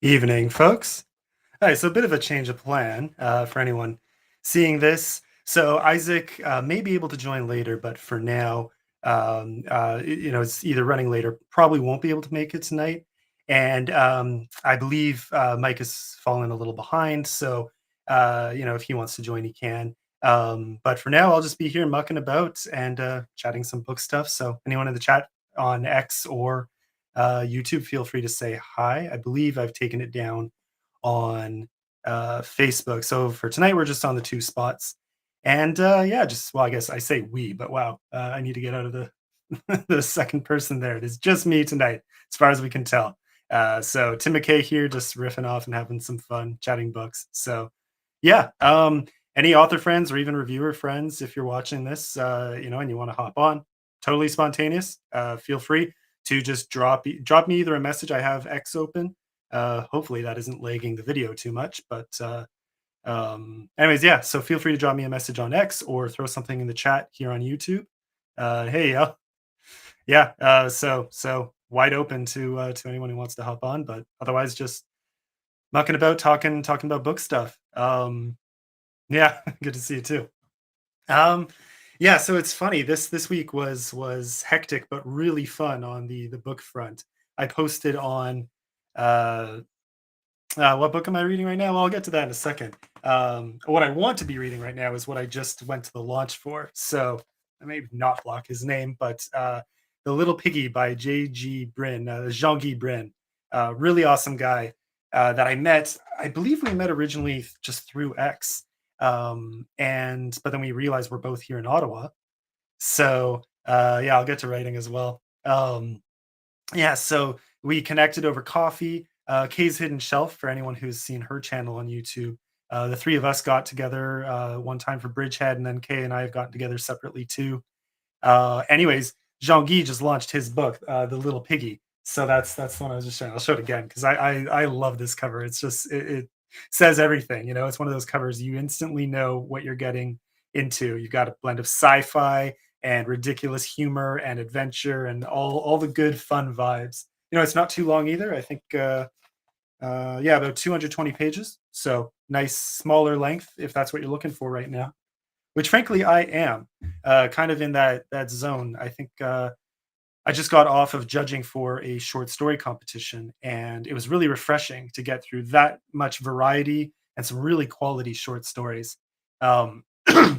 Evening, folks. All right, so a bit of a change of plan for anyone seeing this. So Isaac may be able to join later, but for now, it's either running later, probably won't be able to make it tonight. And I believe Mike has fallen a little behind, so if he wants to join, he can. But for now, I'll just be here mucking about and chatting some book stuff. So anyone in the chat on X or YouTube, feel free to say hi. I believe I've taken it down on Facebook. So for tonight, we're just on the two spots. And yeah, just well, I guess I say we, but wow, I need to get out of the the second person there. It is just me tonight, as far as we can tell. So Tim McKay here, just riffing off and having some fun, chatting books. So yeah, any author friends or even reviewer friends, if you're watching this, and you want to hop on, totally spontaneous. Feel free to just drop me either a message. I have X open. Hopefully that isn't lagging the video too much, but anyways, yeah. So feel free to drop me a message on X or throw something in the chat here on YouTube. Hey, yeah. So wide open to anyone who wants to hop on, but otherwise just mucking about, talking about book stuff. Yeah, good to see you too. Um, yeah, so it's funny. This week was hectic but really fun on the book front. I posted on uh what book am I reading right now? Well, I'll get to that in a second. What I want to be reading right now is what I just went to the launch for. So I may not block his name, but The Little Piggy by J.G. Bryn, Jean-Guy Bryn. Really awesome guy that I met. I believe we met originally just through X. And but then we realized we're both here in Ottawa. So yeah, I'll get to writing as well. Yeah, so we connected over coffee. Kay's Hidden Shelf, for anyone who's seen her channel on YouTube. The three of us got together one time for Bridgehead, and then Kay and I have gotten together separately too. Anyways, Jean Guy just launched his book, The Little Piggy. So that's the one I was just showing. I'll show it again because I love this cover. It's just it says everything. It's one of those covers you instantly know what you're getting into. You've got a blend of sci-fi and ridiculous humor and adventure and all the good fun vibes. It's not too long either. I think yeah, about 220 pages. So nice smaller length if that's what you're looking for right now. Which frankly I am kind of in that zone. I think I just got off of judging for a short story competition, and it was really refreshing to get through that much variety and some really quality short stories, um,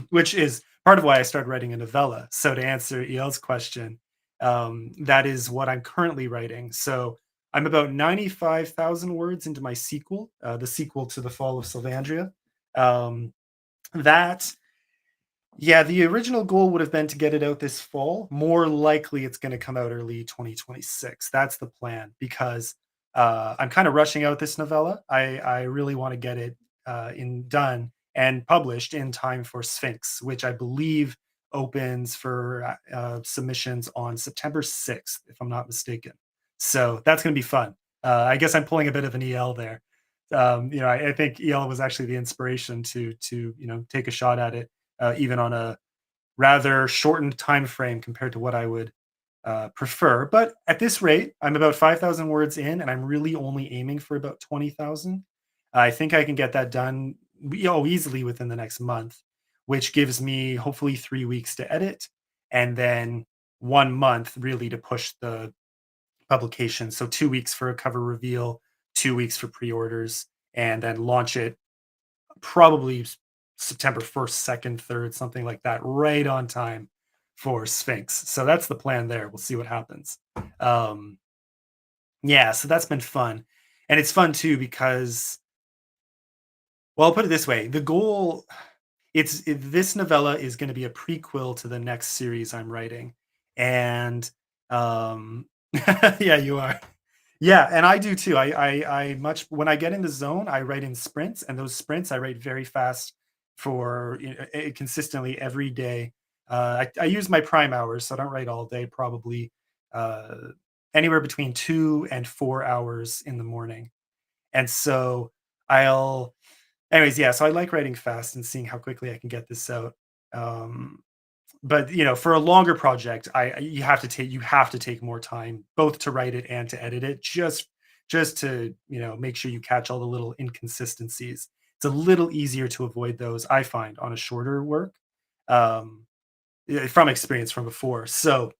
which is part of why I started writing a novella. So to answer EL's question, that is what I'm currently writing. So I'm about 95,000 words into my sequel, the sequel to The Fall of Sylvandria. Um, that yeah, the original goal would have been to get it out this fall. More likely, it's gonna come out early 2026. That's the plan because, I'm kinda rushing out this novella. I really wanna get it, in done and published in time for Sphinx, which I believe opens for, submissions on September 6th, if I'm not mistaken. So, that's gonna be fun. I guess I'm pulling a bit of an EL there. I think EL was actually the inspiration to take a shot at it even on a rather shortened time frame compared to what I would prefer. But at this rate, I'm about 5,000 words in, and I'm really only aiming for about 20,000. I think I can get that done, easily within the next month, which gives me hopefully 3 weeks to edit, and then 1 month really to push the publication. So 2 weeks for a cover reveal, 2 weeks for pre-orders, and then launch it probably September 1st, 2nd, 3rd, something like that, right on time for Sphinx. So that's the plan there. We'll see what happens. Um, yeah, so that's been fun. And it's fun too because, well, I'll put it this way. The goal this novella is going to be a prequel to the next series I'm writing. And yeah, you are. Yeah, and I do too. I much when I get in the zone, I write in sprints, and those sprints I write very fast for consistently every day. I use my prime hours, so I don't write all day. Probably uh, anywhere between 2 and 4 hours in the morning, and so I'll. Anyways, yeah. So I like writing fast and seeing how quickly I can get this out. Um, but for a longer project, you have to take more time both to write it and to edit it, just just to, make sure you catch all the little inconsistencies. It's a little easier to avoid those, I find, on a shorter work, um, from experience from before. So,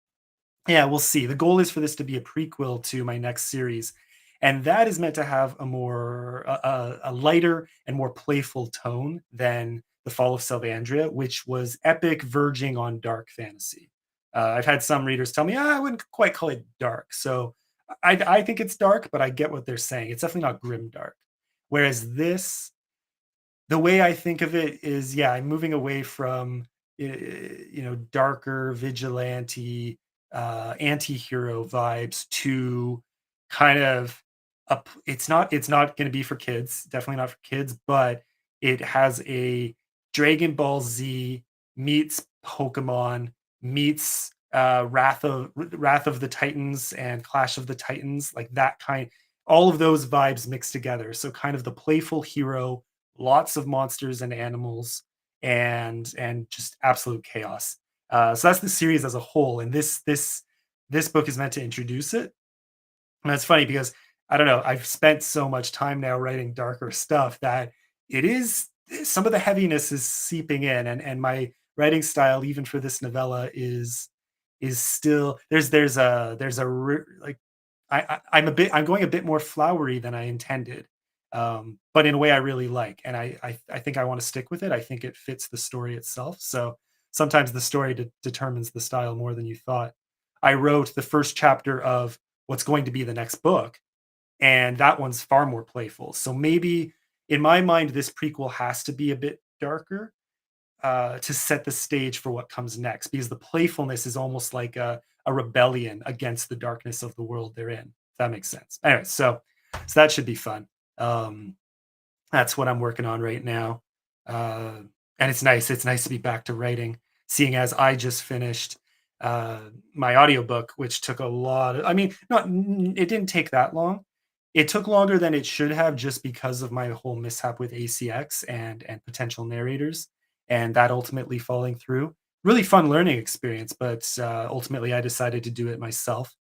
yeah, we'll see. The goal is for this to be a prequel to my next series, and that is meant to have a lighter and more playful tone than The Fall of Salvandria, which was epic, verging on dark fantasy. I've had some readers tell me, "Ah, I wouldn't quite call it dark." So I think it's dark, but I get what they're saying. It's definitely not grim dark. Whereas this, the way I think of it is, yeah, I'm moving away from, darker vigilante, anti-hero vibes to kind of it's not gonna be for kids, definitely not for kids, but it has a Dragon Ball Z meets Pokemon meets, Wrath of the Titans and Clash of the Titans, like that kind, all of those vibes mixed together. So kind of the playful hero, lots of monsters and animals, and just absolute chaos. So that's the series as a whole, and this book is meant to introduce it. And it's funny because I don't know, I've spent so much time now writing darker stuff that it is some of the heaviness is seeping in, and my writing style, even for this novella, is still like I'm going a bit more flowery than I intended, but in a way I really like, and I think I want to stick with it. I think it fits the story itself. So sometimes the story determines the style more than you thought. I wrote the first chapter of what's going to be the next book, and that one's far more playful. So maybe in my mind, this prequel has to be a bit darker, to set the stage for what comes next, because the playfulness is almost like a rebellion against the darkness of the world they're in. If that makes sense. Anyway, so that should be fun. Um, that's what I'm working on right now. Uh, and it's nice. It's nice to be back to writing, seeing as I just finished my audiobook, which took a lot of, I mean, not, it didn't take that long. It took longer than it should have just because of my whole mishap with ACX and potential narrators, and that ultimately falling through. Really fun learning experience, but ultimately I decided to do it myself.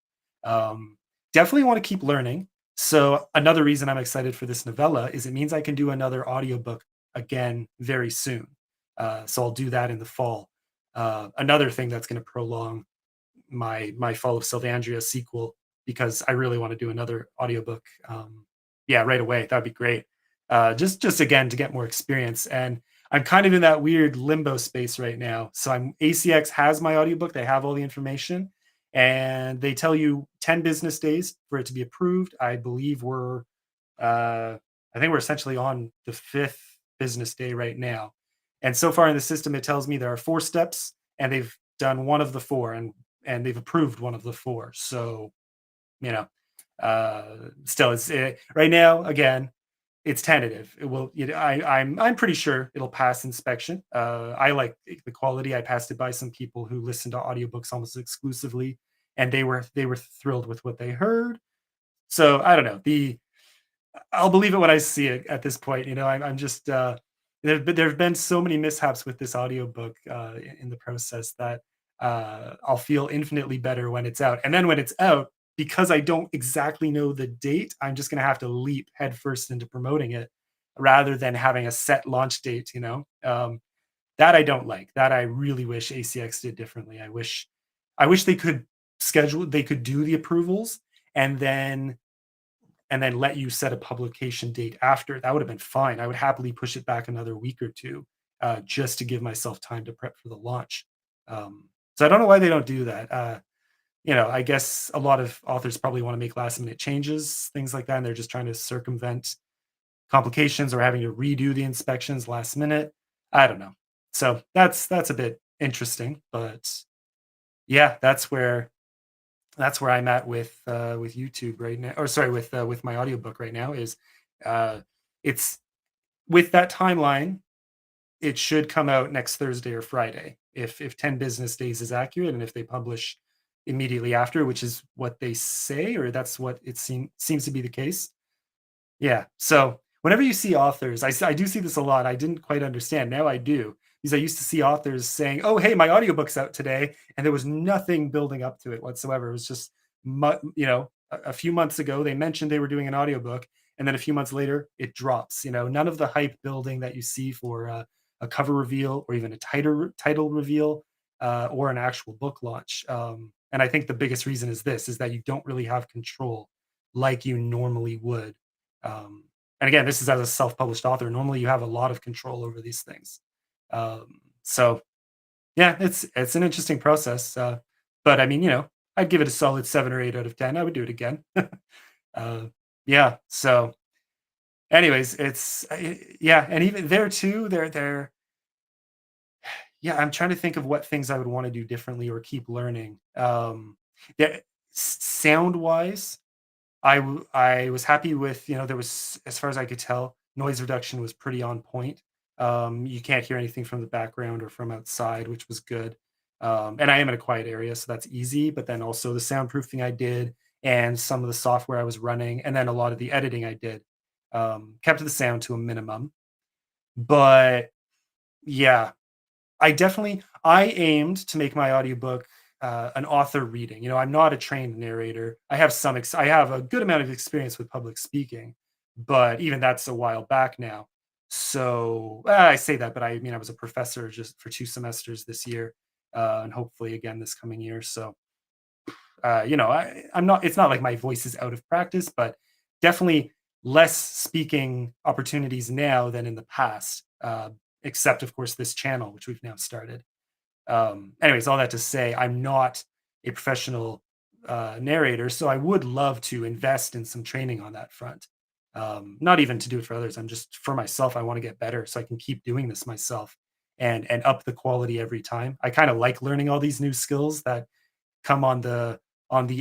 Um, Definitely want to keep learning. So another reason I'm excited for this novella is it means I can do another audiobook again very soon. So I'll do that in the fall. Another thing that's going to prolong my Fall of Sylvandria sequel, because I really want to do another audiobook. Yeah, right away. That'd be great. Just again to get more experience. And I'm kind of in that weird limbo space right now. So I'm ACX has my audiobook. They have all the information, and they tell you 10 business days for it to be approved. Uh, I think we're essentially on the fifth business day right now. And so far in the system, it tells me there are 4 steps, and they've done one of the four, and they've approved one of the four. So, you know, still, it's right now. Again, it's tentative. It will. I'm pretty sure it'll pass inspection. I like the quality. I passed it by some people who listen to audiobooks almost exclusively, and they were thrilled with what they heard. So I don't know. I'll believe it when I see it at this point. I'm just there have been so many mishaps with this audiobook in the process that I'll feel infinitely better when it's out. And then when it's out, because I don't exactly know the date, I'm just gonna have to leap headfirst into promoting it rather than having a set launch date. That I don't like. That I really wish ACX did differently. I wish they could do the approvals and then let you set a publication date after. That would have been fine. I would happily push it back another week or two, just to give myself time to prep for the launch. So I don't know why they don't do that. I guess a lot of authors probably want to make last minute changes, things like that, and they're just trying to circumvent complications or having to redo the inspections last minute. I don't know. So that's a bit interesting, but yeah, that's where I'm at with YouTube right now, or sorry, with my audiobook right now. Is uh, it's with that timeline. It should come out next Thursday or Friday, if 10 business days is accurate, and if they publish immediately after, which is what they say, or that's what seems to be the case. Yeah. So whenever you see authors, I do see this a lot. I didn't quite understand. Now I do. Because I used to see authors saying, "Oh, hey, my audiobook's out today," and there was nothing building up to it whatsoever. It was just, a few months ago, they mentioned they were doing an audiobook, and then a few months later, it drops. You know, none of the hype building that you see for a cover reveal or even a title reveal or an actual book launch. And I think the biggest reason is this: is that you don't really have control like you normally would. Um, and again, this is as a self-published author. Normally, you have a lot of control over these things. So yeah, it's an interesting process. But I mean, I'd give it a solid 7 or 8 out of 10. I would do it again. uh, yeah. So, anyways, yeah, and even there too, they're yeah. I'm trying to think of what things I would want to do differently or keep learning. That sound wise, I was happy with, there was, as far as I could tell, noise reduction was pretty on point. You can't hear anything from the background or from outside, which was good. And I am in a quiet area, so that's easy. But then also the soundproofing I did and some of the software I was running, and then a lot of the editing I did, kept the sound to a minimum. But yeah, I aimed to make my audiobook, an author reading. I'm not a trained narrator. I have a good amount of experience with public speaking, but even that's a while back now. So, I say that, but I mean, I was a professor just for 2 semesters this year, and hopefully again this coming year. So, I'm not it's not like my voice is out of practice, but definitely less speaking opportunities now than in the past, except of course this channel, which we've now started. Anyways, all that to say, I'm not a professional narrator, so I would love to invest in some training on that front. Not even to do it for others. I'm just for myself. I want to get better so I can keep doing this myself and up the quality every time. I kind of like learning all these new skills that come on the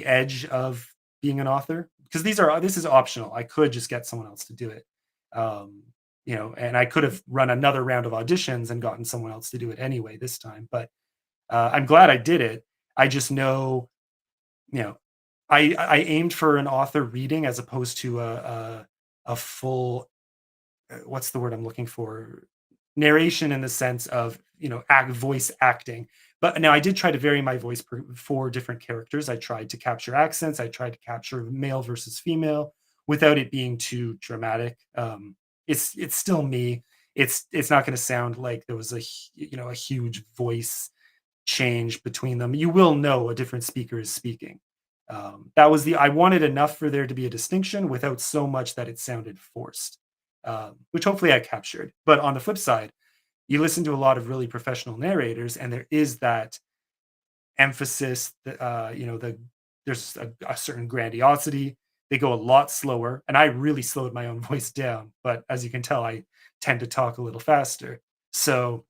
edge of being an author because this is optional. I could just get someone else to do it. Um, and I could have run another round of auditions and gotten someone else to do it anyway this time, but I'm glad I did it. I just know, you know, I aimed for an author reading as opposed to a full what's the word I'm looking for? Narration in the sense of, voice acting. But now I did try to vary my voice for different characters. I tried to capture accents. I tried to capture male versus female without it being too dramatic. It's still me. It's not going to sound like there was a huge voice change between them. You will know a different speaker is speaking. That was the I wanted enough for there to be a distinction without so much that it sounded forced, which hopefully I captured. But on the flip side, you listen to a lot of really professional narrators, and there is that emphasis that there's a certain grandiosity. They go a lot slower, and I really slowed my own voice down. But as you can tell, I tend to talk a little faster. So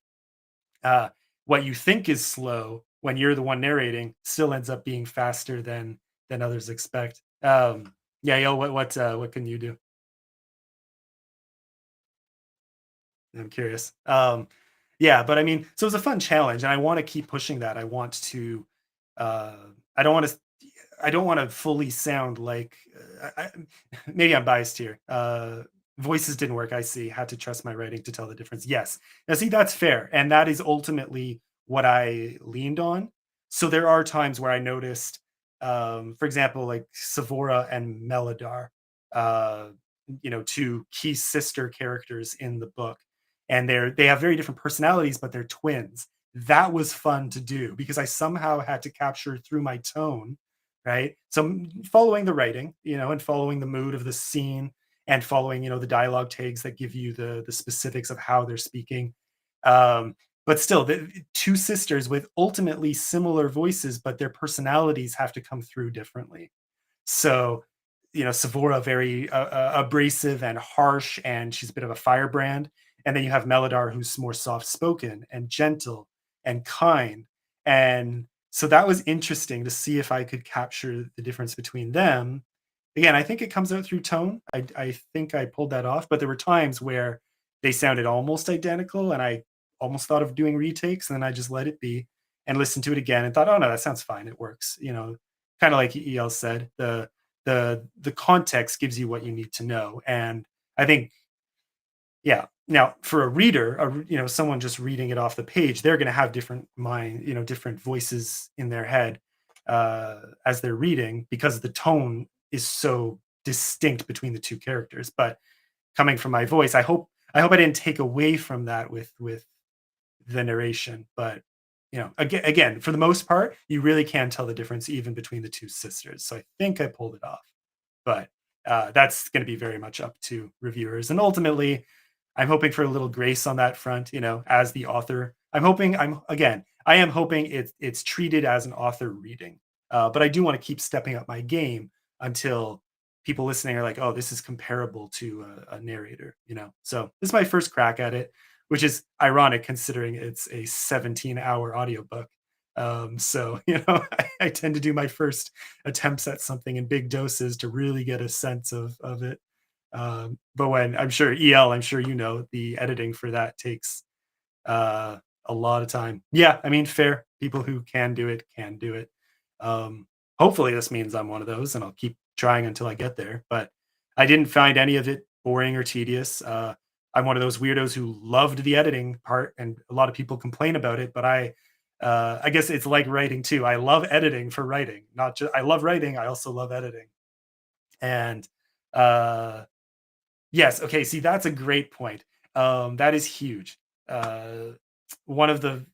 uh, what you think is slow when you're the one narrating still ends up being faster than others expect. Yeah, yo, what can you do? I'm curious. Yeah, but I mean, so it's a fun challenge, and I want to keep pushing that. Uh, I don't want to, I don't want to fully sound like. Maybe I'm biased here. Voices didn't work. I see. Had to trust my writing to tell the difference. Yes. Now, see, that's fair, and that is ultimately what I leaned on. So there are times where I noticed, for example, like Savora and Melodar, uh, two key sister characters in the book, and they have very different personalities, but they're twins. That was fun to do because I somehow had to capture through my tone, right? So following the writing, and following the mood of the scene, and following, the dialogue tags that give you the specifics of how they're speaking. But still, the two sisters with ultimately similar voices, but their personalities have to come through differently. So, Savora very abrasive and harsh, and she's a bit of a firebrand. And then you have Melodar, who's more soft spoken and gentle and kind. And so that was interesting to see if I could capture the difference between them. Again, I think it comes out through tone. I think I pulled that off, but there were times where they sounded almost identical, and I almost thought of doing retakes, and then I just let it be and listened to it again and thought, "Oh, no, that sounds fine. It works." Kinda like EL said, the context gives you what you need to know, and I think yeah. Now, for a reader, someone just reading it off the page, they're gonna have different voices in their head, as they're reading because the tone is so distinct between the two characters. But coming from my voice, I hope I didn't take away from that with the narration. But again, for the most part, you really can tell the difference even between the two sisters. So I think I pulled it off. But that's going to be very much up to reviewers. And ultimately, I'm hoping for a little grace on that front. As the author, I am hoping it's treated as an author reading. But I do want to keep stepping up my game until people listening are like, oh, this is comparable to a narrator. So this is my first crack at it, which is ironic considering it's a 17-hour audiobook. So I tend to do my first attempts at something in big doses to really get a sense of it. But when I'm sure the editing for that takes uh, a lot of time. Yeah, I mean, fair. People who can do it can do it. Um, Hopefully, this means I'm one of those, and I'll keep trying until I get there. But I didn't find any of it boring or tedious. I'm one of those weirdos who loved the editing part, and a lot of people complain about it. But I guess it's like writing too. I love editing for writing. Not just I love writing. I also love editing. And uh, yes, okay, see, that's a great point. That is huge. Uh, One of the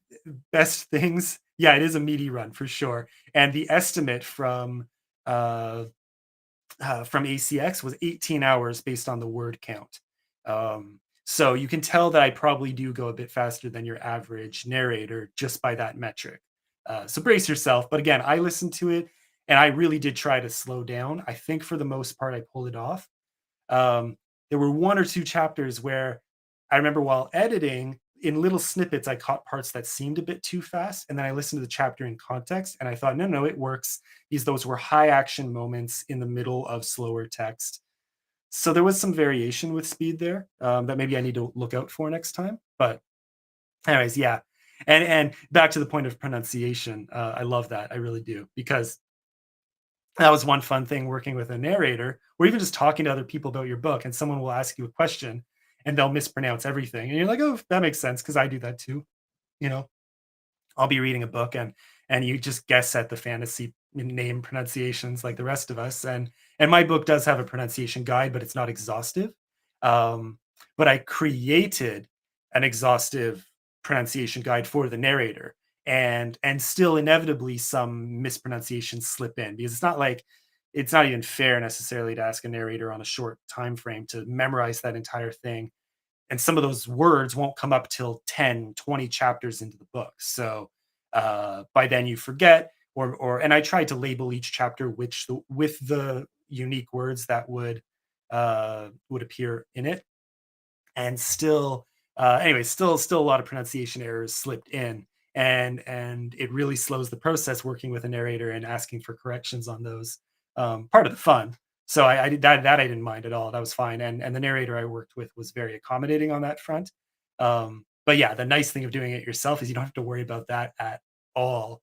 best things, yeah, it is a meaty run for sure, and the estimate uh, from ACX was 18 hours based on the word count. So you can tell that I probably do go a bit faster than your average narrator just by that metric. So brace yourself, but again, I listened to it, and I really did try to slow down. I think for the most part, I pulled it off. um, there were one or two chapters where I remember while editing in little snippets, I caught parts that seemed a bit too fast. And then I listened to the chapter in context and I thought, no, no, it works. Those were high action moments in the middle of slower text. So there was some variation with speed there that maybe I need to look out for next time. But, anyways, yeah. And back to the point of pronunciation, I love that. I really do. Because that was one fun thing working with a narrator, or even just talking to other people about your book, and someone will ask you a question and they'll mispronounce everything. And you're like, oh, that makes sense because I do that too. You know, I'll be reading a book and you just guess at the fantasy name pronunciations like the rest of us. And my book does have a pronunciation guide, but it's not exhaustive. Um, but I created an exhaustive pronunciation guide for the narrator, and still inevitably some mispronunciations slip in because it's not even fair necessarily to ask a narrator on a short time frame to memorize that entire thing, and some of those words won't come up till 10, 20 chapters into the book. So by then you forget, or and I tried to label each chapter with the unique words that would appear in it, and still anyway, still a lot of pronunciation errors slipped in, and it really slows the process working with a narrator and asking for corrections on those. Part of the fun. So I did that I didn't mind at all. That was fine. And the narrator I worked with was very accommodating on that front. But yeah, the nice thing of doing it yourself is you don't have to worry about that at all.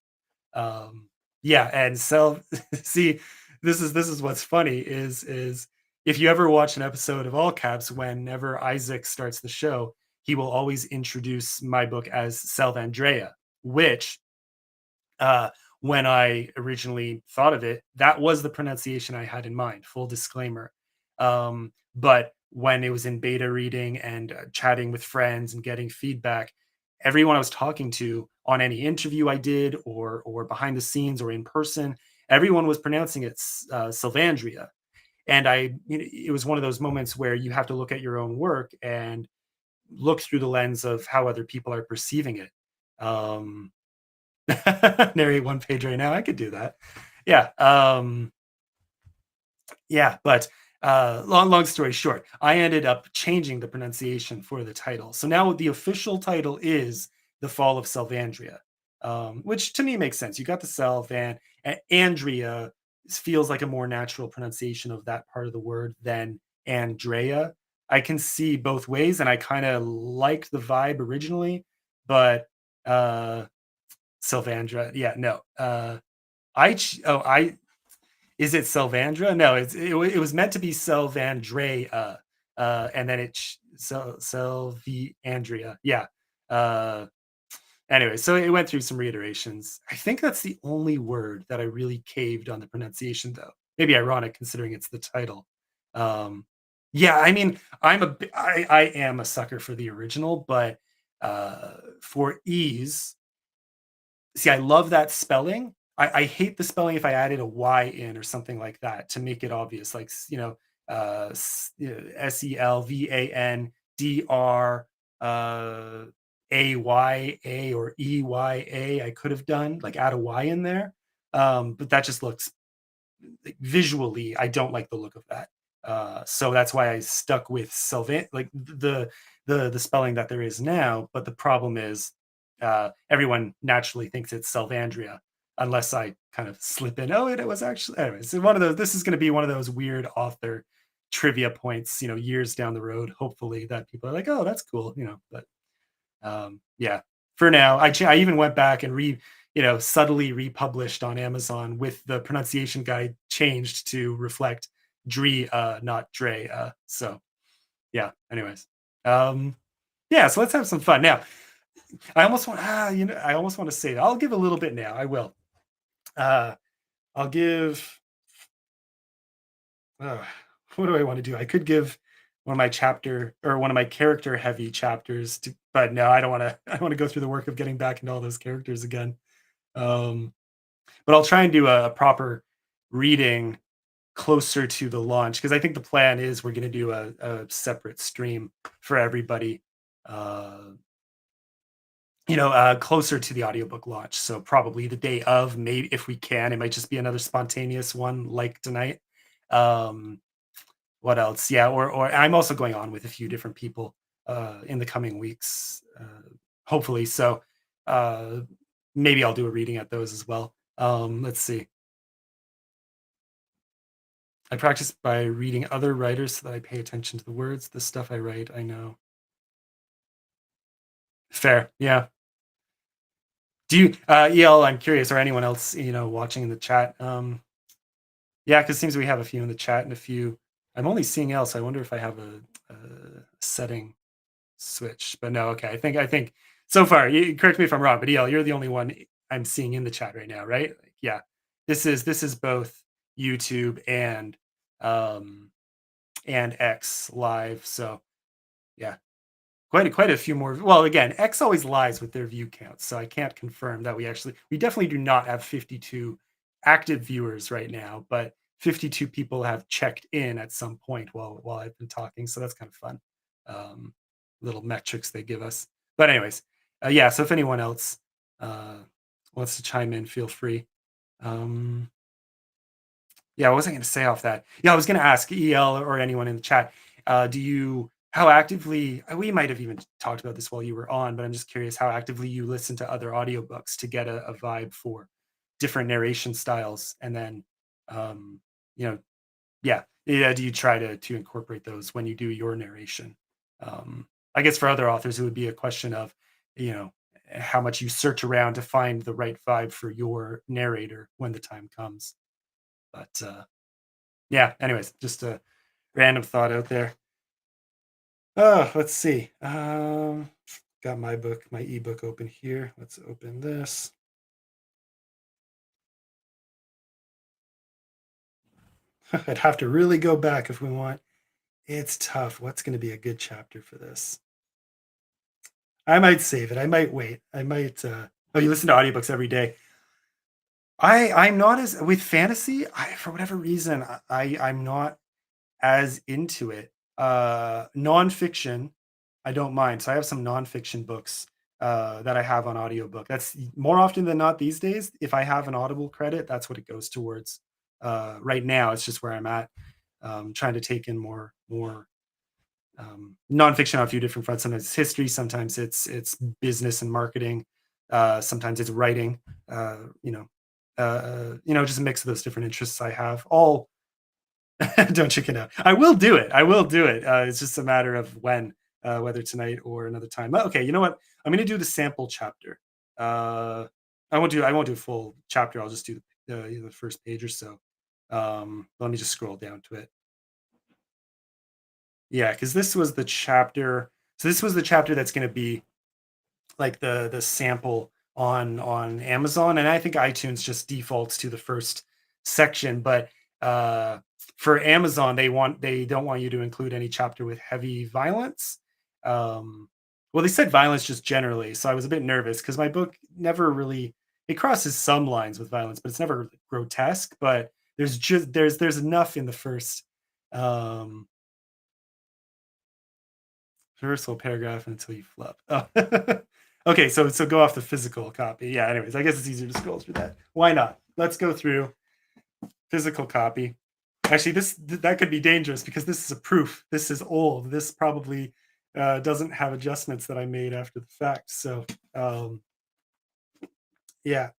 um yeah, and so see, this is what's funny is if you ever watch an episode of All Caps, whenever Isaac starts the show, he will always introduce my book as Salvandrea, which uh when I originally thought of it, that was the pronunciation I had in mind, full disclaimer. But when it was in beta reading and chatting with friends and getting feedback, everyone I was talking to on any interview I did, or behind the scenes or in person, everyone was pronouncing it Sylvandria. And it was one of those moments where you have to look at your own work and look through the lens of how other people are perceiving it. Um, Narrate one page right now. I could do that. Yeah. Yeah, but long story short, I ended up changing the pronunciation for the title. So now the official title is The Fall of Selvandria, which to me makes sense. You got the Selv, and Andrea feels like a more natural pronunciation of that part of the word than Andrea. I can see both ways, and I kind of liked the vibe originally, but Sylvandra, yeah, no. I is it Sylvandra? No, it was meant to be Sylvandrea, and then Sylviandria. Yeah. Uh, Anyway, so it went through some reiterations. I think that's the only word that I really caved on the pronunciation, though. maybe ironic considering it's the title. Um, yeah, I mean, I am a sucker for the original, but for ease, see, I love that spelling. I hate the spelling if I added a Y in or something like that to make it obvious, like, Selvandr, uh, Aya or Eya. I could have done, like, add a Y in there, but that just looks like, visually, I don't like the look of that. So that's why I stuck with Sylvan, like the spelling that there is now. But the problem is, everyone naturally thinks it's Selvandria, unless I kind of slip in. Oh, it was actually. Anyways, one of those. This is going to be one of those weird author trivia points, years down the road. Hopefully, that people are like, oh, that's cool, But yeah, for now, I even went back and subtly republished on Amazon with the pronunciation guide changed to reflect Dree, not Dre. So yeah. Anyways, um, yeah. So let's have some fun now. I almost want to say that. I'll give a little bit now. I will. Uh, I'll give. Uh, what do I want to do? I could give one of my character heavy chapters to, but no, I don't want to. I want to go through the work of getting back into all those characters again. Um, but I'll try and do a proper reading closer to the launch because I think the plan is we're going to do a separate stream for everybody. Uh, closer to the audiobook launch. So probably the day of, maybe if we can, it might just be another spontaneous one like tonight. Um, what else? Yeah, or I'm also going on with a few different people in the coming weeks, hopefully. So uh, maybe I'll do a reading at those as well. Let's see. I practice by reading other writers so that I pay attention to the words. The stuff I write, I know. Fair, yeah. Do you, EL? I'm curious, or anyone else, watching in the chat? Yeah, because it seems we have a few in the chat and a few. I'm only seeing else. I wonder if I have a setting switch, but no. Okay, I think so far. You correct me if I'm wrong, but EL, you're the only one I'm seeing in the chat right now, right? Like, yeah, this is both YouTube um and X live. So yeah, quite a few more. Well, again, X always lies with their view counts, so I can't confirm that we definitely do not have 52 active viewers right now, but 52 people have checked in at some point while I've been talking, so that's kind of fun. Um, Little metrics they give us. But anyways, yeah. So if anyone else uh, wants to chime in, feel free. Um, yeah, what was I going to say off that? Yeah, I was going to ask EL or anyone in the chat. Do you how actively? We might have even talked about this while you were on, but I'm just curious how actively you listen to other audiobooks to get a vibe for different narration styles, and then, um, you know, yeah, yeah. Do you try to incorporate those when you do your narration? I guess for other authors, it would be a question of, you know, how much you search around to find the right vibe for your narrator when the time comes. But yeah, anyways, just a random thought out there. Oh, let's see. Got my ebook open here. Let's open this. I'd have to really go back if we want. It's tough. What's going to be a good chapter for this? I might save it. I might wait. I might. Oh, you listen to audiobooks every day. I'm not as with fantasy. For whatever reason, I'm not as into it. Nonfiction, I don't mind. So I have some nonfiction books that I have on audiobook. That's more often than not these days. If I have an Audible credit, that's what it goes towards. Right now, it's just where I'm at. Trying to take in more nonfiction on a few different fronts. Sometimes it's history, sometimes it's business and marketing, sometimes it's writing. Just a mix of those different interests I have. All don't chicken out. I will do it. I will do it. It's just a matter of when, whether tonight or another time. Okay, you know what? I'm going to do the sample chapter. Uh, I won't do a full chapter. I'll just do the first page or so. Let me just scroll down to it. Yeah, because this was the chapter. So this was the chapter that's going to be like the sample on Amazon, and I think iTunes just defaults to the first section. But uh, for Amazon, they don't want you to include any chapter with heavy violence. Um, well, they said violence just generally, so I was a bit nervous because my book never really it crosses some lines with violence, but it's never grotesque. But there's enough in the um, first whole paragraph until you flub. Oh. Okay, so go off the physical copy. Yeah. Anyways, I guess it's easier to scroll through that. Why not? Let's go through physical copy. Actually, that could be dangerous because this is a proof. This is old. This probably doesn't have adjustments that I made after the fact. So um, yeah,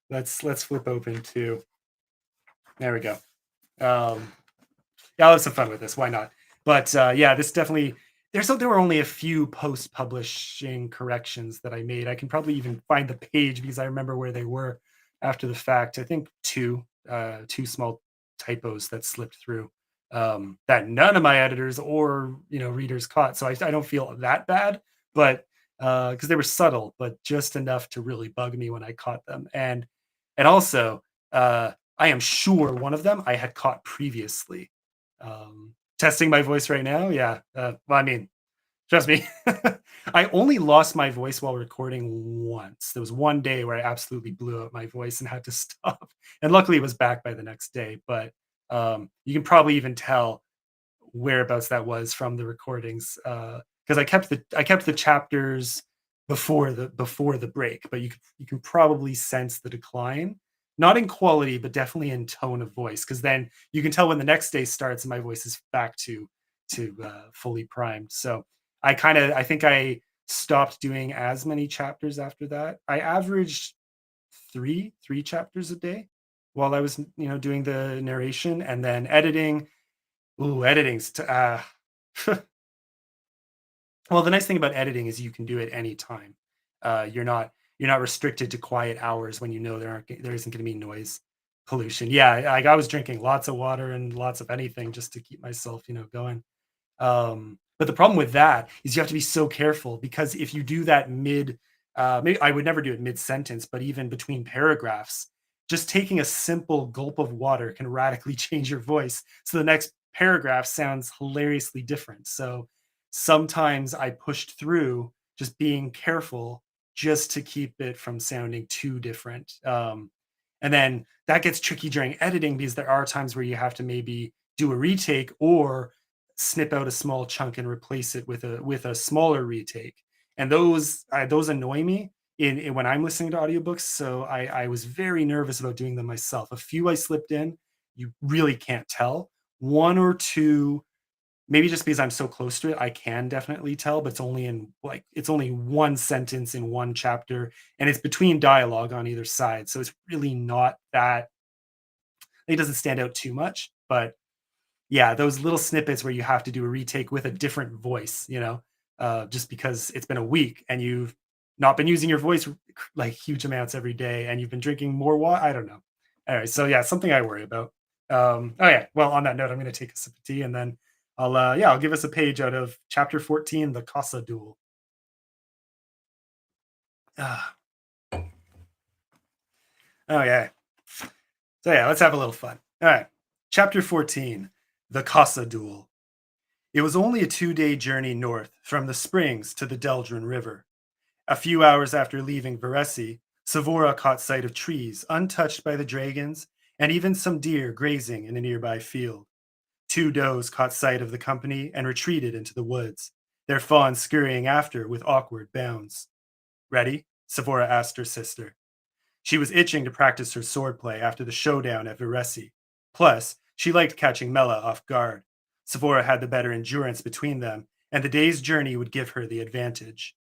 let's flip open to. There we go. Um, yeah, I'll have some fun with this. Why not? But yeah, this definitely. There were only a few post publishing corrections that I made. I can probably even find the page because I remember where they were after the fact. I think two small typos that slipped through that none of my editors or readers caught. So I don't feel that bad, but because they were subtle, but just enough to really bug me when I caught them. And also, I am sure one of them I had caught previously. Testing my voice right now. Yeah. Well, I mean, trust me, I only lost my voice while recording once. There was one day where I absolutely blew out my voice and had to stop. And luckily it was back by the next day. But you can probably even tell whereabouts that was from the recordings. Because I kept the chapters before the break, but you can probably sense the decline, not in quality, but definitely in tone of voice. Because then you can tell when the next day starts and my voice is back to fully primed. So I think I stopped doing as many chapters after that. I averaged three chapters a day while I was doing the narration and then editing. Ooh, editing's well, the nice thing about editing is you can do it anytime. You're not restricted to quiet hours when there isn't going to be noise pollution. Yeah, I was drinking lots of water and lots of anything just to keep myself, going. But the problem with that is you have to be so careful because if you do that maybe I would never do it mid sentence, but even between paragraphs, just taking a simple gulp of water can radically change your voice. So the next paragraph sounds hilariously different. So sometimes I pushed through just being careful just to keep it from sounding too different. And then that gets tricky during editing because there are times where you have to maybe do a retake or snip out a small chunk and replace it with a smaller retake. And those annoy me when I'm listening to audiobooks. So I was very nervous about doing them myself. A few I slipped in, you really can't tell. One or two, maybe just because I'm so close to it, I can definitely tell, but it's only one sentence in one chapter, and it's between dialogue on either side. So it's really not that it doesn't stand out too much. But yeah, those little snippets where you have to do a retake with a different voice, just because it's been a week and you've not been using your voice like huge amounts every day and you've been drinking more water. I don't know. All right. So yeah, something I worry about. Oh yeah. Well, on that note, I'm going to take a sip of tea and then I'll give us a page out of chapter 14, the Casa duel. Ah, oh yeah. So yeah, let's have a little fun. All right. Chapter 14, the Casa duel. It was only a 2-day journey north from the springs to the Deldron River. A few hours after leaving Varese, Savora caught sight of trees untouched by the dragons and even some deer grazing in a nearby field. Two does caught sight of the company and retreated into the woods, their fawns scurrying after with awkward bounds. Ready? Savora asked her sister. She was itching to practice her swordplay after the showdown at Varese. Plus, she liked catching Mela off guard. Savora had the better endurance between them, and the day's journey would give her the advantage.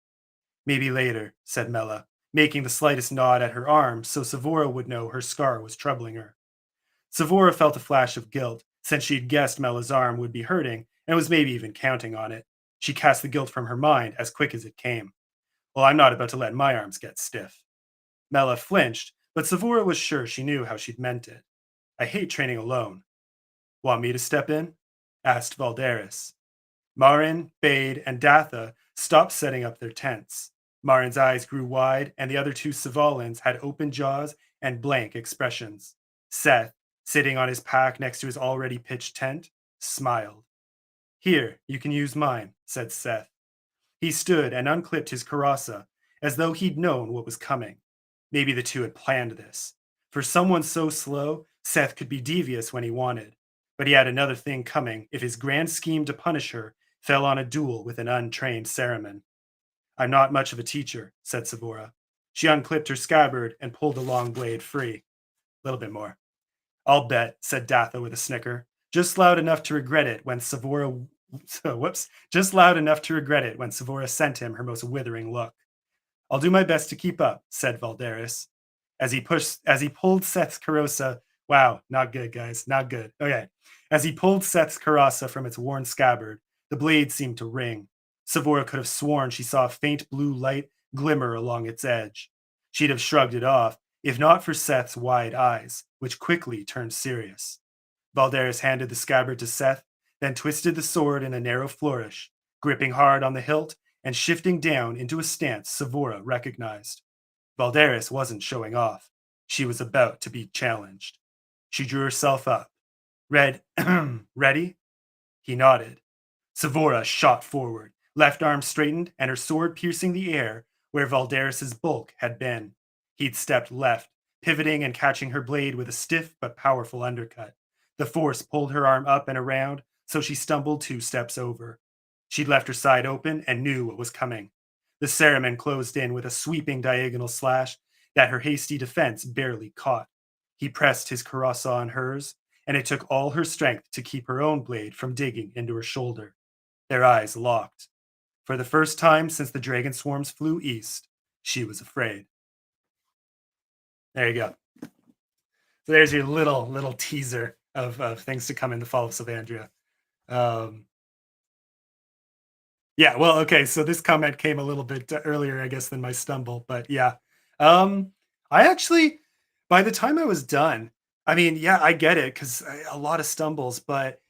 Maybe later, said Mela, making the slightest nod at her arm so Savora would know her scar was troubling her. Savora felt a flash of guilt, since she'd guessed Mela's arm would be hurting and was maybe even counting on it. She cast the guilt from her mind as quick as it came. Well, I'm not about to let my arms get stiff. Mela flinched, but Savora was sure she knew how she'd meant it. I hate training alone. Want me to step in? Asked Valderis. Marin, Bade, and Datha stopped setting up their tents. Marin's eyes grew wide, and the other two Savalans had open jaws and blank expressions. Seth, sitting on his pack next to his already pitched tent, smiled. Here, you can use mine, said Seth. He stood and unclipped his carrossa, as though he'd known what was coming. Maybe the two had planned this. For someone so slow, Seth could be devious when he wanted. But he had another thing coming if his grand scheme to punish her fell on a duel with an untrained Saruman. I'm not much of a teacher, said Savora. She unclipped her scabbard and pulled the long blade free. A little bit more. I'll bet, said Datha with a snicker, just loud enough to regret it when Savora whoops, just loud enough to regret it when Savora sent him her most withering look. I'll do my best to keep up, said Valderis. As he pulled Seth's carrossa. Wow, not good, guys. Not good. Okay. As he pulled Seth's carrossa from its worn scabbard, the blade seemed to ring. Savora could have sworn she saw a faint blue light glimmer along its edge. She'd have shrugged it off, if not for Seth's wide eyes, which quickly turned serious. Valderis handed the scabbard to Seth, then twisted the sword in a narrow flourish, gripping hard on the hilt and shifting down into a stance Savora recognized. Valderis wasn't showing off. She was about to be challenged. She drew herself up. Ready? He nodded. Savora shot forward, left arm straightened and her sword piercing the air where Valderis's bulk had been. He'd stepped left, pivoting and catching her blade with a stiff but powerful undercut. The force pulled her arm up and around, so she stumbled 2 steps over. She'd left her side open and knew what was coming. The Saruman closed in with a sweeping diagonal slash that her hasty defense barely caught. He pressed his carrossa on hers, and it took all her strength to keep her own blade from digging into her shoulder. Their eyes locked. For the first time since the dragon swarms flew east, she was afraid. There you go. So there's your little teaser of things to come in the Fall of Sylvandria. Yeah, well, okay, so this comment came a little bit earlier, I guess, than my stumble, but yeah. I actually, by the time I was done, I mean, yeah, I get it because a lot of stumbles, but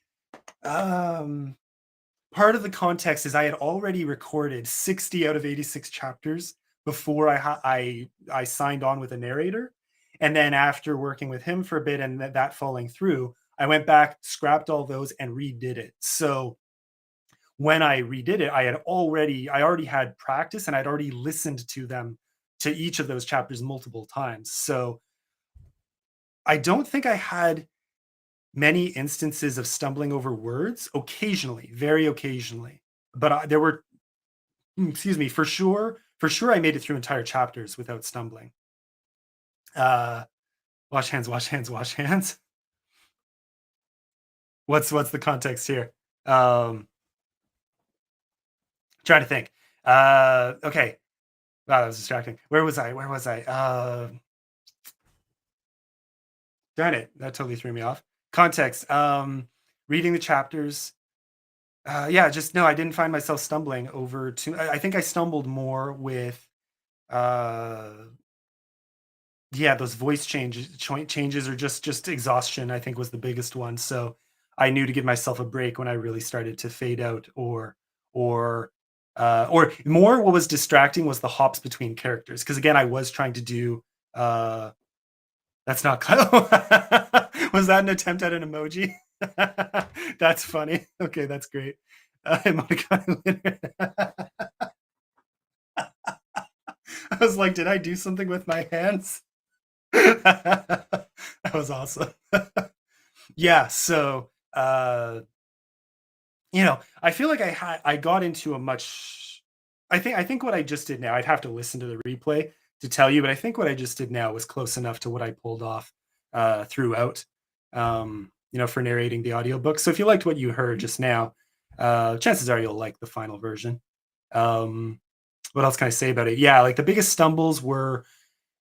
um, part of the context is I had already recorded 60 out of 86 chapters before I signed on with a narrator, and then after working with him for a bit and that falling through, I went back, scrapped all those, and redid it. So when I redid it, I already had practice and I'd already listened to them to each of those chapters multiple times. So I don't think I had many instances of stumbling over words, occasionally, very occasionally. But there were, excuse me, for sure I made it through entire chapters without stumbling. Uh wash hands, wash hands, wash hands. What's the context here? Trying to think. Okay. Wow, that was distracting. Where was I? Where was I? Darn it, that totally threw me off. Context. Reading the chapters. Yeah, just no, I didn't find myself stumbling over too. I think I stumbled more with uh yeah, those voice changes or just exhaustion, I think was the biggest one. So I knew to give myself a break when I really started to fade out or or more what was distracting was the hops between characters. Because again, I was trying to do that's not was that an attempt at an emoji? That's funny. Okay, that's great. Emoticon I was like, did I do something with my hands? That was awesome. Yeah, so I feel like I got into a much I think what I just did now, I'd have to listen to the replay to tell you, but I think what I just did now was close enough to what I pulled off throughout for narrating the audiobook. So if you liked what you heard just now, chances are you'll like the final version. Um what else can I say about it? Yeah, like the biggest stumbles were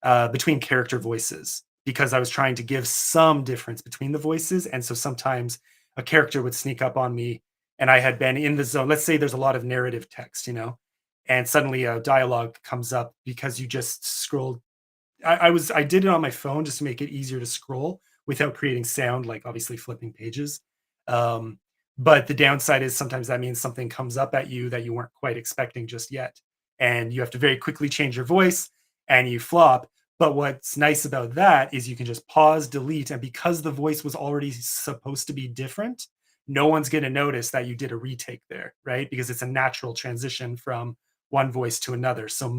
between character voices because I was trying to give some difference between the voices. And so sometimes a character would sneak up on me and I had been in the zone. Let's say there's a lot of narrative text, and suddenly a dialogue comes up because you just scrolled. I did it on my phone just to make it easier to scroll without creating sound, like obviously flipping pages. Um, but the downside is sometimes that means something comes up at you that you weren't quite expecting just yet. And you have to very quickly change your voice and you flop. But what's nice about that is you can just pause, delete, and because the voice was already supposed to be different, no one's going to notice that you did a retake there, right? Because it's a natural transition from one voice to another. So uh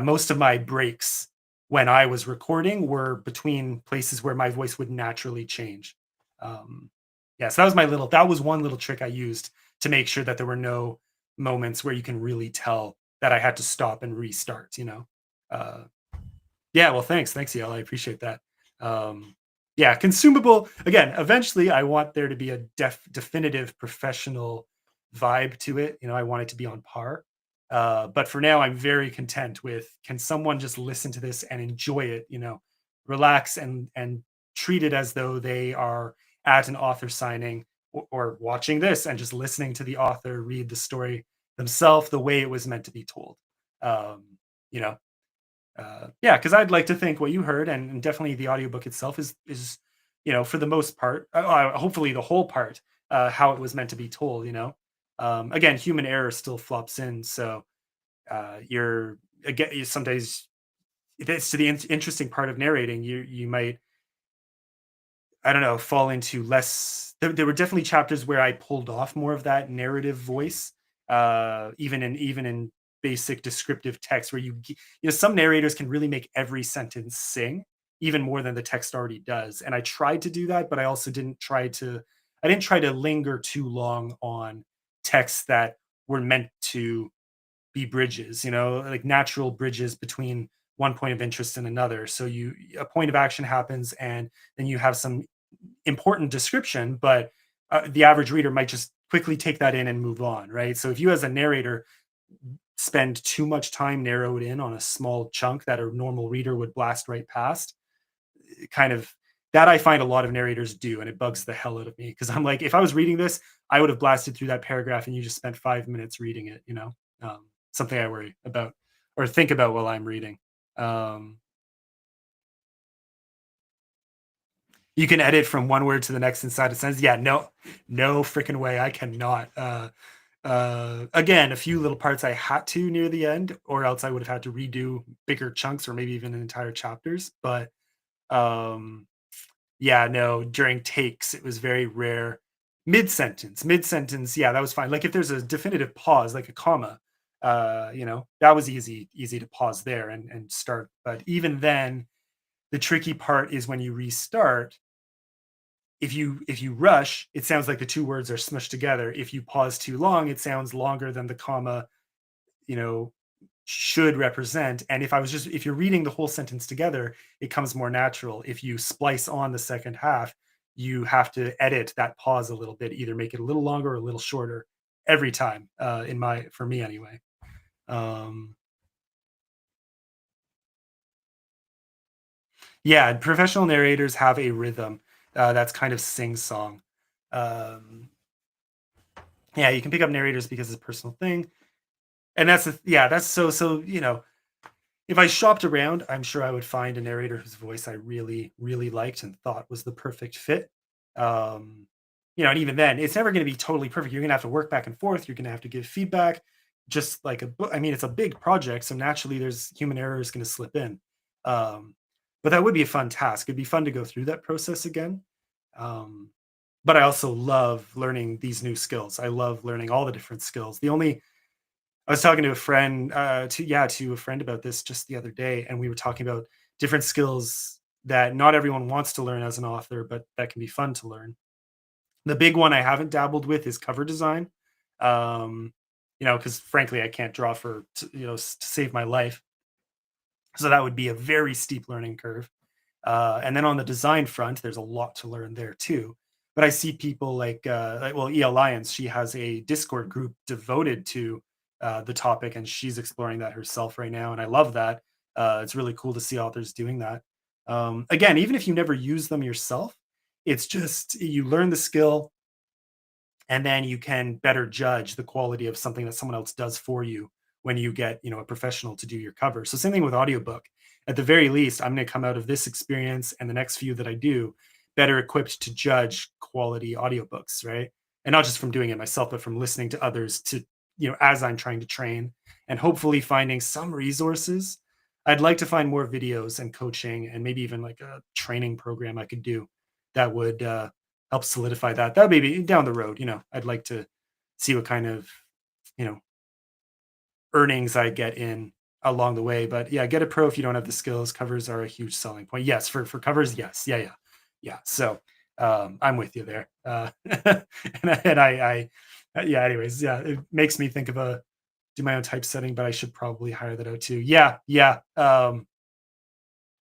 most of my breaks when I was recording were between places where my voice would naturally change. Um, yeah, so that was one little trick I used to make sure that there were no moments where you can really tell that I had to stop and restart, you know? Uh, yeah, well, thanks, EL, I appreciate that. Yeah, consumable again, eventually, I want there to be a definitive professional vibe to it, you know, I want it to be on par. But for now, I'm very content with, can someone just listen to this and enjoy it, you know, relax and treat it as though they are at an author signing or watching this and just listening to the author read the story themselves the way it was meant to be told. Um, you know, yeah, because I'd like to think what you heard, and definitely the audiobook itself is, you know, for the most part, hopefully the whole part, how it was meant to be told. You know, again, human error still flops in, so you're again sometimes it's to the interesting part of narrating. You might, I don't know, fall into less. There were definitely chapters where I pulled off more of that narrative voice, even in basic descriptive text, where you know, some narrators can really make every sentence sing, even more than the text already does. And I tried to do that, but I also didn't try to linger too long on texts that were meant to be bridges, you know, like natural bridges between one point of interest and another. So a point of action happens, and then you have some important description, but the average reader might just quickly take that in and move on, right? So if you as a narrator spend too much time narrowed in on a small chunk that a normal reader would blast right past, kind of that I find a lot of narrators do, and it bugs the hell out of me because I'm like, if I was reading this, I would have blasted through that paragraph, and you just spent 5 minutes reading it. You know, something I worry about or think about while I'm reading. Um, you can edit from one word to the next inside a sentence. Yeah, no freaking way. I cannot. Again, a few little parts I had to near the end, or else I would have had to redo bigger chunks or maybe even entire chapters. But um, yeah, no, during takes, it was very rare. Mid sentence, yeah, that was fine. Like if there's a definitive pause, like a comma, you know, that was easy to pause there and start. But even then, the tricky part is when you restart, if you rush, it sounds like the two words are smushed together. If you pause too long, it sounds longer than the comma, you know, should represent. And if you're reading the whole sentence together, it comes more natural. If you splice on the second half, you have to edit that pause a little bit, either make it a little longer or a little shorter every time, for me anyway. Um, yeah, and professional narrators have a rhythm that's kind of sing song. Um, yeah, you can pick up narrators because it's a personal thing. And that's so, you know, if I shopped around, I'm sure I would find a narrator whose voice I really, really liked and thought was the perfect fit. Um, you know, and even then, it's never going to be totally perfect. You're going to have to work back and forth. You're going to have to give feedback, just like a book. I mean, it's a big project, so naturally, there's human error is going to slip in. Um, but that would be a fun task. It'd be fun to go through that process again. Um, but I also love learning these new skills. I love learning all the different skills. I was talking to a friend, to a friend about this just the other day, and we were talking about different skills that not everyone wants to learn as an author, but that can be fun to learn. The big one I haven't dabbled with is cover design. Um, you know, because frankly, I can't draw to save my life, so that would be a very steep learning curve. And then on the design front, there's a lot to learn there too. But I see people well, EL Lyons, she has a Discord group devoted to the topic, and she's exploring that herself right now. And I love that. It's really cool to see authors doing that. Again, even if you never use them yourself, it's just you learn the skill, and then you can better judge the quality of something that someone else does for you when you get, you know, a professional to do your cover. So same thing with audiobook. At the very least, I'm going to come out of this experience and the next few that I do better equipped to judge quality audiobooks, right? And not just from doing it myself, but from listening to others to as I'm trying to train, and hopefully finding some resources. I'd like to find more videos and coaching and maybe even like a training program I could do that would help solidify that. That maybe down the road, I'd like to see what kind of, you know, earnings I get in along the way. But yeah, get a pro if you don't have the skills. Covers are a huge selling point. Yes, for covers, yes. Yeah, yeah. Yeah. So I'm with you there. Yeah, anyways, yeah, it makes me think of a do my own typesetting, but I should probably hire that out too. Yeah, yeah. And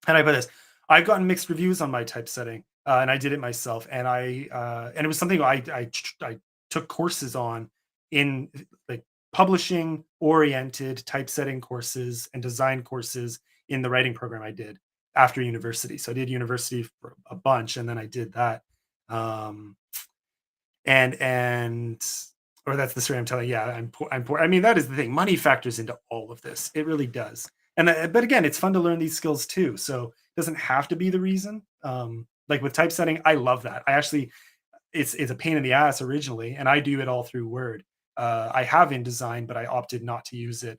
I put this, I've gotten mixed reviews on my typesetting, and I did it myself, and it was something I took courses on in like publishing oriented typesetting courses and design courses in the writing program I did after university. So I did university for a bunch, and then I did that. Um, and or that's the story I'm telling. Yeah, I'm poor. I mean, that is the thing. Money factors into all of this. It really does. And but again, it's fun to learn these skills too. So it doesn't have to be the reason. Like with typesetting, I love that. I actually it's a pain in the ass originally, and I do it all through Word. I have InDesign, but I opted not to use it.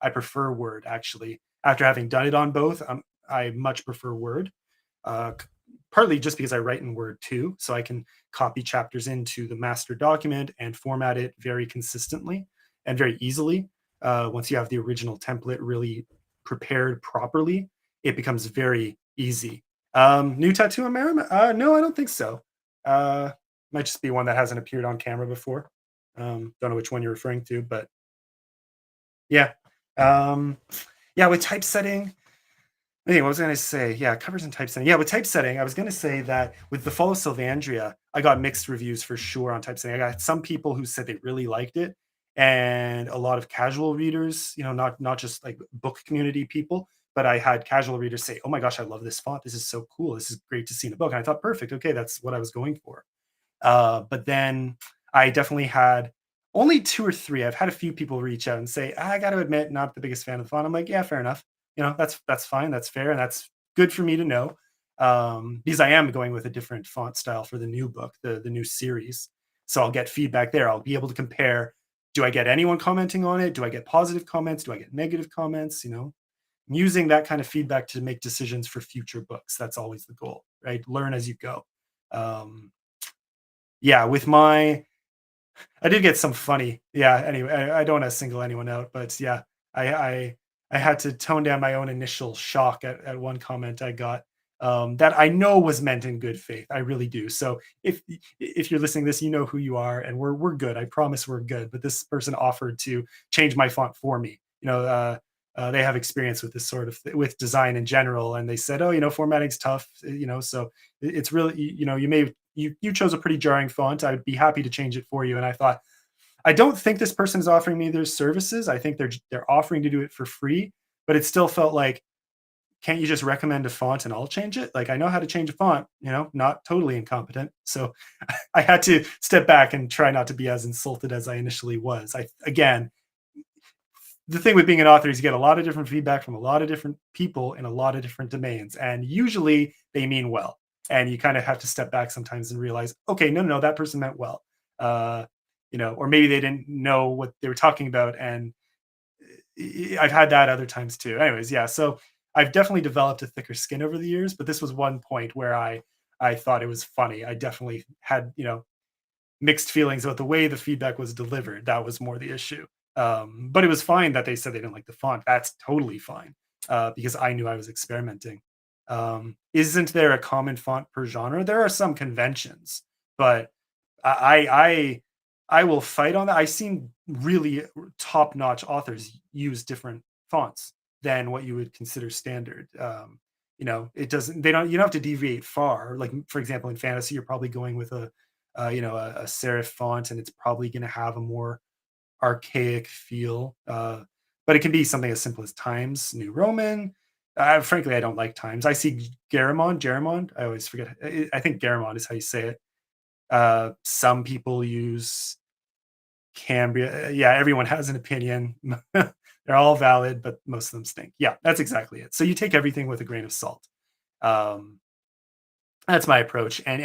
I prefer Word actually. After having done it on both, I much prefer Word. Partly just because I write in Word too, so I can copy chapters into the master document and format it very consistently and very easily. Once you have the original template really prepared properly, it becomes very easy. New tattoo on Merriman? No, I don't think so. Uh, Might just be one that hasn't appeared on camera before. Don't know which one you're referring to, but yeah. Um, yeah, with typesetting, anyway, what was I gonna say? Yeah, covers and typesetting. Yeah, with typesetting, I was gonna say that with the Fall of Sylvandria, I got mixed reviews for sure on typesetting. I got some people who said they really liked it, and a lot of casual readers, not just like book community people, but I had casual readers say, "Oh my gosh, I love this font. This is so cool. This is great to see in a book." And I thought, perfect. Okay, that's what I was going for. But then I definitely had only 2 or 3. I've had a few people reach out and say, "I got to admit, not the biggest fan of the font." I'm like, "Yeah, fair enough. That's fine. That's fair, and that's good for me to know." Because I am going with a different font style for the new book, the new series. So I'll get feedback there. I'll be able to compare. Do I get anyone commenting on it? Do I get positive comments? Do I get negative comments? Using that kind of feedback to make decisions for future books. That's always the goal, right? Learn as you go. Um, yeah, with my I did get some funny anyway, I don't wanna single anyone out, but yeah, I I I had to tone down my own initial shock at one comment I got, that I know was meant in good faith, I really do. So if you're listening to this, you know who you are, and we're good, I promise we're good, but this person offered to change my font for me. They have experience with this sort of with design in general, and they said, "Oh, formatting's tough," so it's really you chose a pretty jarring font. I'd be happy to change it for you. And I thought, I don't think this person is offering me their services. I think they're offering to do it for free, but it still felt like, can't you just recommend a font and I'll change it? Like I know how to change a font, not totally incompetent. So I had to step back and try not to be as insulted as I initially was. I again, the thing with being an author is you get a lot of different feedback from a lot of different people in a lot of different domains, and usually they mean well. And you kind of have to step back sometimes and realize, okay, no, no, no, that person meant well. uh or maybe they didn't know what they were talking about, and I've had that other times too. Anyways, yeah, so I've definitely developed a thicker skin over the years, but this was one point where I thought it was funny. I definitely had mixed feelings about the way the feedback was delivered. That was more the issue. But it was fine that they said they didn't like the font. That's totally fine, because I knew I was experimenting. Isn't there a common font per genre? There are some conventions, but I I will fight on that. I've seen really top-notch authors use different fonts than what you would consider standard. It doesn't. They don't. You don't have to deviate far. Like for example, in fantasy, you're probably going with a serif font, and it's probably going to have a more archaic feel. But it can be something as simple as Times New Roman. Frankly, I don't like Times. I see Garamond. I always forget. I think Garamond is how you say it. Some people use Cambria. Yeah, everyone has an opinion. They're all valid, but most of them stink. Yeah, that's exactly it. So you take everything with a grain of salt. Um, that's my approach. And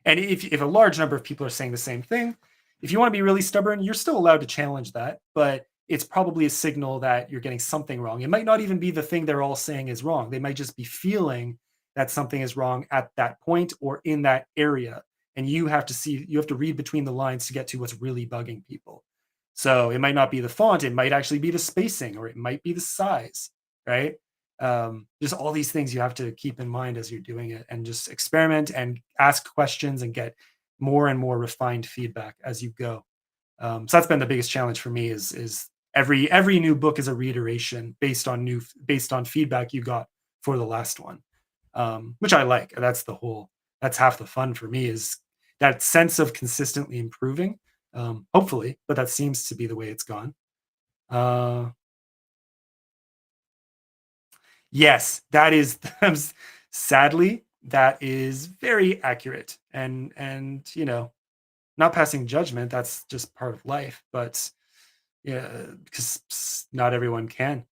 if a large number of people are saying the same thing, If you want to be really stubborn, you're still allowed to challenge that, but it's probably a signal that you're getting something wrong. It might not even be the thing they're all saying is wrong. They might just be feeling that something is wrong at that point or in that area. And you have to read between the lines to get to what's really bugging people. So it might not be the font, it might actually be the spacing, or it might be the size, right? Just all these things you have to keep in mind as you're doing it, and just experiment and ask questions and get more and more refined feedback as you go. So that's been the biggest challenge for me is every new book is a reiteration based on feedback you got for the last one, which I like. That's half the fun for me is that sense of consistently improving. Hopefully, but that seems to be the way it's gone. Uh, yes, that is sadly that is very accurate, and not passing judgment. That's just part of life, but yeah, because not everyone can.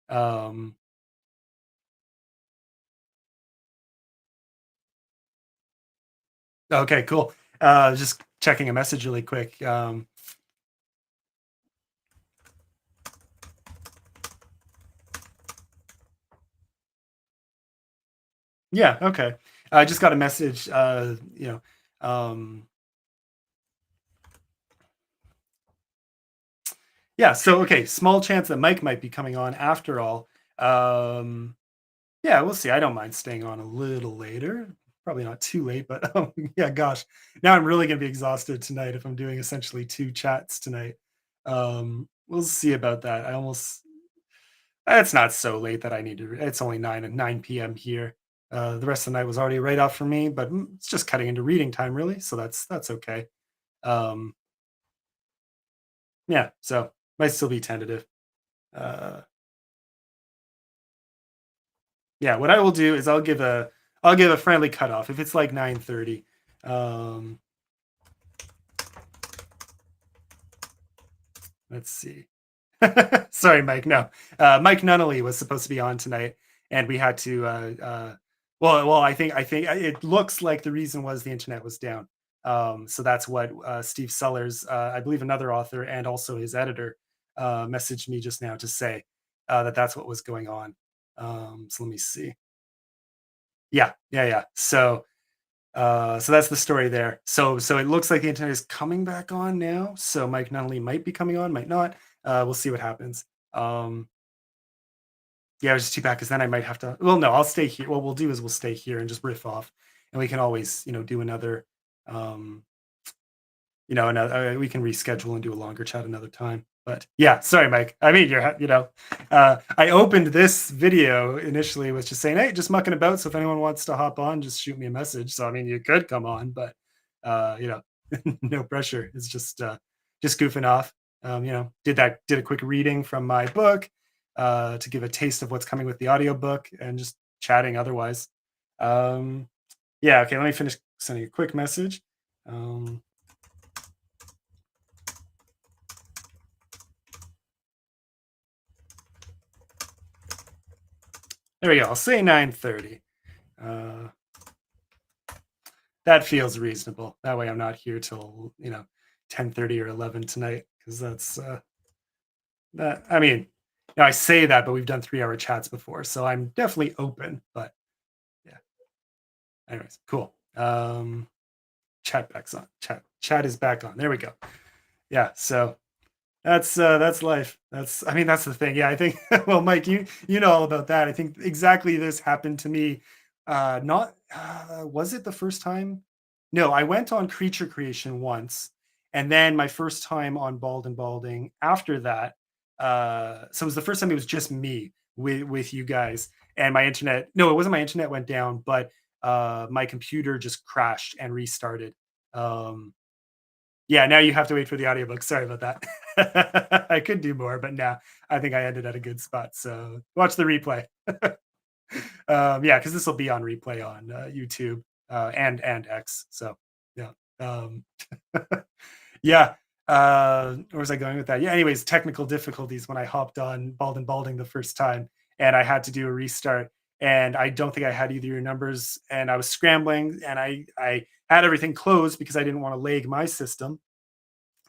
Okay, cool. Just checking a message really quick. Yeah, okay. I just got a message. Yeah. So okay, small chance that Mike might be coming on after all. Um, yeah, we'll see. I don't mind staying on a little later. Probably not too late, but yeah, gosh, now I'm really gonna be exhausted tonight if I'm doing essentially two chats tonight. We'll see about that. It's not so late that I need to. It's only 9 p.m. here. The rest of the night was already right off for me, but it's just cutting into reading time, really. So that's okay. Um, yeah, so might still be tentative. Uh, yeah, what I will do is I'll give a friendly cutoff if it's like 9:30. Um, let's see. Sorry, Mike. No, Mike Nunnally was supposed to be on tonight, and we had to. I think it looks like the reason was the internet was down. So that's what Steve Sellers, I believe, another author, and also his editor, messaged me just now to say that that's what was going on. So let me see. Yeah, yeah, yeah. So that's the story there. So it looks like the internet is coming back on now. So Mike Nunnally might be coming on, might not. We'll see what happens. Um, yeah, I was just too bad because then I might have to. Well, no, I'll stay here. What we'll do is we'll stay here and just riff off, and we can always, do another. Um, we can reschedule and do a longer chat another time. But yeah, sorry, Mike. I mean, I opened this video initially with just saying, "Hey, just mucking about. So if anyone wants to hop on, just shoot me a message." So I mean, you could come on, but uh, you know, no pressure. It's just goofing off. Did a quick reading from my book to give a taste of what's coming with the audiobook, and just chatting otherwise. Um, yeah, okay. Let me finish sending a quick message. Um, There we go. I'll say 9:30. Uh, that feels reasonable. That way, I'm not here till 10:30 or 11 tonight because that's that. I mean, I say that, but we've done 3-hour chats before, so I'm definitely open. But yeah. Anyways, cool. Chat back's on. Chat is back on. There we go. Yeah. So that's life. That's the thing. Yeah, I think well, Mike, you know all about that. I think exactly this happened to me. Not Was it the first time? No, I went on Creature Creation once, and then my first time on Bald and Balding after that. So it was the first time it was just me with you guys, and my internet. No, it wasn't my internet went down, but my computer just crashed and restarted. Um, yeah, now you have to wait for the audiobook. Sorry about that. I could do more, but now I think I ended at a good spot. So watch the replay. Yeah, because this will be on replay on YouTube and X. So yeah, um, yeah. Where was I going with that? Yeah. Anyways, technical difficulties when I hopped on Bald and Balding the first time, and I had to do a restart. And I don't think I had either your numbers, and I was scrambling, and I had everything closed because I didn't want to lag my system,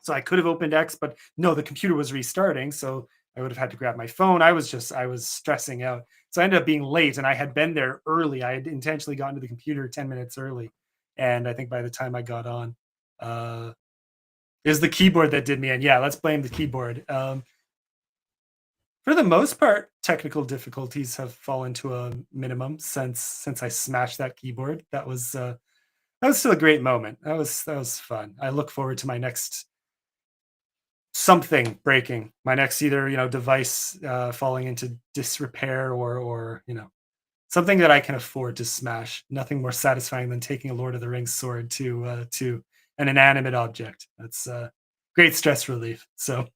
So I could have opened X, but no, the computer was restarting, so I would have had to grab my phone. I was stressing out. So I ended up being late, and I had been there early. I had intentionally gotten to the computer 10 minutes early, and I think by the time I got on, uh, it was the keyboard that did me in. Yeah, let's blame the keyboard. For the most part, technical difficulties have fallen to a minimum since I smashed that keyboard. That was still a great moment. That was fun. I look forward to my next something breaking, my next either, device, falling into disrepair or, something that I can afford to smash. Nothing more satisfying than taking a Lord of the Rings sword to an inanimate object. That's, great stress relief. So,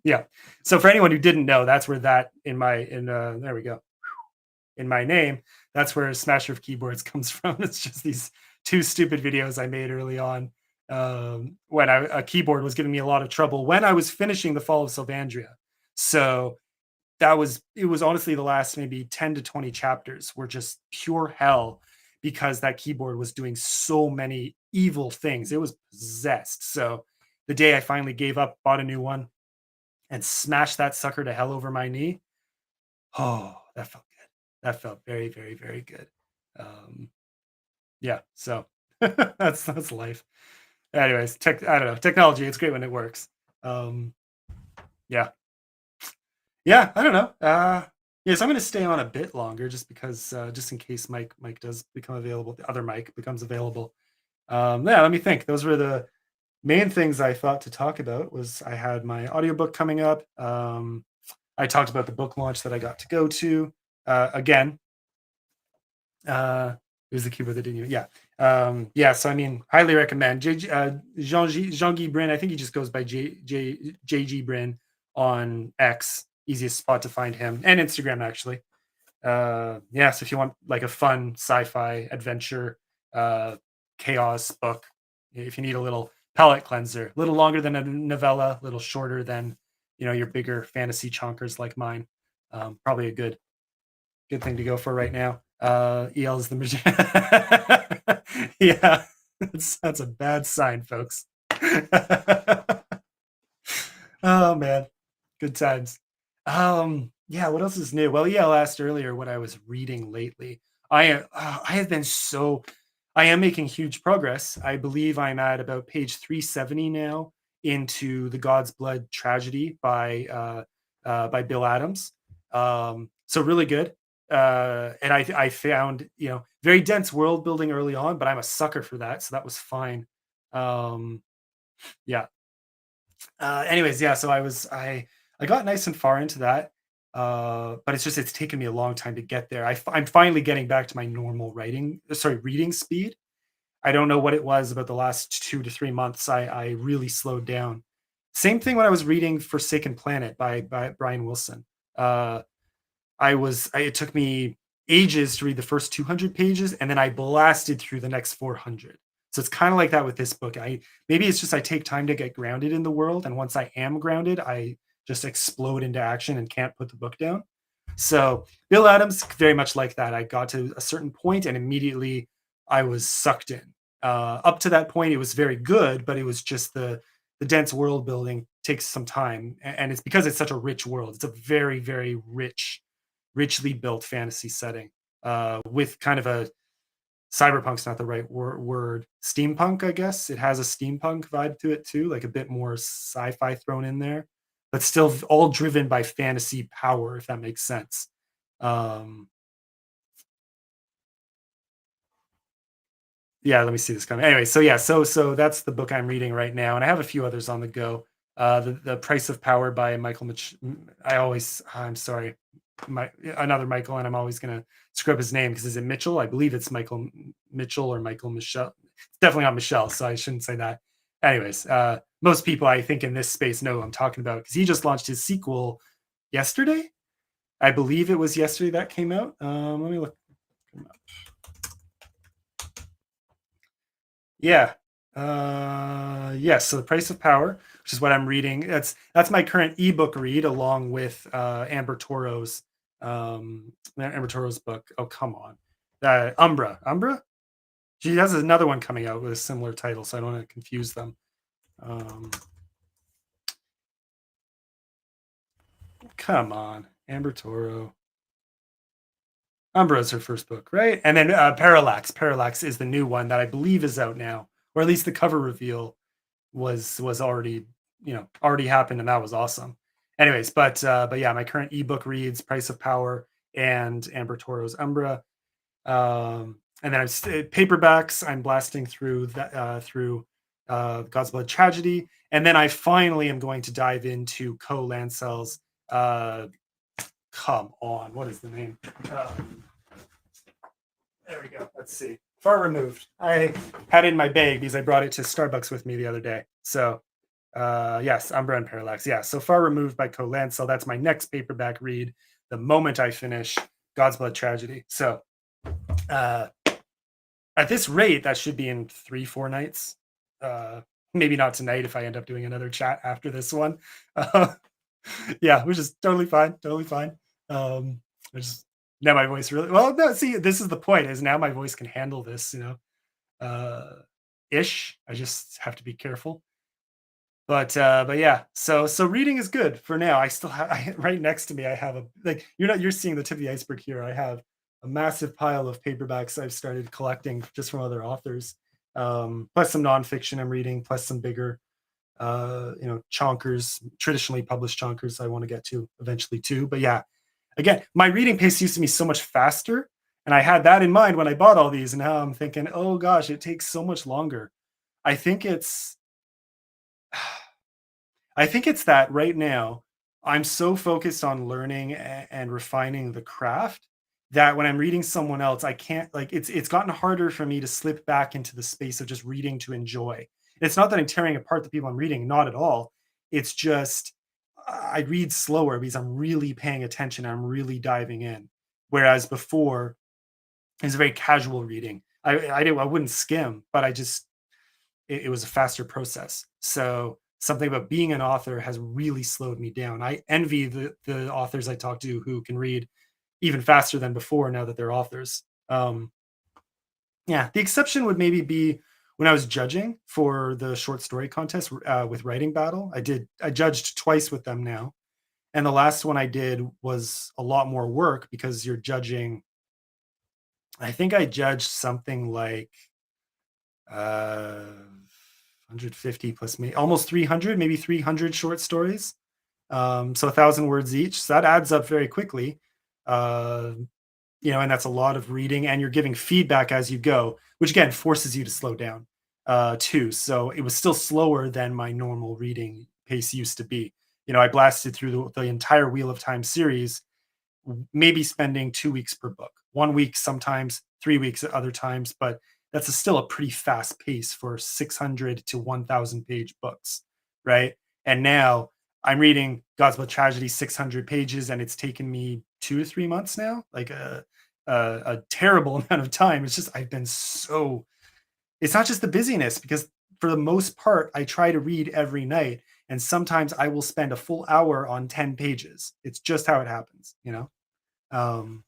yeah. So for anyone who didn't know, that's where that there we go, in my name, that's where Smasher of Keyboards comes from. It's just these 2 stupid videos I made early on, when a keyboard was giving me a lot of trouble when I was finishing The Fall of Sylvandria. So, it was honestly the last maybe 10 to 20 chapters were just pure hell because that keyboard was doing so many evil things. It was possessed. So, the day I finally gave up, bought a new one, and smashed that sucker to hell over my knee, oh, that felt good. That felt very, very, very good. Um, yeah, so that's life. Anyways, I don't know, technology, it's great when it works. Um, yeah. Yeah, I don't know. Yeah, so I'm gonna stay on a bit longer just because, just in case Mike does become available, the other Mike becomes available. Yeah, let me think. Those were the main things I thought to talk about. Was I had my audiobook coming up. I talked about the book launch that I got to go to. Again, it was the keyboard that didn't even, yeah. Yeah, so I mean, highly recommend. Jean-Guy Brin, I think he just goes by JG Brin on X. Easiest spot to find him, and Instagram actually. Yeah, so if you want like a fun sci-fi adventure, uh, chaos book, if you need a little palate cleanser, a little longer than a novella, a little shorter than your bigger fantasy chonkers like mine, probably a good thing to go for right now. EL is the magician. Yeah, that's a bad sign, folks. Oh man, good times. Yeah, what else is new? Well, EL asked earlier what I was reading lately. I have been so I am making huge progress. I believe I'm at about page 370 now into The God's Blood Tragedy by Bill Adams. So really good. And I found, very dense world building early on, but I'm a sucker for that, so that was fine. Um, yeah, anyways, yeah, so I got nice and far into that, but it's taken me a long time to get there. I'm finally getting back to my normal reading speed. I don't know what it was about the last 2 to 3 months. I really slowed down. Same thing when I was reading Forsaken Planet by Brian Wilson. Uh, it took me ages to read the first 200 pages, and then I blasted through the next 400. So it's kind of like that with this book. Maybe it's just I take time to get grounded in the world, and once I am grounded, I just explode into action and can't put the book down. So Bill Adams, very much like that. I got to a certain point, and immediately I was sucked in. Up to that point, it was very good, but it was just the dense world building takes some time, and it's because it's such a rich world. It's a very, very richly built fantasy setting, with kind of a cyberpunk's not the right word, steampunk, I guess. It has a steampunk vibe to it too, like a bit more sci-fi thrown in there, but still all driven by fantasy power, if that makes sense. Um, yeah, let me see this coming. Anyway, so yeah, so that's the book I'm reading right now, and I have a few others on the go. The Price of Power by Michael I'm sorry, another Michael, and I'm always gonna screw up his name because is it Mitchell? I believe it's Michael Mitchell or Michael Michelle. It's definitely not Michelle, so I shouldn't say that. Anyways, most people I think in this space know who I'm talking about because he just launched his sequel yesterday. I believe it was yesterday that came out. Let me look. Yeah. Yes. So the Price of Power, which is what I'm reading. That's my current ebook read, along with Amber Toro's book. Oh, come on, Umbra. She has another one coming out with a similar title, so I don't want to confuse them. Um, Come on, Amber Toro. Umbra's her first book, right? And then Parallax. Parallax is the new one that I believe is out now, or at least the cover reveal was already already happened, and that was awesome. Anyways, but yeah, my current ebook reads Price of Power and Amber Toro's Umbra. And then paperbacks. I'm blasting through that through God's Blood Tragedy, and then I finally am going to dive into Co Lancell's. Uh, come on, what is the name? Um, there we go. Let's see. Far Removed. I had it in my bag because I brought it to Starbucks with me the other day. So yes, Umbra and Parallax. Yeah. So Far Removed by Co Lancel. That's my next paperback read. The moment I finish God's Blood Tragedy. So uh at this rate, that should be in 3, 4 nights. Uh, maybe not tonight if I end up doing another chat after this one. Uh, yeah, which is totally fine, totally fine. I just now my voice really well. No, see, this is the point. Is now my voice can handle this. Ish. I just have to be careful. But yeah, so reading is good for now. I still have right next to me. I have a like you're seeing the tip of the iceberg here. I have a massive pile of paperbacks I've started collecting just from other authors, plus some nonfiction I'm reading, plus some bigger chonkers, traditionally published chonkers I want to get to eventually too. But yeah, again, my reading pace used to be so much faster, and I had that in mind when I bought all these, and now I'm thinking, oh gosh, it takes so much longer. I think it's I think it's that right now, I'm so focused on learning and refining the craft that when I'm reading someone else, I can't like it's gotten harder for me to slip back into the space of just reading to enjoy. It's not that I'm tearing apart the people I'm reading, not at all. It's just I read slower because I'm really paying attention. I'm really diving in. Whereas before, it's very casual reading. I wouldn't skim, but it was a faster process. So something about being an author has really slowed me down. I envy the authors I talk to who can read even faster than before now that they're authors. Yeah, the exception would maybe be when I was judging for the short story contest with Writing Battle. I judged twice with them now, and the last one I did was a lot more work because you're judging. I think I judged something like 150 plus me almost 300, maybe 300 short stories. So 1,000 words each. So that adds up very quickly. Uh, and that's a lot of reading, and you're giving feedback as you go, which again forces you to slow down too. So it was still slower than my normal reading pace used to be. I blasted through the entire Wheel of Time series, maybe spending 2 weeks per book, 1 week sometimes, 3 weeks at other times, but still a pretty fast pace for 600 to 1,000 page books, right? And now I'm reading God's Blood Tragedy, 600 pages, and it's taken me 2 to 3 months now, like a terrible amount of time. It's just I've been so. It's not just the busyness because for the most part I try to read every night, and sometimes I will spend a full hour on 10 pages. It's just how it happens. Um,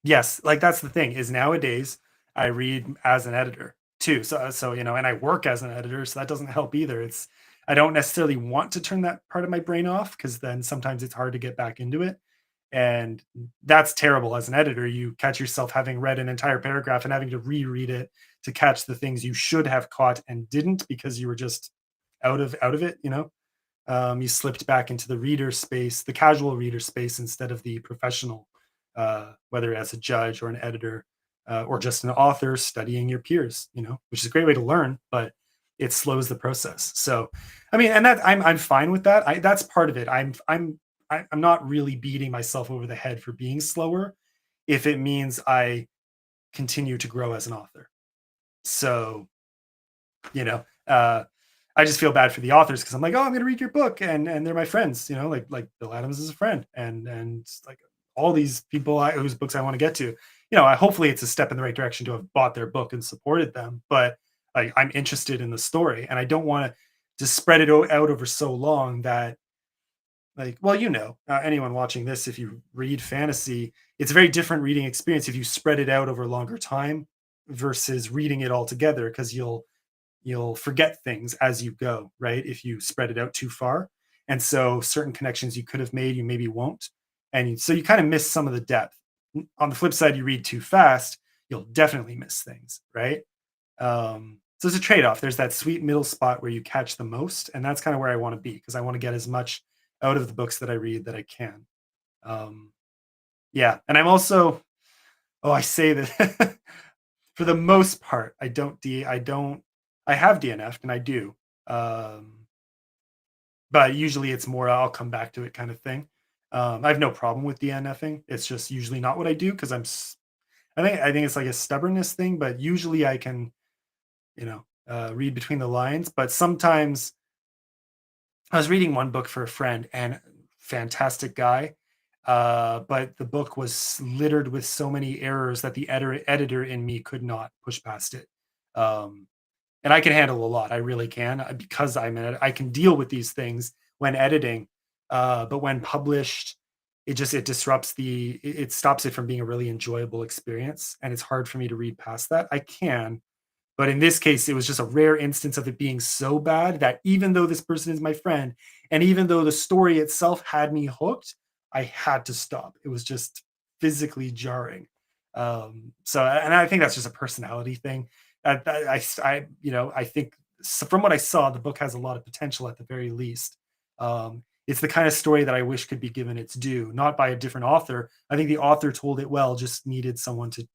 yes, like that's the thing is nowadays I read as an editor too. So and I work as an editor, so that doesn't help either. I don't necessarily want to turn that part of my brain off because then sometimes it's hard to get back into it. And that's terrible as an editor. You catch yourself having read an entire paragraph and having to reread it to catch the things you should have caught and didn't because you were just out of it. You slipped back into the reader space, the casual reader space, instead of the professional, whether as a judge or an editor or just an author studying your peers, which is a great way to learn, but it slows the process. So, I mean, and that I'm fine with that. That's part of it. I'm not really beating myself over the head for being slower if it means I continue to grow as an author. So, you know, uh, I just feel bad for the authors because I'm like, oh, I'm gonna read your book, and they're my friends, like Bill Adams is a friend, and like all these people whose books I want to get to. I hopefully it's a step in the right direction to have bought their book and supported them, but like I'm interested in the story, and I don't want to just spread it out over so long that like well anyone watching this, if you read fantasy, it's a very different reading experience if you spread it out over a longer time versus reading it all together because you'll forget things as you go, right? If you spread it out too far. and so certain connections you could have made, you maybe won't, and so you kind of miss some of the depth. On the flip side, you read too fast, you'll definitely miss things, right? So it's a trade-off. There's that sweet middle spot where you catch the most, and that's kind of where I want to be because I want to get as much out of the books that I read that I can. Um, yeah, and I'm also, oh, I say that for the most part, I don't, I have DNF'd and I do. Um, but usually it's more I'll come back to it kind of thing. I have no problem with DNFing. It's just usually not what I do because I think it's like a stubbornness thing, but usually I can, read between the lines. But sometimes I was reading one book for a friend and fantastic guy. But the book was littered with so many errors that the editor in me could not push past it. Um, and I can handle a lot. I really can because I can deal with these things when editing. But when published, it disrupts it stops it from being a really enjoyable experience, and it's hard for me to read past that. I can, but in this case, it was just a rare instance of it being so bad that even though this person is my friend, and even though the story itself had me hooked, I had to stop. It was just physically jarring. And I think that's just a personality thing. I think from what I saw, the book has a lot of potential at the very least. It's the kind of story that I wish could be given its due, not by a different author. I think the author told it well, just needed someone to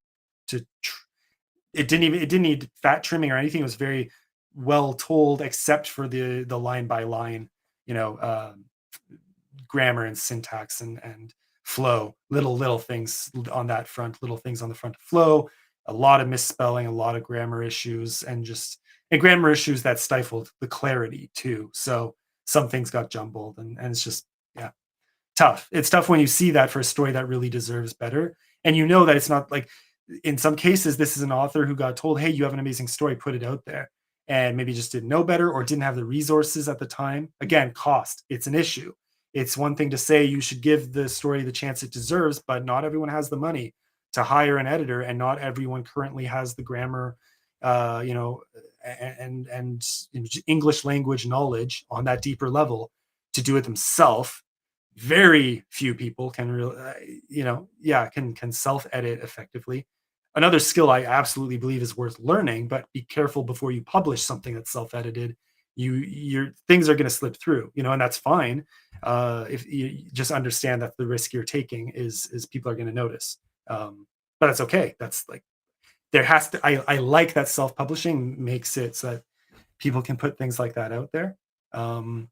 it didn't need fat trimming or anything. It was very well told, except for the line by line, you know, grammar and syntax and flow. Little things on that front, little things on the front of flow. A lot of misspelling, a lot of grammar issues, and grammar issues that stifled the clarity too. So some things got jumbled, and it's just, yeah, tough. It's tough when you see that for a story that really deserves better, and you know that it's not like, in some cases, this is an author who got told, "Hey, you have an amazing story, put it out there," and maybe just didn't know better or didn't have the resources at the time. Again, cost, it's an issue. It's one thing to say you should give the story the chance it deserves, but not everyone has the money to hire an editor, and not everyone currently has the grammar, uh, you know, and English language knowledge on that deeper level to do it themselves. Very few people can really, yeah, can self edit effectively. Another skill I absolutely believe is worth learning, but be careful before you publish something that's self edited. Your things are going to slip through, and that's fine. If you just understand that the risk you're taking is people are going to notice. But that's okay. That's like, there has to. I like that self publishing makes it so that people can put things like that out there. Um,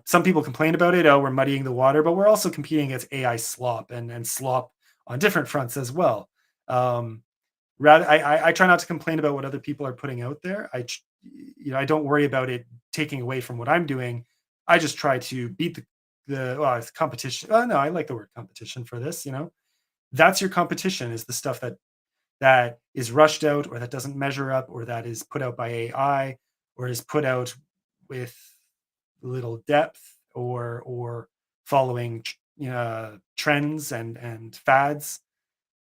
some people complain about it. Oh, we're muddying the water, but we're also competing against AI slop and slop on different fronts as well. Um, I try not to complain about what other people are putting out there. I don't worry about it taking away from what I'm doing. I just try to beat it's competition. Oh no, I like the word competition for this. That's your competition, is the stuff that is rushed out, or that doesn't measure up, or that is put out by AI, or is put out with little depth, or following trends and fads.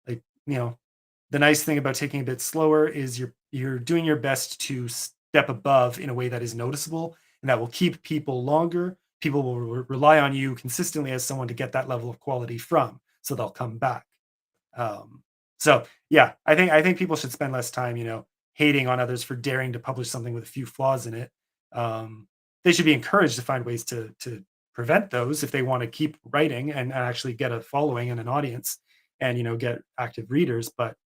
Like, the nice thing about taking a bit slower is you're doing your best to step above in a way that is noticeable and that will keep people longer. People will rely on you consistently as someone to get that level of quality from, so they'll come back. um, so yeah, I think people should spend less time, hating on others for daring to publish something with a few flaws in it. Um, they should be encouraged to find ways to prevent those if they want to keep writing and actually get a following and an audience, and get active readers. But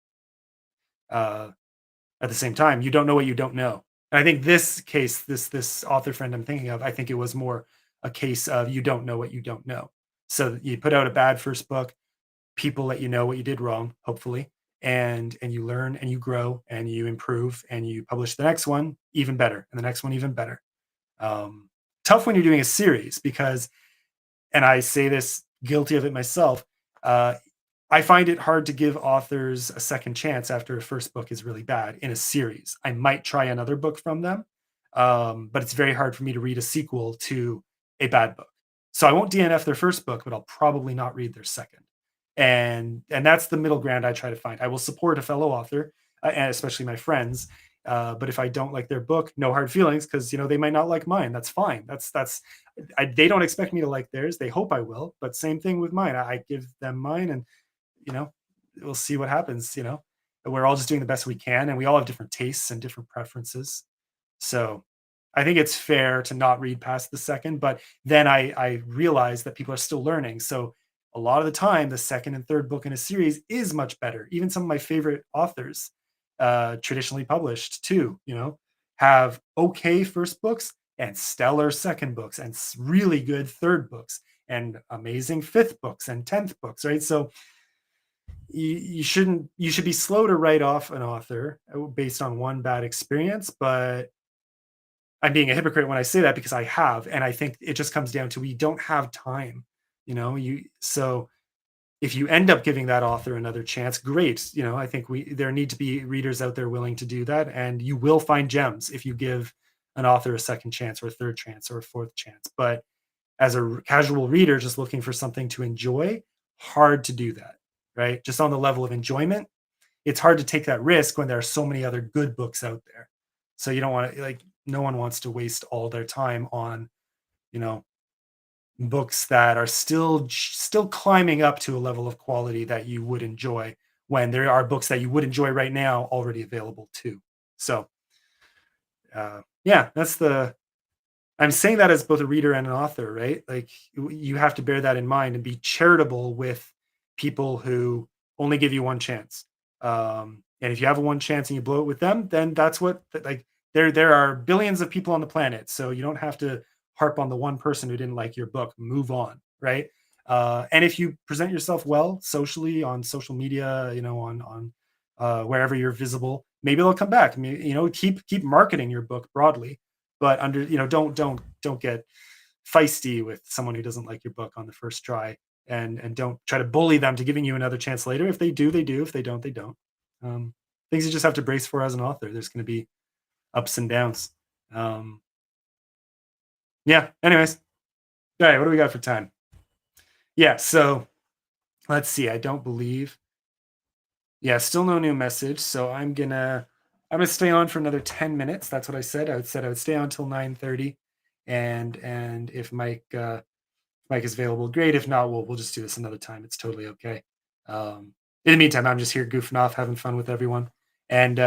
uh, at the same time, you don't know what you don't know. And I think this case, this author friend I'm thinking of, I think it was more a case of you don't know what you don't know. So you put out a bad first book, people let you know what you did wrong, hopefully, and you learn and you grow and you improve and you publish the next one even better and the next one even better. um, Tough when you're doing a series because, and I say this, guilty of it myself, uh, I find it hard to give authors a second chance after a first book is really bad in a series. I might try another book from them, but it's very hard for me to read a sequel to a bad book. So I won't DNF their first book, but I'll probably not read their second. And that's the middle ground I try to find. I will support a fellow author, and especially my friends, But if I don't like their book, no hard feelings because they might not like mine. That's fine. They don't expect me to like theirs. They hope I will. But same thing with mine. I give them mine, and you know we'll see what happens. We're all just doing the best we can, and we all have different tastes and different preferences. So I think it's fair to not read past the second, but then I realize that people are still learning. So a lot of the time, the second and third book in a series is much better. Even some of my favorite authors, traditionally published too, have okay first books and stellar second books and really good third books and amazing fifth books and 10th books, right? So you should be slow to write off an author based on one bad experience, but I'm being a hypocrite when I say that because I have, and I think it just comes down to we don't have time. You so if you end up giving that author another chance, great. I think there need to be readers out there willing to do that, and you will find gems if you give an author a second chance or a third chance or a fourth chance. But as a casual reader just looking for something to enjoy, hard to do that, right? Just on the level of enjoyment, it's hard to take that risk when there are so many other good books out there. So you don't want to no one wants to waste all their time on, you know, books that are still climbing up to a level of quality that you would enjoy when there are books that you would enjoy right now already available too. So, yeah, I'm saying that as both a reader and an author, right? Like you have to bear that in mind and be charitable with people who only give you one chance. And if you have a one chance and you blow it with them, then that's like there are billions of people on the planet, so you don't have to harp on the one person who didn't like your book. Move on, right? And if you present yourself well socially on social media, on wherever you're visible, maybe they'll come back. Keep marketing your book broadly, but don't get feisty with someone who doesn't like your book on the first try, and don't try to bully them to giving you another chance later. If they do, they do. If they don't, they don't. um, Things you just have to brace for as an author. There's going to be ups and downs. um, yeah, anyways. All right, what do we got for time? Yeah, so let's see. I don't believe, yeah, still no new message, so I'm gonna stay on for another 10 minutes. That's what I said. I would stay on till 9:30, and if Mike is available, great. If not, we'll just do this another time. It's totally okay. In the meantime, I'm just here goofing off, having fun with everyone. And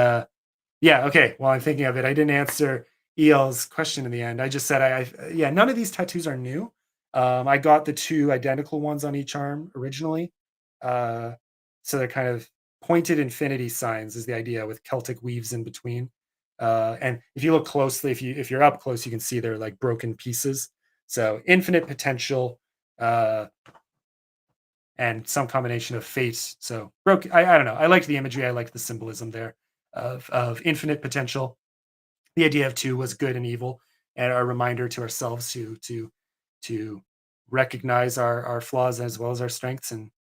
yeah, okay. While I'm thinking of it, I didn't answer EL's question in the end. I just said yeah, none of these tattoos are new. I got the two identical ones on each arm originally. Uh, so they're kind of pointed infinity signs is the idea with Celtic weaves in between. And if you look closely, if you're up close, you can see they're like broken pieces. So infinite potential, uh, and some combination of fate. So broke. I don't know. I liked the imagery. I liked the symbolism there of infinite potential. The idea of two was good and evil, and a reminder to ourselves to recognize our flaws as well as our strengths, and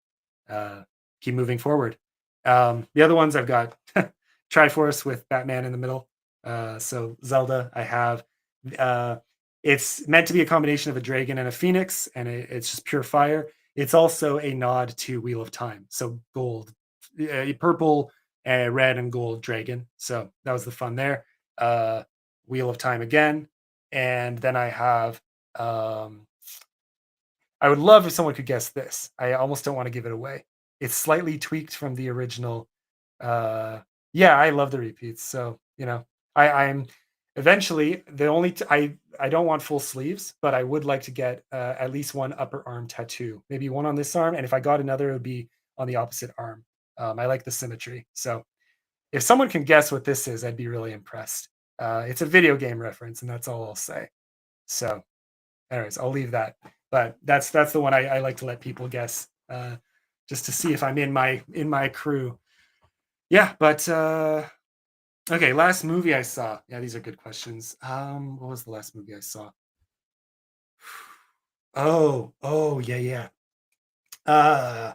uh, keep moving forward. The other ones I've got Triforce with Batman in the middle. So Zelda, I have. Uh, it's meant to be a combination of a dragon and a phoenix, and it's just pure fire. It's also a nod to Wheel of Time. So gold, purple, red, and gold dragon. So that was the fun there. Uh, Wheel of Time again, and then I have. I would love if someone could guess this. I almost don't want to give it away. It's slightly tweaked from the original. Uh, yeah, I love the repeats. So I'm eventually the only I don't want full sleeves, but I would like to get at least one upper arm tattoo. Maybe one on this arm, and if I got another, it would be on the opposite arm. I like the symmetry. So if someone can guess what this is, I'd be really impressed. It's a video game reference, and that's all I'll say. So anyways, I'll leave that. But that's the one I like to let people guess, just to see if I'm in my crew. Yeah, but okay. Last movie I saw. Yeah, these are good questions. What was the last movie I saw? Oh, yeah, yeah. Uh,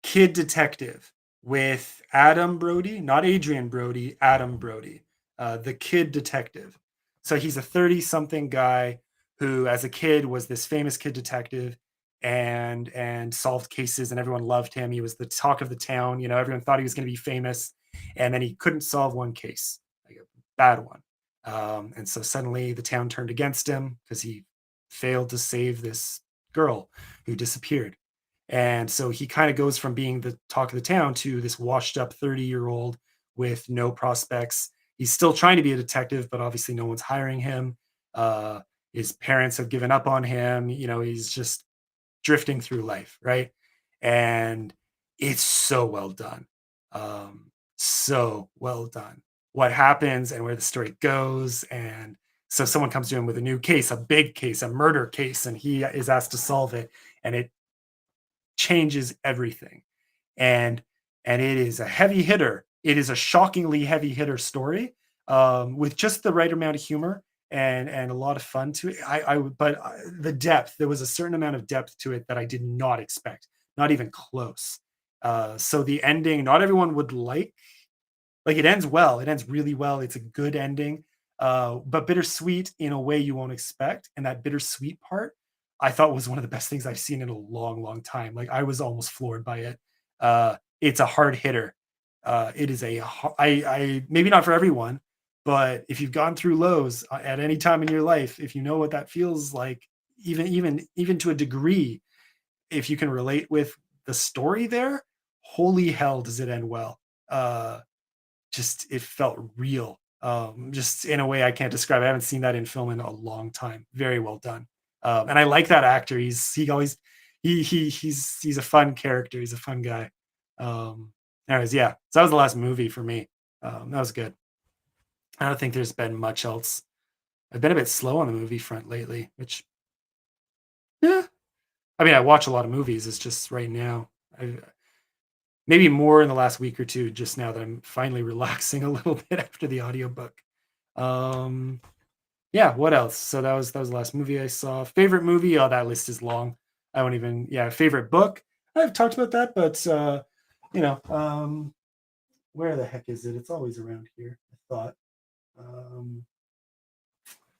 Kid Detective with Adam Brody, not Adrian Brody, Adam Brody, the Kid Detective. So he's a 30-something guy who, as a kid, was this famous kid detective and solved cases, and everyone loved him. He was the talk of the town. Everyone thought he was going to be famous. and then he couldn't solve one case, like a bad one. And so suddenly the town turned against him because he failed to save this girl who disappeared. And so he kind of goes from being the talk of the town to this washed up 30-year-old with no prospects. He's still trying to be a detective, but obviously no one's hiring him. Uh, his parents have given up on him. He's just drifting through life, right? And it's so well done. So well done. What happens and where the story goes. And so someone comes to him with a new case, a big case, a murder case, and he is asked to solve it. And it changes everything. And it is a heavy hitter. It is a shockingly heavy hitter story, with just the right amount of humor and a lot of fun to it. But the depth, there was a certain amount of depth to it that I did not expect, not even close. So the ending, not everyone would like it ends well. It ends really well. It's a good ending, but bittersweet in a way you won't expect. And that bittersweet part, I thought was one of the best things I've seen in a long, long time. Like I was almost floored by it. It's a hard hitter. It is I maybe not for everyone, but if you've gone through lows at any time in your life, if you know what that feels like, even to a degree, if you can relate with the story there, holy hell, does it end well? Just it felt real, just in a way I can't describe. I haven't seen that in film in a long time. Very well done. And I like that actor. He always he's a fun character. He's a fun guy. Anyways, yeah. So that was the last movie for me. That was good. I don't think there's been much else. I've been a bit slow on the movie front lately, which yeah. I mean, I watch a lot of movies. It's just right now. I maybe more in the last week or two, just now that I'm finally relaxing a little bit after the audiobook. Um, yeah, what else? So that was the last movie I saw. Favorite movie? Oh, that list is long. I won't even yeah, favorite book. I've talked about that, but you know, where the heck is it? It's always around here, I thought. Um,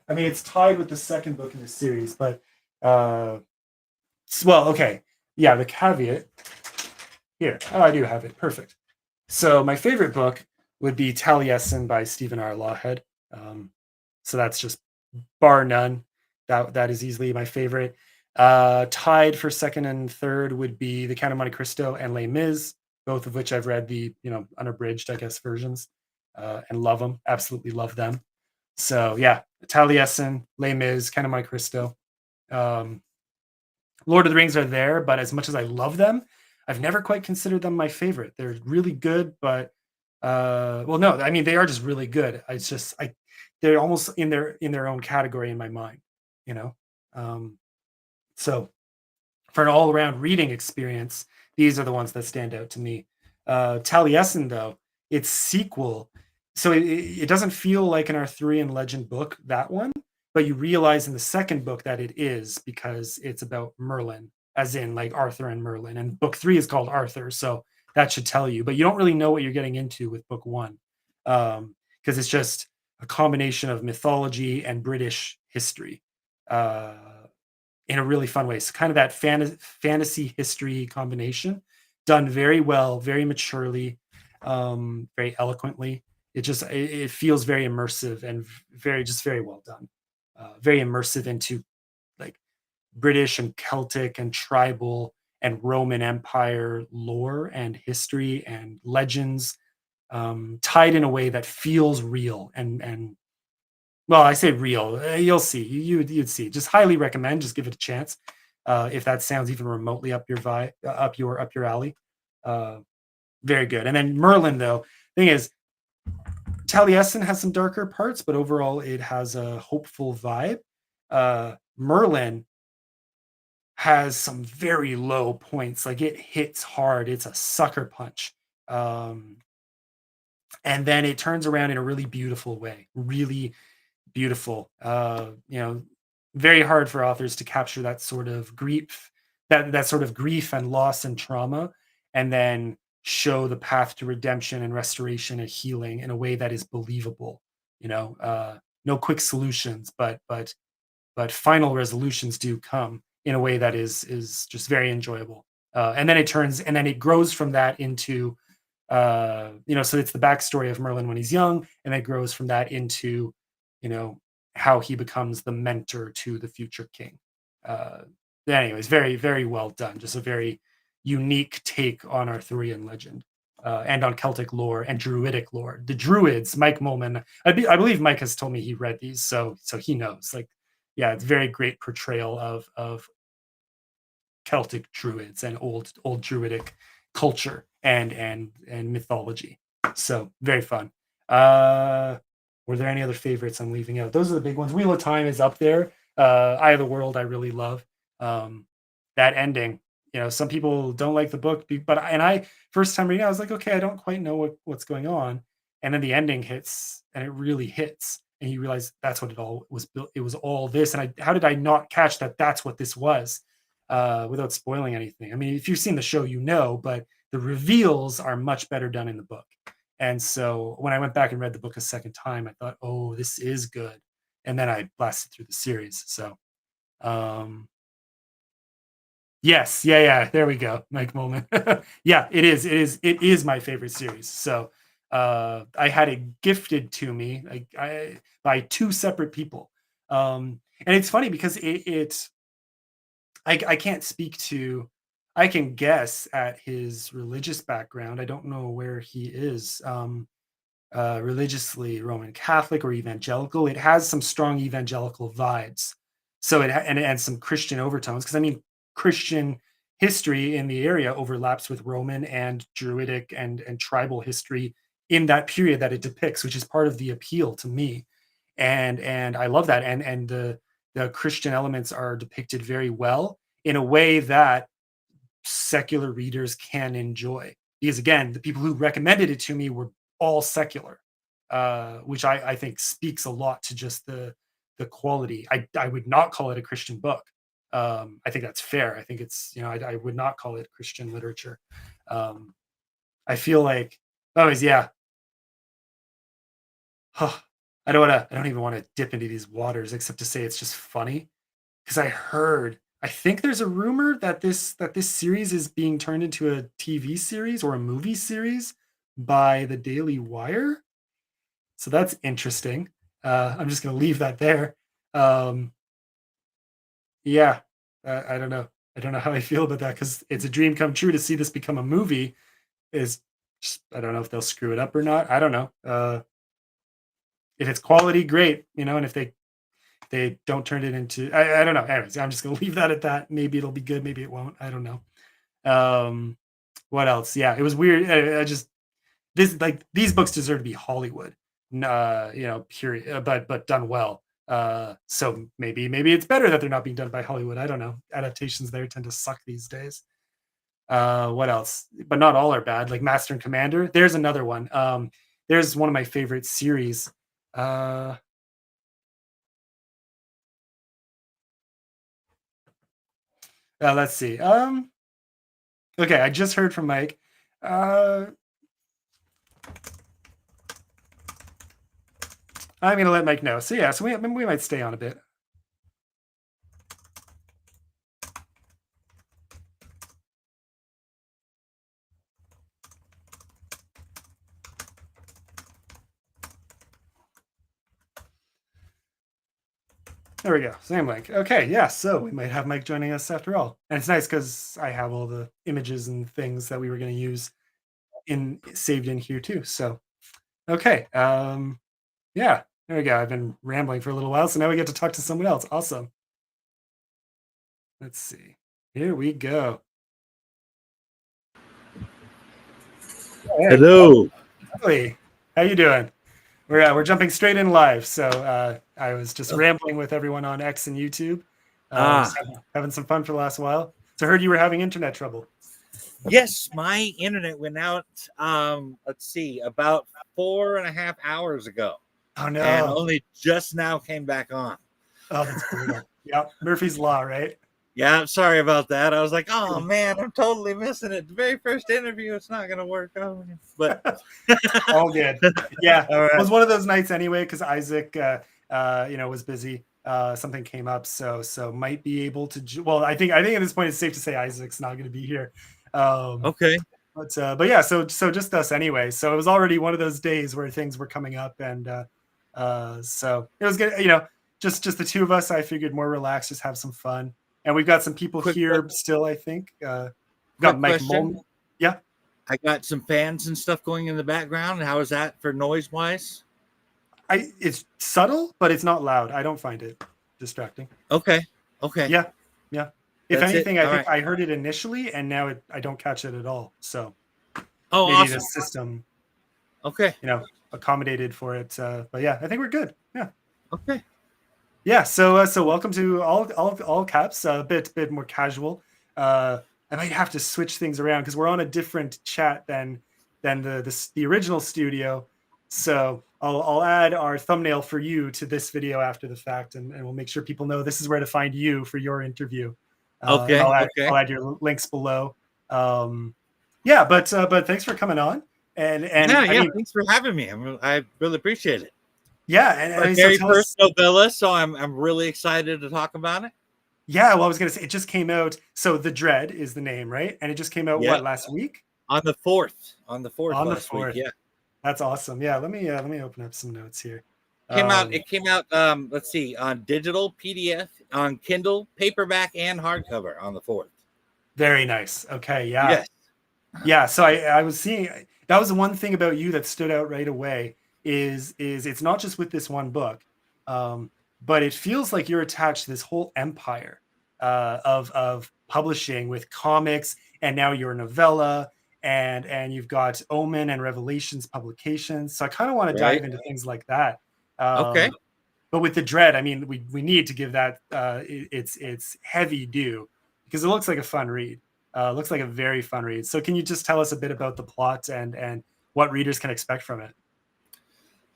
I mean, it's tied with the second book in the series, but uh well, okay. Yeah, the caveat here. Oh, I do have it. Perfect. So my favorite book would be Taliesin by Stephen R. Lawhead. Um, so that's just bar none. That is easily my favorite. Tied for second and third would be The Count of Monte Cristo and Les Mis, both of which I've read the unabridged, I guess, versions, and love them. Absolutely love them. So yeah, Taliesin, Les Mis, Count of Monte Cristo. Um, Lord of the Rings are there, but as much as I love them, I've never quite considered them my favorite. They're really good, but well, no, I mean they are just really good. It's just they're almost in their own category in my mind, you know. Um, so for an all around reading experience, these are the ones that stand out to me. Taliesin, though, its sequel, so it doesn't feel like an Arthurian legend book, that one, but you realize in the second book that it is because it's about Merlin, as in like Arthur and Merlin. And book three is called Arthur, so that should tell you, but you don't really know what you're getting into with book one, because it's just a combination of mythology and British history. Uh, in a really fun way. So kind of that fantasy history combination, done very well, very maturely, very eloquently. It feels very immersive and very well done. Very immersive into like British and Celtic and tribal and Roman Empire lore and history and legends, tied in a way that feels real and well, I say real. You'll see. You'd see. Just highly recommend. Just give it a chance. If that sounds even remotely up your up your alley. Uh, very good. And then Merlin, though, thing is, Taliesin has some darker parts, but overall it has a hopeful vibe. Merlin has some very low points. Like it hits hard. It's a sucker punch. Um, and then it turns around in a really beautiful way. Really beautiful. Very hard for authors to capture that sort of grief, that sort of grief and loss and trauma, and then show the path to redemption and restoration and healing in a way that is believable. No quick solutions, but final resolutions do come in a way that is just very enjoyable. And then it grows from that into So it's the backstory of Merlin when he's young, and it grows from that into, you know, how he becomes the mentor to the future king. Uh, Anyways, very, very well done. Just a very unique take on Arthurian legend. And on Celtic lore and Druidic lore. The Druids, Mike Molman, I believe Mike has told me he read these, so he knows. Like, yeah, it's very great portrayal of Celtic Druids and old Druidic culture and mythology. So very fun. Uh, were there any other favorites I'm leaving out? Those are the big ones. Wheel of Time is up there. Eye of the World, I really love. Um, that ending. Some people don't like the book, but I first time reading, I was like, okay, I don't quite know what's going on, and then the ending hits, and it really hits, and you realize that's what it all was built. It was all this, and how did I not catch that? That's what this was, without spoiling anything. I mean, if you've seen the show, but the reveals are much better done in the book. And so when I went back and read the book a second time, I thought, oh, this is good. And then I blasted through the series. So, um, yes, yeah, there we go, Mike Moment. Yeah, it is my favorite series. So, I had it gifted to me by two separate people. And it's funny because I can't speak to. I can guess at his religious background. I don't know where he is. Religiously Roman Catholic or evangelical. It has some strong evangelical vibes. So and some Christian overtones, because I mean Christian history in the area overlaps with Roman and Druidic and tribal history in that period that it depicts, which is part of the appeal to me. And I love that. And the Christian elements are depicted very well in a way that secular readers can enjoy. Because again, the people who recommended it to me were all secular, which I think speaks a lot to just the quality. I would not call it a Christian book. I think that's fair. I think it's I would not call it Christian literature. Um, I feel like yeah. Huh, I don't even want to dip into these waters except to say it's just funny because I think there's a rumor that this series is being turned into a TV series or a movie series by the Daily Wire. So that's interesting. I'm just going to leave that there. Um, yeah, I don't know. I don't know how I feel about that because it's a dream come true to see this become a movie. Is just, I don't know if they'll screw it up or not. I don't know. If it's quality, great. And if they don't turn it into, I don't know. Anyways, I'm just gonna leave that at that. Maybe it'll be good, maybe it won't. I don't know. Um, what else? Yeah, it was weird. I just these books deserve to be Hollywood, period. But done well. So maybe it's better that they're not being done by Hollywood. I don't know. Adaptations there tend to suck these days. What else? But not all are bad. Like Master and Commander. There's another one. There's one of my favorite series. Uh, let's see. Okay, I just heard from Mike. I'm gonna let Mike know. So yeah, so we might stay on a bit. There we go. Same link. Okay, yeah. So we might have Mike joining us after all, and it's nice because I have all the images and things that we were going to use saved in here too. So okay, yeah. There we go. I've been rambling for a little while, so now we get to talk to someone else. Awesome. Let's see. Here we go. Hello. Hey, how you doing? We're jumping straight in live. So I was just rambling with everyone on X and YouTube. Just having some fun for the last while. So I heard you were having internet trouble. Yes, my internet went out. Let's see, about 4.5 hours ago. Oh no! And only just now came back on. Oh, that's brutal. Yeah, Murphy's Law, right? Yeah, sorry about that. I was like, oh man, I'm totally missing it. The very first interview, it's not gonna work. But all good. Yeah, all right. It was one of those nights anyway because Isaac, was busy. Something came up, so might be able to. Well, I think at this point it's safe to say Isaac's not going to be here. Okay. But yeah, so just us anyway. So it was already one of those days where things were coming up, and so it was good. Just the two of us. I figured more relaxed, just have some fun, and we've got some people Quick, here still. I think got quick Mike question. Molman. Yeah, I got some fans and stuff going in the background. How is that for noise wise? it's subtle, but it's not loud. I don't find it distracting. Okay. Okay. Yeah, yeah. If That's it. anything, I All think right. I heard it initially, and now I don't catch it at all. So Oh, maybe the awesome. system, Okay. accommodated for it. But yeah, I think we're good. Yeah. Okay. Yeah, so welcome to all caps, a bit more casual. I might have to switch things around because we're on a different chat than the original studio. So I'll add our thumbnail for you to this video after the fact, and we'll make sure people know this is where to find you for your interview. And Okay. Okay. I'll add your links below. Um, yeah, but thanks for coming on. And Yeah. I Yeah. mean, Thanks for having me. I really appreciate it. yeah, My and so very tell first us. novella, so I'm really excited to talk about it. Yeah, well, I was gonna say it just came out. So The Dread is the name, right? And it just came out Yeah. what, last week? On the fourth. On the fourth On the last week. 4th. Yeah. That's awesome. Yeah, let me open up some notes here. Came out. Um, It came out. Let's see, on digital, PDF, on Kindle, paperback, and hardcover on the fourth. Very nice. Okay, yeah. Yes. Yeah, so I was seeing that was the one thing about you that stood out right away is it's not just with this one book, um, but it feels like you're attached to this whole empire of publishing with comics, and now you're a novella, and you've got Omen and Revelations publications. So I kind of want to Right. dive into things like that. Okay. But with the Dread, I mean, we need to give that its heavy due because it looks like a fun read. Looks like a very fun read. So can you just tell us a bit about the plot and what readers can expect from it?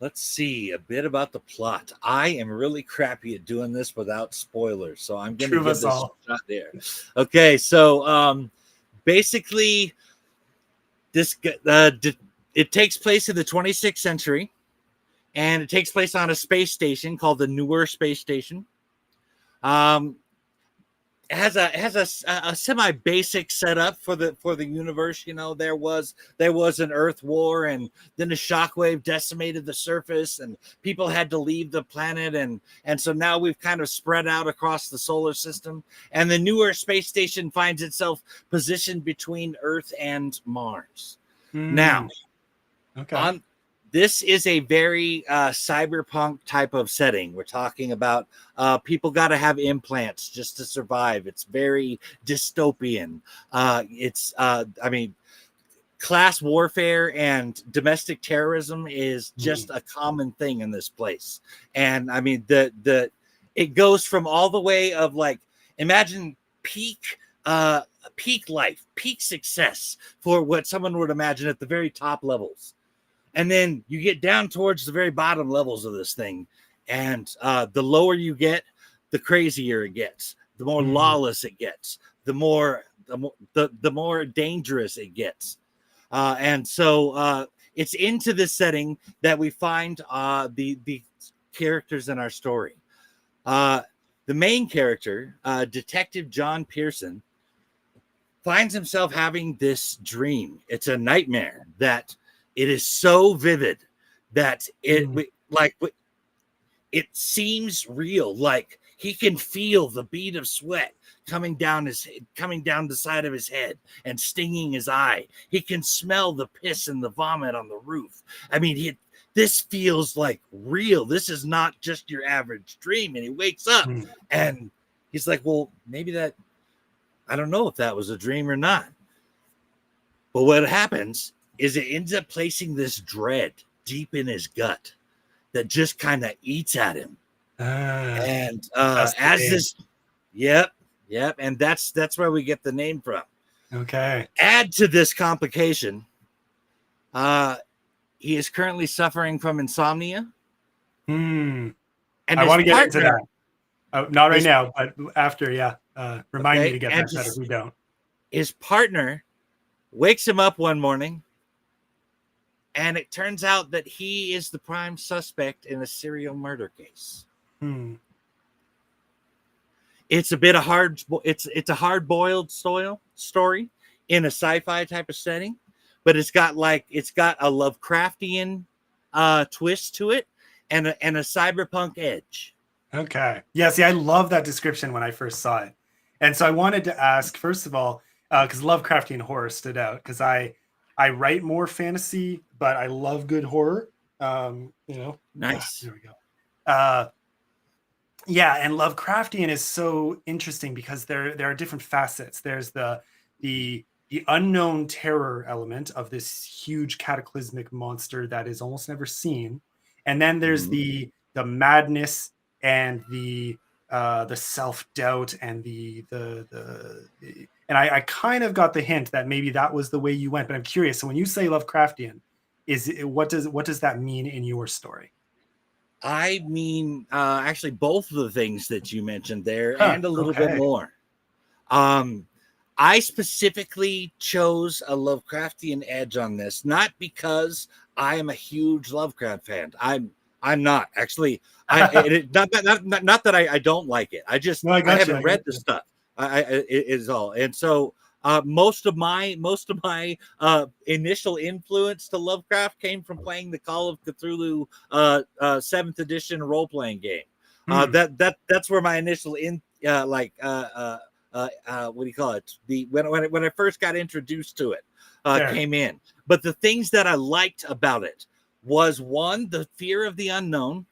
Let's see a bit about the plot. I am really crappy at doing this without spoilers, so I'm going to True of give us this all. a shot there. Okay, so basically, this it takes place in the 26th century, and it takes place on a space station called the Newer Space Station. Um, it has a semi basic setup for the universe. You know, there was an Earth war, and then a shockwave decimated the surface, and people had to leave the planet, and so now we've kind of spread out across the solar system, and the Newer Space Station finds itself positioned between Earth and Mars. Now, Mm, okay. on this is a very cyberpunk type of setting. We're talking about people got to have implants just to survive. It's very dystopian. I mean, class warfare and domestic terrorism is Mm, just a common thing in this place. And I mean, the it goes from all the way of like, imagine peak life, peak success for what someone would imagine at the very top levels, and then you get down towards the very bottom levels of this thing, and the lower you get, the crazier it gets, the more mm, lawless it gets, the more dangerous it gets. And so it's into this setting that we find the characters in our story. uh, the main character, Detective John Pearson, finds himself having this dream. It's a nightmare that it is so vivid that mm, it seems real. Like he can feel the bead of sweat coming down the side of his head and stinging his eye. He can smell the piss and the vomit on the roof. I mean, this feels like real. This is not just your average dream. And he wakes up mm. and he's like, well, maybe that, I don't know if that was a dream or not. But what happens is it ends up placing this dread deep in his gut that just kind of eats at him. Ah, And that's the as name. this, yep, yep, and that's where we get the name from. Okay. Add to this complication, uh, he is currently suffering from insomnia, Hmm. and I his want to get into partner, that. Not right his now, but after. Yeah. Remind me okay, to get and that better if we don't. his partner wakes him up one morning, and it turns out that he is the prime suspect in a serial murder case. Hmm. It's a bit of hard. It's a hard boiled story in a sci-fi type of setting. but it's got a Lovecraftian twist to it, and a cyberpunk edge. Okay. Yeah, see, I love that description when I first saw it. And so I wanted to ask, first of all, because Lovecraftian horror stood out, because I write more fantasy, but I love good horror. Nice. There we go. Uh, yeah, and Lovecraftian is so interesting because there are different facets. There's the unknown terror element of this huge cataclysmic monster that is almost never seen, and then there's the madness and the self-doubt and and I kind of got the hint that maybe that was the way you went, but I'm curious. So when you say Lovecraftian, what does that mean in your story? I mean, actually, both of the things that you mentioned there, Huh, and a little bit okay. more. I specifically chose a Lovecraftian edge on this, not because I am a huge Lovecraft fan. I'm not actually. Not that I don't like it. I No, I I got you. haven't read the stuff. It is all, and so most of my initial influence to Lovecraft came from playing the Call of Cthulhu 7th edition role playing game. That's where my initial what do you call it? When I first got introduced to it, came in. But the things that I liked about it was, one, the fear of the unknown,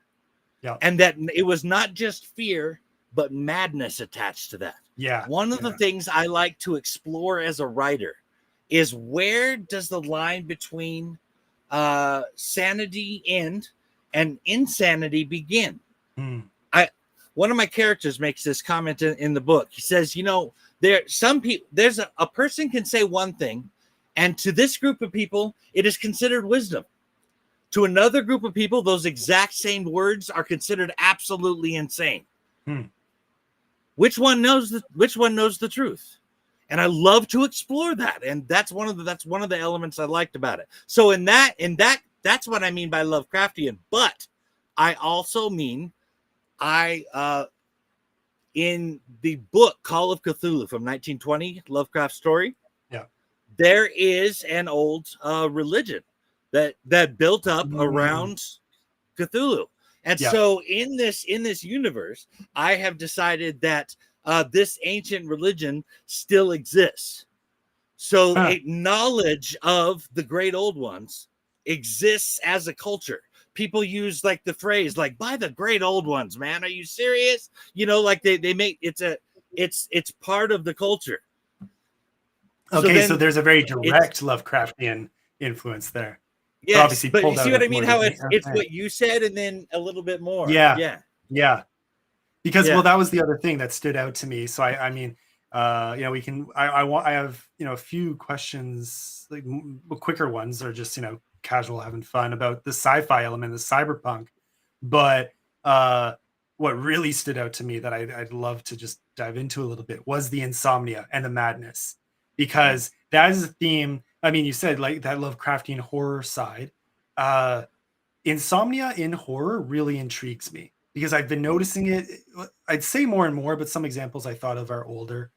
and that it was not just fear, but madness attached to that. Yeah. One of the things I like to explore as a writer is, where does the line between sanity end and insanity begin? One of my characters makes this comment in the book. He says, there's a person can say one thing, and to this group of people, it is considered wisdom. To another group of people, those exact same words are considered absolutely insane. Which one knows the truth? And I love to explore that, and that's one of the elements I liked about it. So that's what I mean by Lovecraftian. But I also mean, in the book Call of Cthulhu from 1920, Lovecraft story, there is an old religion that built up around Cthulhu. And so in this universe, I have decided that this ancient religion still exists. So a knowledge of the great old ones exists as a culture. People use like the phrase, like, by the great old ones, man. Are you serious? Like they make it's part of the culture. Okay, so there's a very direct Lovecraftian influence there. Yes, but you see what I mean? How it's what you said, and then a little bit more. Yeah. Because well, that was the other thing that stood out to me. So I mean, we can. I have a few questions, like quicker ones, or just casual having fun about the sci-fi element, the cyberpunk. But what really stood out to me that I'd love to just dive into a little bit was the insomnia and the madness, because that is a theme. I mean, you said like that Lovecraftian horror side. Insomnia in horror really intrigues me, because I've been noticing it. I'd say more and more, but some examples I thought of are older.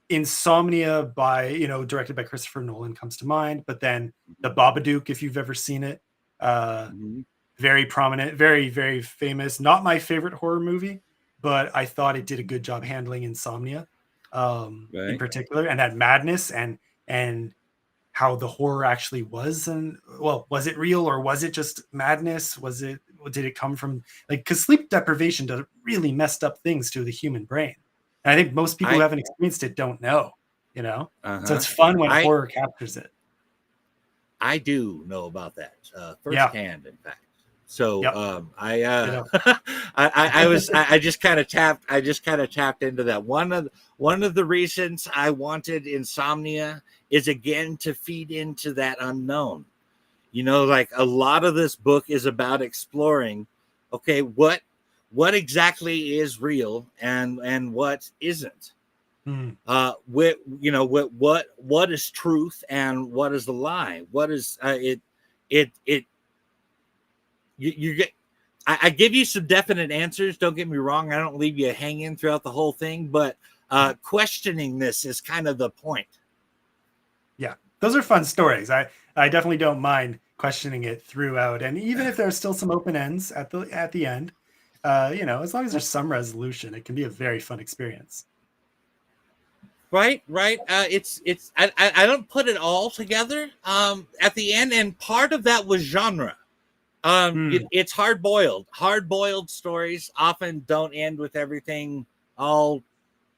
Insomnia by directed by Christopher Nolan comes to mind, but then The Babadook, if you've ever seen it, very prominent, very, very famous. Not my favorite horror movie, but I thought it did a good job handling insomnia in particular, and that madness and how the horror actually was. And well, was it real, or was it just madness? Did it come from, like, because sleep deprivation does really messed up things to the human brain, and I think most people who haven't experienced it don't know. So it's fun when horror captures it. I do know about that firsthand, in fact. So I just kind of tapped into that. One of the reasons I wanted insomnia is, again, to feed into that unknown. Like, a lot of this book is about exploring, okay, what exactly is real and what isn't. What is truth and what is the lie? What is you get. I give you some definite answers. Don't get me wrong. I don't leave you hanging throughout the whole thing, but questioning this is kind of the point. Yeah. those are fun stories. I definitely don't mind questioning it throughout, and even if there's still some open ends at the end, as long as there's some resolution, it can be a very fun experience. Right, right. I don't put it all together at the end, and part of that was genre. Hmm. It's hard boiled. Hard boiled stories often don't end with everything all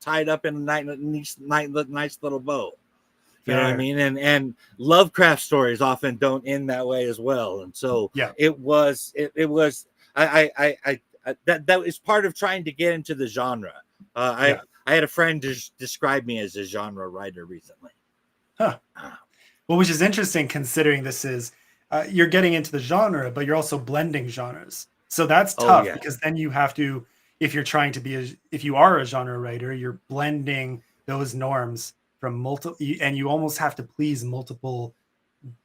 tied up in a nice little bow. You know what I Fair. mean? And Lovecraft stories often don't end that way as well. And so Yeah. it was that is part of trying to get into the genre. Yeah. I had a friend describe me as a genre writer recently. Huh. Well, which is interesting considering this is you're getting into the genre, but you're also blending genres. So that's Oh tough yeah. because then you have to, if you're trying to if you are a genre writer, you're blending those norms from multiple, and you almost have to please multiple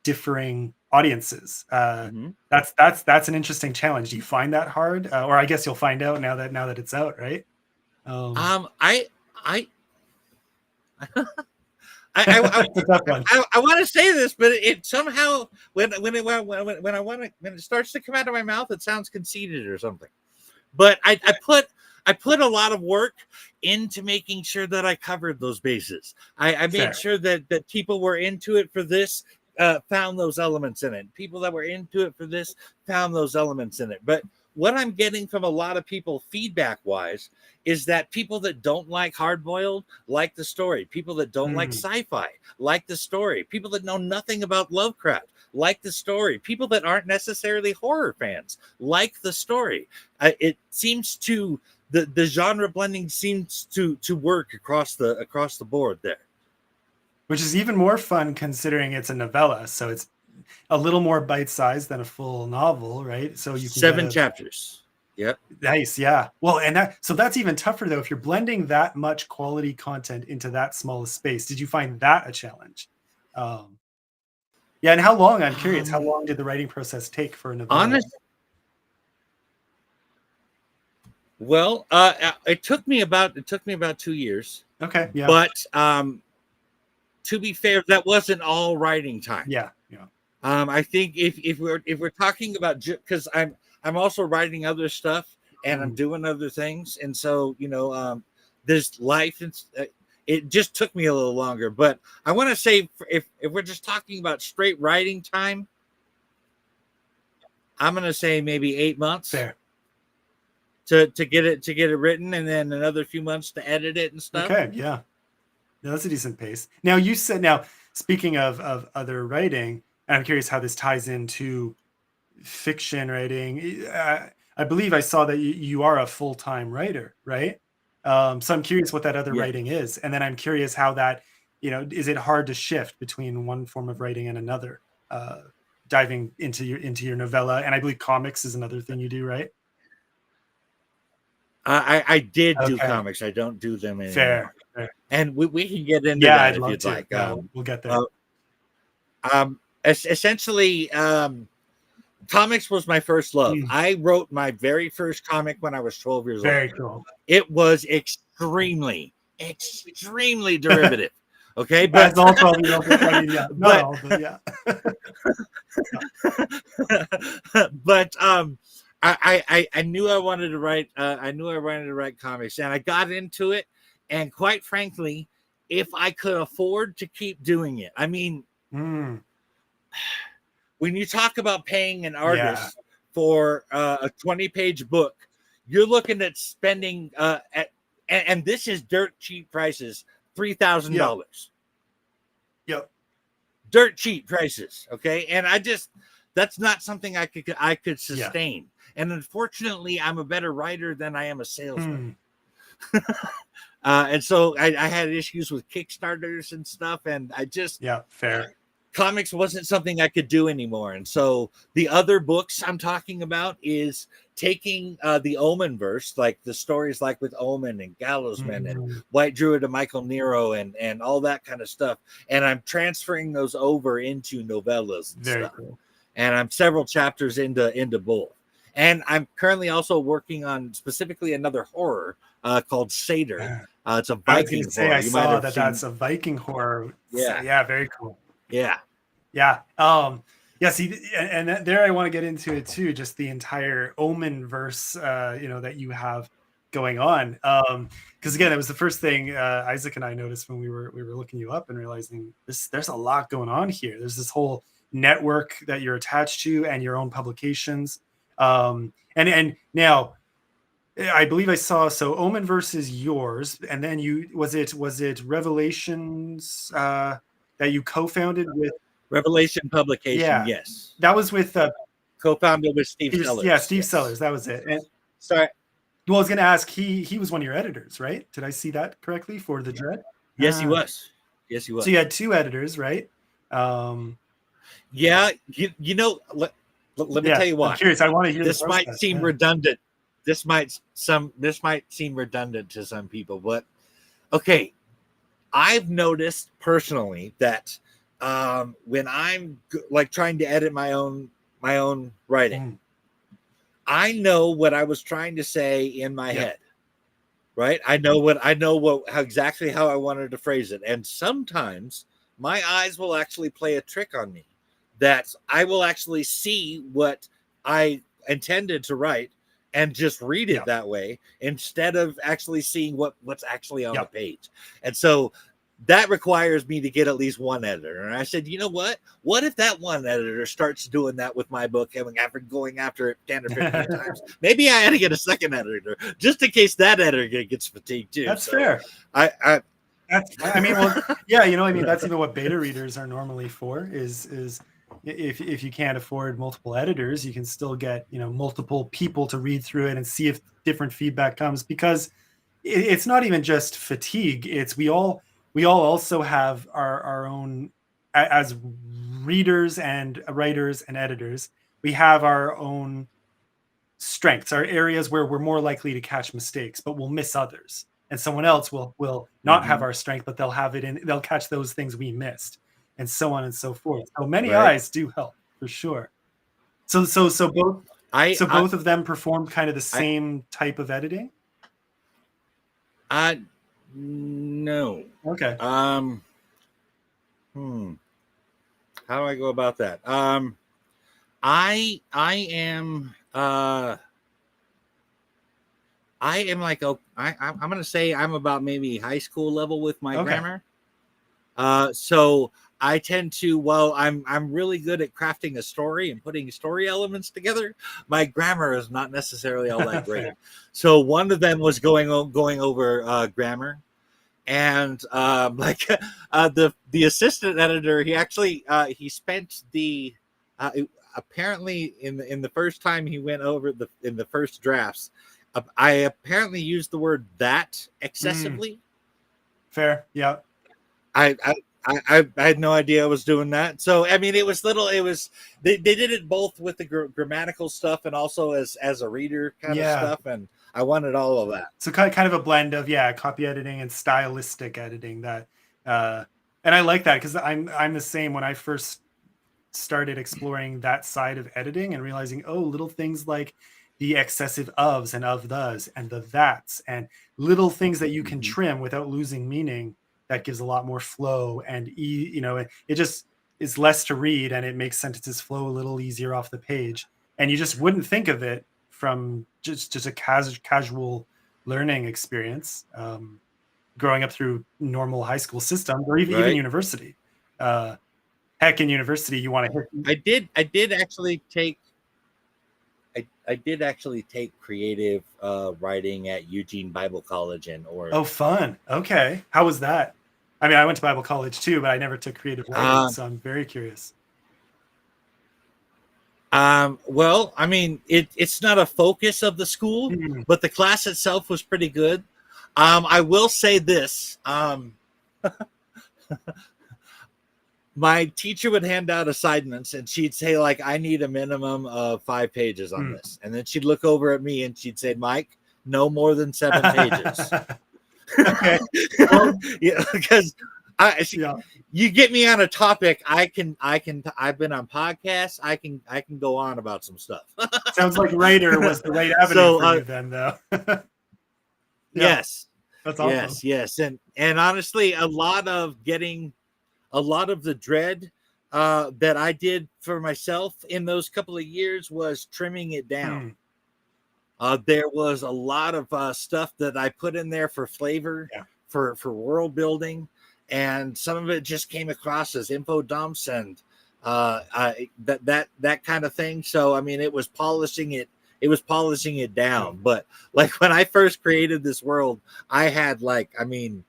differing audiences. Mm-hmm. That's an interesting challenge. Do you find that hard, or I guess you'll find out now that it's out, right? Um, I I it's a tough one. I want to say this, but it somehow when when it starts to come out of my mouth, it sounds conceited or something. But I put a lot of work into making sure that I covered those bases. I made Fair. sure that people were into it for this. Found those elements in it. People that were into it for this found those elements in it. But what I'm getting from a lot of people feedback wise is that people that don't like hard boiled like the story. People that don't like Mm. sci-fi like the story. People that know nothing about Lovecraft like the story. People that aren't necessarily horror fans like the story. It seems to the genre blending seems to work across the board there. Which is even more fun considering it's a novella, so it's a little more bite-sized than a full novel, right? So you can get 7 a chapters. Yep. nice, yeah. Well, and that's even tougher though if you're blending that much quality content into that small a space. Did you find that a challenge? Um, yeah, and how long? I'm curious. How long did the writing process take for a novella? Honest. Well, it took me about 2 years, Okay, yeah, but to be fair, that wasn't all writing time. yeah, yeah. I think if we're talking about because I'm also writing other stuff and I'm Mhm. doing other things, and so there's life and it just took me a little longer. But I want to say if we're just talking about straight writing time, I'm gonna say maybe 8 months Fair. to get it written, and then another few months to edit it and stuff. Okay, yeah. No, that's a decent pace. Now you said now speaking of other writing, and I'm curious how this ties into fiction writing. I believe I saw that you are a full-time writer, right? So I'm curious what that other Yeah. writing is, and then I'm curious how that, is it hard to shift between one form of writing and another? Diving into your novella, and I believe comics is another thing you do, right? I did do Okay, comics. I don't do them anymore. fair, fair. And we can get into Yeah, that I'd if love you'd to. like. Yeah, we'll get there. Essentially, comics was my first love. Mm, I wrote my very first comic when I was 12 years old. very cool. It was extremely derivative. Okay, As all 12-year-olds, I mean, yeah, not but all, but yeah. but I knew I wanted to write. I knew I wanted to write comics, and I got into it. And quite frankly, if I could afford to keep doing it, I mean, Mm, when you talk about paying an yeah, artist for a 20-page book, you're looking at spending and this is dirt cheap prices, yep, $3,000. yep. Dirt cheap prices, okay? And that's not something I could Yeah. sustain. And unfortunately, I'm a better writer than I am a salesman. Hmm. And so I had issues with Kickstarters and stuff, and Yeah, fair. comics wasn't something I could do anymore. And so the other books I'm talking about is taking the Omen verse, like the stories like with Omen and Gallowsman and Mhm. White Druid of Michael Nero and all that kind of stuff. And I'm transferring those over into novellas and Very stuff. cool. And I'm several chapters into both. And I'm currently also working on specifically another horror called Seder. It's a I was gonna Viking say horror. I You might saw have that seen. that's a Viking horror. So, Yeah. yeah, very cool. Yeah. Yeah. Yeah. See, and there I want to get into it too. Just the entire Omen verse, that you have going on. Because again, it was the first thing Isaac and I noticed when we were looking you up and realizing this. There's a lot going on here. There's this whole network that you're attached to, and your own publications. And now I believe I saw so Omen versus yours, and then you was it Revelations that you co-founded with. Revelation Publication, Yeah, yes. that was with Co-founded with Steve Yeah, Sellers. Steve Yes. Sellers. That was it. And Sorry. well, I was going to ask, he was one of your editors, right? Did I see that correctly for the Dread? Yes, he Ah, was. Yes, he was. so you had two editors, right? Yeah, let me Yeah, tell you I'm why. curious. I want to hear This the might process. seem Yeah. redundant. This might seem redundant to some people, but okay. I've noticed personally that when I'm like trying to edit my own writing, Mm, I know what I was trying to say in my yep. head. Right? I know how exactly how I wanted to phrase it. And sometimes my eyes will actually play a trick on me that I will actually see what I intended to write and just read it Yep. that way instead of actually seeing what's actually on Yep. the page. And so that requires me to get at least one editor. And I said, you know what? What if that one editor starts doing that with my book and after going after it 10 or 15 times? Maybe I had to get a second editor just in case that editor gets fatigued too. That's so fair. I I mean, well, yeah, I mean, that's even what beta readers are normally for. Is if you can't afford multiple editors, you can still get multiple people to read through it and see if different feedback comes. Because it's not even just fatigue. It's we all also have our own as readers and writers and editors. We have our own strengths, our areas where we're more likely to catch mistakes, but we'll miss others. And someone else will not have Mhm. our strength, but they'll catch those things we missed, and so on and so forth. So many Right. eyes do help for sure. So both I so I both of them performed kind of the I same type of editing. I no. Okay. Um hmm. How do I go about that? I am I am like I'm gonna say I'm about maybe high school level with my Okay. grammar. So I tend to, while I'm really good at crafting a story and putting story elements together, my grammar is not necessarily all that great. Fair. So one of them was going over grammar, and like the assistant editor, he actually he spent the apparently in the first time he went over in the first drafts, I apparently used the word that Mm, excessively. fair. Yeah. I, I I had no idea I was doing that. So I mean, it was they did it both with the grammatical stuff and also as a reader kind of Yeah. stuff, and I wanted all of that. So kind of a blend of copy editing and stylistic editing that uh and I like that because I'm the same. When I first started exploring that side of editing and realizing, oh, little things like the excessive ofs and of thes and the that's and little things that you can Mm-hmm. trim without losing meaning, that gives a lot more flow and it just is less to read, and it makes sentences flow a little easier off the page, and you just wouldn't think of it from just a casual learning experience, growing up through normal high school systems or even Right. university. uh, Heck, in university, you want to hit. I did actually take I did actually take creative writing at Eugene Bible College in Oh, Oregon. fun. Okay. How was that? I mean, I went to Bible college too, but I never took creative writing, Uh, so I'm very curious. well, I mean, it's not a focus of the school, Hmm. but the class itself was pretty good. I will say this. My teacher would hand out assignments and she'd say, like, I need a minimum of 5 pages on Hmm. this. And then she'd look over at me and she'd say, Mike, no more than 7 pages. Okay. Well, Yeah, because yeah. you get me on a topic, I've been on podcasts, I can go on about some stuff. Sounds like writer was the right avenue So for you then, though. Yeah, yes, that's awesome. yes, and honestly, a lot of the dread that I did for myself in those couple of years was trimming it down. Mm, There was a lot of stuff that I put in there for flavor, yeah. for world building, and some of it just came across as info dumps and that kind of thing. So I mean, it was polishing it. It was polishing it Yeah. down. But like when I first created this world, I had like, I mean,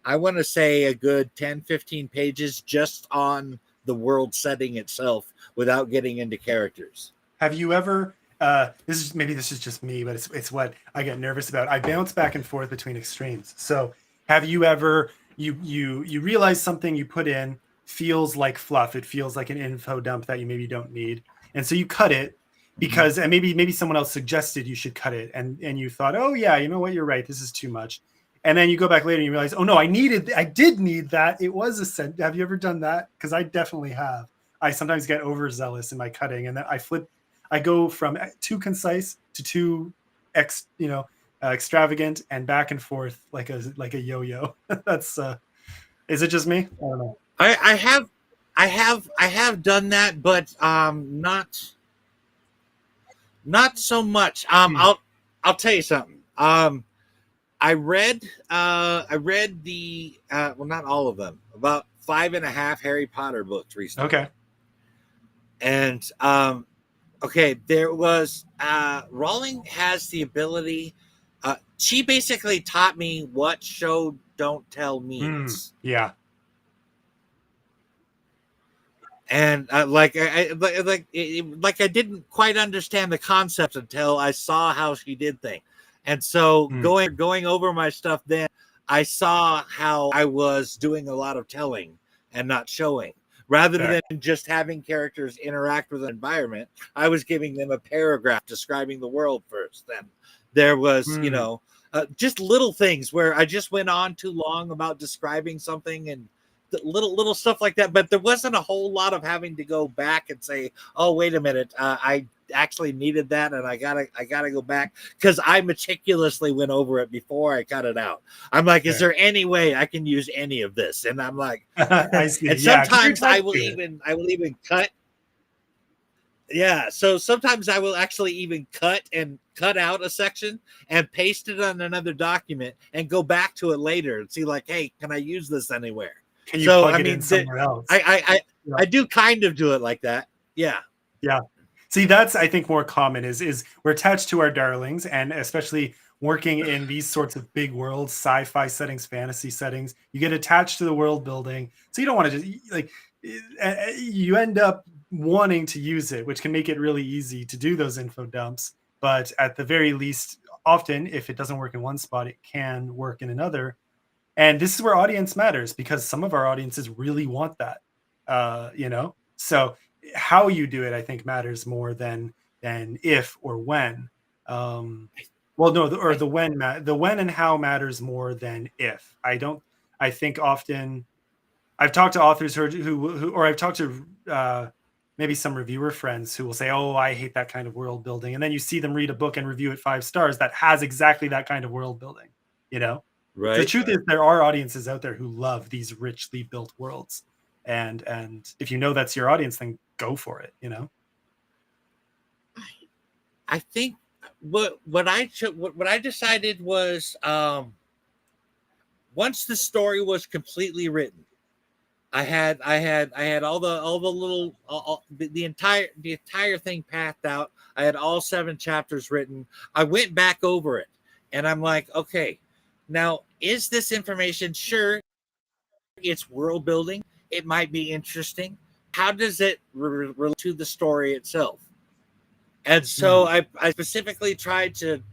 I want to say a good 10, 15 pages just on the world setting itself without getting into characters. Have you ever? This is just me, but it's what I get nervous about. I bounce back and forth between extremes. So, have you ever you realize something you put in feels like fluff? It feels like an info dump that you maybe don't need, and so you cut it Mhm. because and maybe someone else suggested you should cut it, and you thought, oh yeah, you know what, you're right, this is too much, and then you go back later and you realize, oh no, I did need that. It was a cent. Have you ever done that? Because I definitely have. I sometimes get overzealous in my cutting, and then I go from too concise to too extravagant and back and forth like a yo-yo. That's is it just me? I don't know. I have I have done that, but not so much. Hmm. I'll tell you something. I read the well, not all of them, about 5.5 Harry Potter books recently. Okay. And okay, there was Rowling has the ability, she basically taught me what show don't tell Hmm. means. Yeah. And like I didn't quite understand the concept until I saw how she did things. And so Hmm. going over my stuff, then I saw how I was doing a lot of telling and not showing. Rather Fair. than just having characters interact with the environment, I was giving them a paragraph describing the world first. Then there was, Hmm. just little things where I just went on too long about describing something and little stuff like that. But there wasn't a whole lot of having to go back and say, "Oh, wait a minute, I actually needed that, and I gotta go back," because I meticulously went over it before I cut it out. I'm like, "Is Fair. there any way I can use any of this?" And I'm like, I see. and Yeah, because you're sometimes attached to it. I will even cut. Yeah, so sometimes I will actually even cut out a section and paste it on another document and go back to it later and see like, hey, can I use this anywhere? Can you So plug I it in mean, somewhere else? Yeah. I do kind of do it like that. Yeah. Yeah. See, that's I think more common is we're attached to our darlings, and especially working in these sorts of big worlds, sci-fi settings, fantasy settings, you get attached to the world building. So you don't want to just like you end up wanting to use it, which can make it really easy to do those info dumps. But at the very least, often if it doesn't work in one spot, it can work in another. And this is where audience matters because some of our audiences really want that. So how you do it, I think, matters more than if or when. Um, well, no, or I, the when and how matters more than if. I don't. I think often I've talked to authors who or I've talked to maybe some reviewer friends who will say, "Oh, I hate that kind of world building," and then you see them read a book and review it 5 stars that has exactly that kind of world building. You know, the right. truth is there are audiences out there who love these richly built worlds, and if you know that's your audience, then go for it. You know. I think what I decided was once the story was completely written, I had all the little the entire thing pathed out. I had all 7 chapters written. I went back over it and I'm like, okay, now is this information, sure, it's world building, it might be interesting. How does it relate to the story itself? And so Hmm. I specifically tried to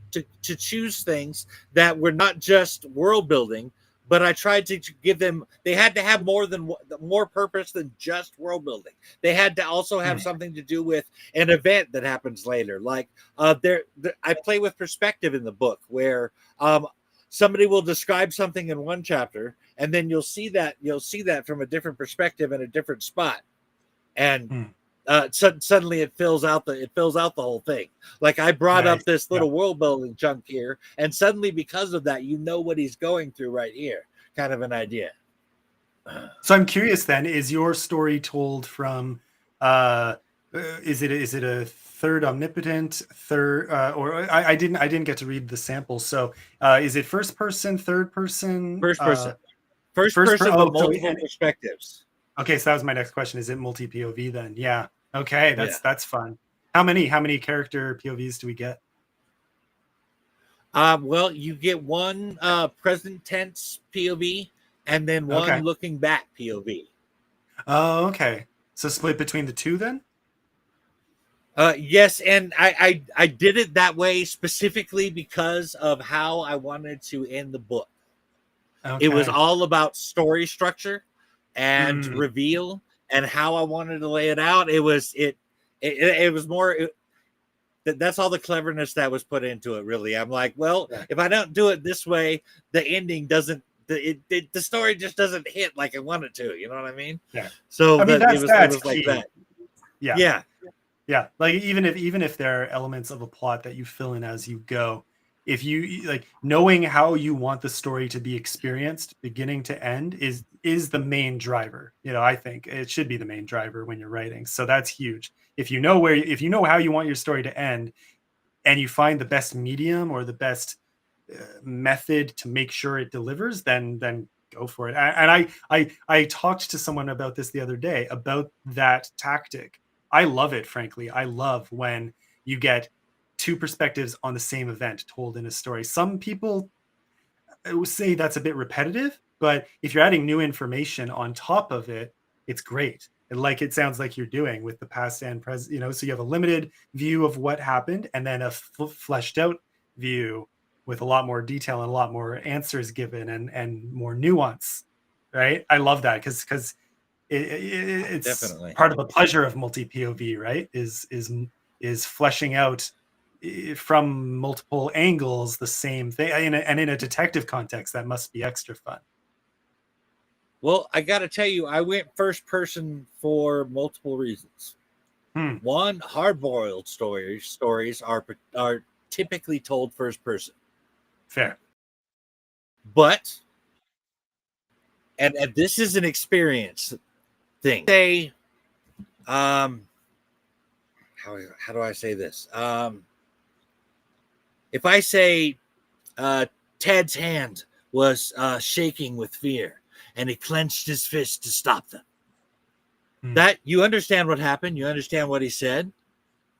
choose things that were not just world building, but I tried to give them. They had to have more purpose than just world building. They had to also have Hmm. something to do with an event that happens later. Like I play with perspective in the book, where somebody will describe something in one chapter, and then you'll see that from a different perspective in a different spot, and Hmm. suddenly it fills out the whole thing. Like I brought Nice. up this Yeah. little world building chunk here, and suddenly because of that, you know what he's going through right here, kind of an idea. So I'm curious then, is your story told from uh is it a third omnipotent, third or I didn't get to read the sample. So is it first person, third person, First person. First first per person, but oh so multiple perspectives. okay, so that was my next question. Is it multi POV then? Yeah. Okay, Yeah. that's fun. How many character POVs do we get? Well, you get one present tense POV and then one Okay. looking back POV. Oh, okay. So split between the two then? Yes, and I did it that way specifically because of how I wanted to end the book. It was Okay. all about story structure and Mm, reveal and how I wanted to lay it out. It was more that's all the cleverness that was put into it. Really, I'm like, well, yeah. if I don't do it this way, the ending doesn't. The story just doesn't hit like I want it to. You know what I mean? Yeah. So I mean that it that's was like key. that. Yeah. Yeah, Yeah, like even if there are elements of a plot that you fill in as you go, if you like knowing how you want the story to be experienced beginning to end is the main driver. You know, I think it should be the main driver when you're writing. So that's huge. If you know how you want your story to end and you find the best medium or the best method to make sure it delivers, then go for it. And I talked to someone about this the other day about that tactic. I love it, frankly. I love when you get two perspectives on the same event told in a story. Some people I would say that's a bit repetitive, but if you're adding new information on top of it, it's great. And like it sounds like you're doing with the past and present, so you have a limited view of what happened and then a fleshed out view with a lot more detail and a lot more answers given and more nuance. Right? I love that because it's definitely. part of the pleasure of multi POV, right? Is fleshing out from multiple angles the same thing, and in a detective context, that must be extra fun. Well, I got to tell you, I went first person for multiple reasons. Hmm, One, hard-boiled stories are typically told first person, fair. but and this is an experience thing. Say, um, how do I say this? If I say Ted's hand was shaking with fear, and he clenched his fist to stop them, Hmm, that you understand what happened, you understand what he said.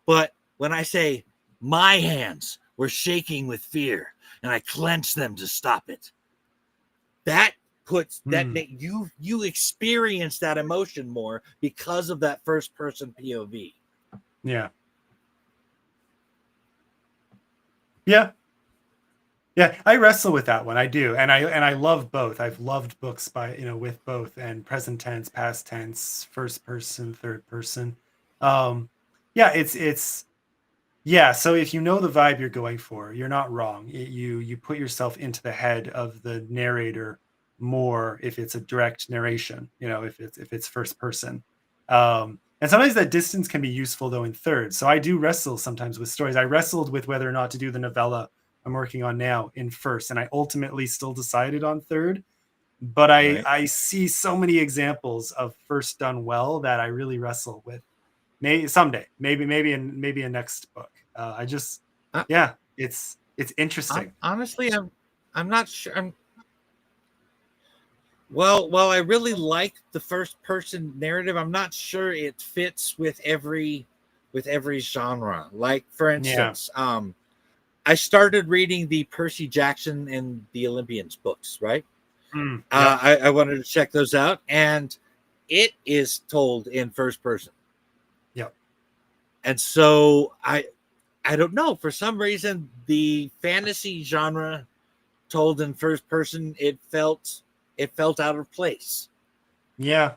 But when I say my hands were shaking with fear and I clenched them to stop it, that puts that hmm, you experience that emotion more because of that first person POV. yeah, yeah, yeah. I wrestle with that one. I do, and I love both. I've loved books by with both and present tense, past tense, first person, third person. Um, yeah, it's yeah, so if you know the vibe you're going for, you're not wrong. You put yourself into the head of the narrator more if it's a direct narration, if it's first person. And sometimes that distance can be useful though in third. So I do wrestle sometimes with stories. I wrestled with whether or not to do the novella I'm working on now in first, and I ultimately still decided on third. But I Right. I see so many examples of first done well that I really wrestle with. Maybe someday, maybe a next book. I just, I, yeah, it's interesting. honestly, I'm not sure. Well, I really like the first person narrative. I'm not sure it fits with every genre. Like for Yeah. instance, I started reading the Percy Jackson and the Olympians books, right? Yep. I wanted to check those out, and it is told in first person. Yep. And so I don't know, for some reason the fantasy genre told in first person, it felt out of place. Yeah.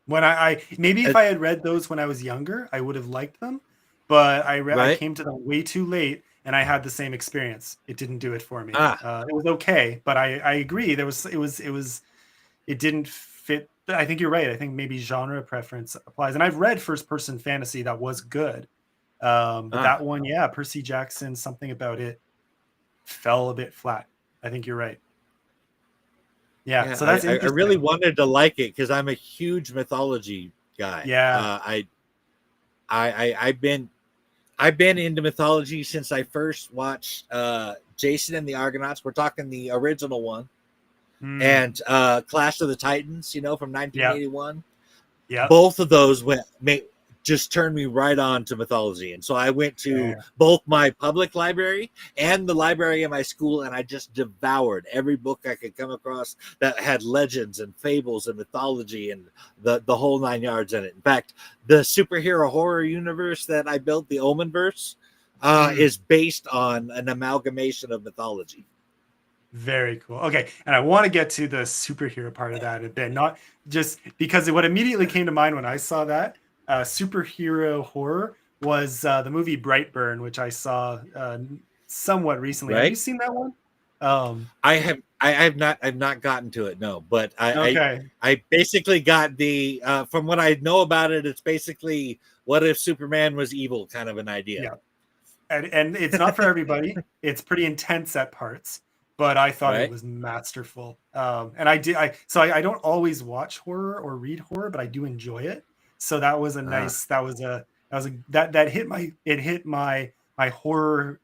When I maybe Uh, if I had read those when I was younger, I would have liked them, but I right? came to them way too late, and I had the same experience. It didn't do it for me. Ah, It was okay, but I agree. It didn't fit. I think you're right. I think maybe genre preference applies. And I've read first person fantasy that was good. But ah. that one, yeah, Percy Jackson, something about it fell a bit flat. I think you're right. Yeah, Yeah, so that's I really interesting. wanted to like it because I'm a huge mythology guy. Yeah. I've been into mythology since I first watched Jason and the Argonauts. We're talking the original one, Mm. and Clash of the Titans, from Yeah. 1981. Yeah. Both of those just turned me right on to mythology, and so I went to Yeah. both my public library and the library of my school, and I just devoured every book I could come across that had legends and fables and mythology and the whole nine yards in it. In fact, the superhero horror universe that I built, the Omenverse, Mm. is based on an amalgamation of mythology. Very cool. Okay, and I want to get to the superhero part of that in a bit, not just because what immediately came to mind when I saw that superhero horror was the movie Brightburn, which I saw somewhat recently. Have you Right? seen that one? Um, I've not gotten to it, no, but okay, I basically got the from what I know about it, it's basically what if Superman was evil kind of an idea. yeah, and it's not for everybody. It's pretty intense at parts, but I thought it Right? was masterful. And I did. I don't always watch horror or read horror, but I do enjoy it. So that was a Uh, nice. That hit my horror.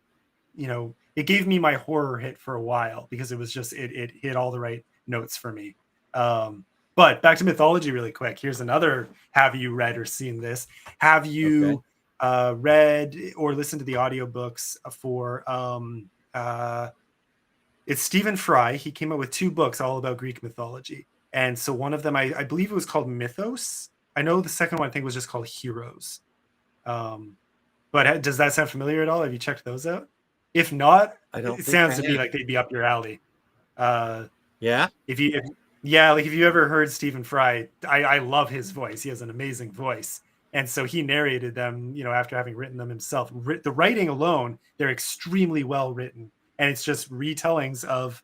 It gave me my horror hit for a while because it was just it hit all the right notes for me. Um, but back to mythology really quick. Here's another. Have you read or seen this? Have okay. you read or listened to the audiobooks for it's Stephen Fry. He came out with two books all about Greek mythology. And so one of them, I believe it was called Mythos. I know the second one I think was just called Heroes. Um, but does that sound familiar at all? Have you checked those out? If not, I don't it think I sounds to me have. like they'd be up your alley. Uh, Yeah. yeah, like if you ever heard Stephen Fry, I love his voice. He has an amazing voice. And so he narrated them, after having written them himself. The writing alone, they're extremely well written. And it's just retellings of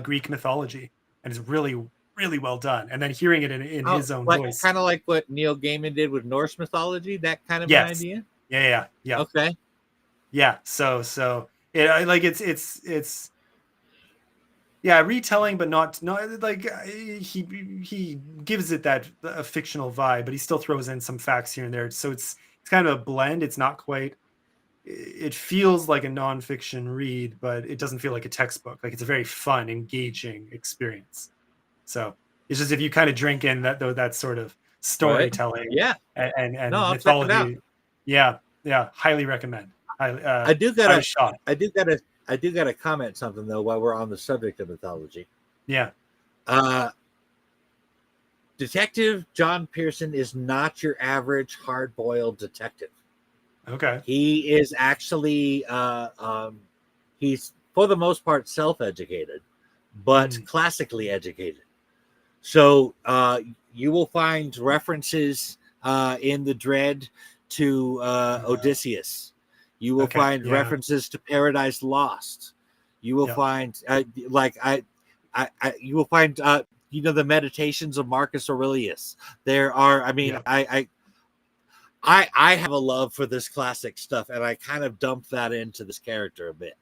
Greek mythology. And it's really, really well done. And then hearing it in Oh, his own like voice. kind of like what Neil Gaiman did with Norse mythology, that kind of an Yes. idea. Yeah, yeah, yeah. Okay. Yeah. So like it's yeah, retelling, but not like he gives it that a fictional vibe, but he still throws in some facts here and there. So it's kind of a blend. It's not quite. It feels like a nonfiction read, but it doesn't feel like a textbook. Like it's a very fun, engaging experience. So it's just if you kind of drink in that sort of Right. storytelling Yeah. No, and I'll check it out. mythology, yeah, yeah, highly recommend. I do I gotta was shocked. I do gotta I do gotta comment something though while we're on the subject of mythology. Yeah. Uh Detective John Pearson is not your average hard-boiled detective. Okay. He is actually he's for the most part self-educated, but Mm, classically educated. So you will find references in the Dread to Odysseus. You will okay. find Yeah. references to Paradise Lost. You will Yeah. find like you will find the meditations of Marcus Aurelius. There are, I mean, Yeah. I have a love for this classic stuff, and I kind of dumped that into this character a bit.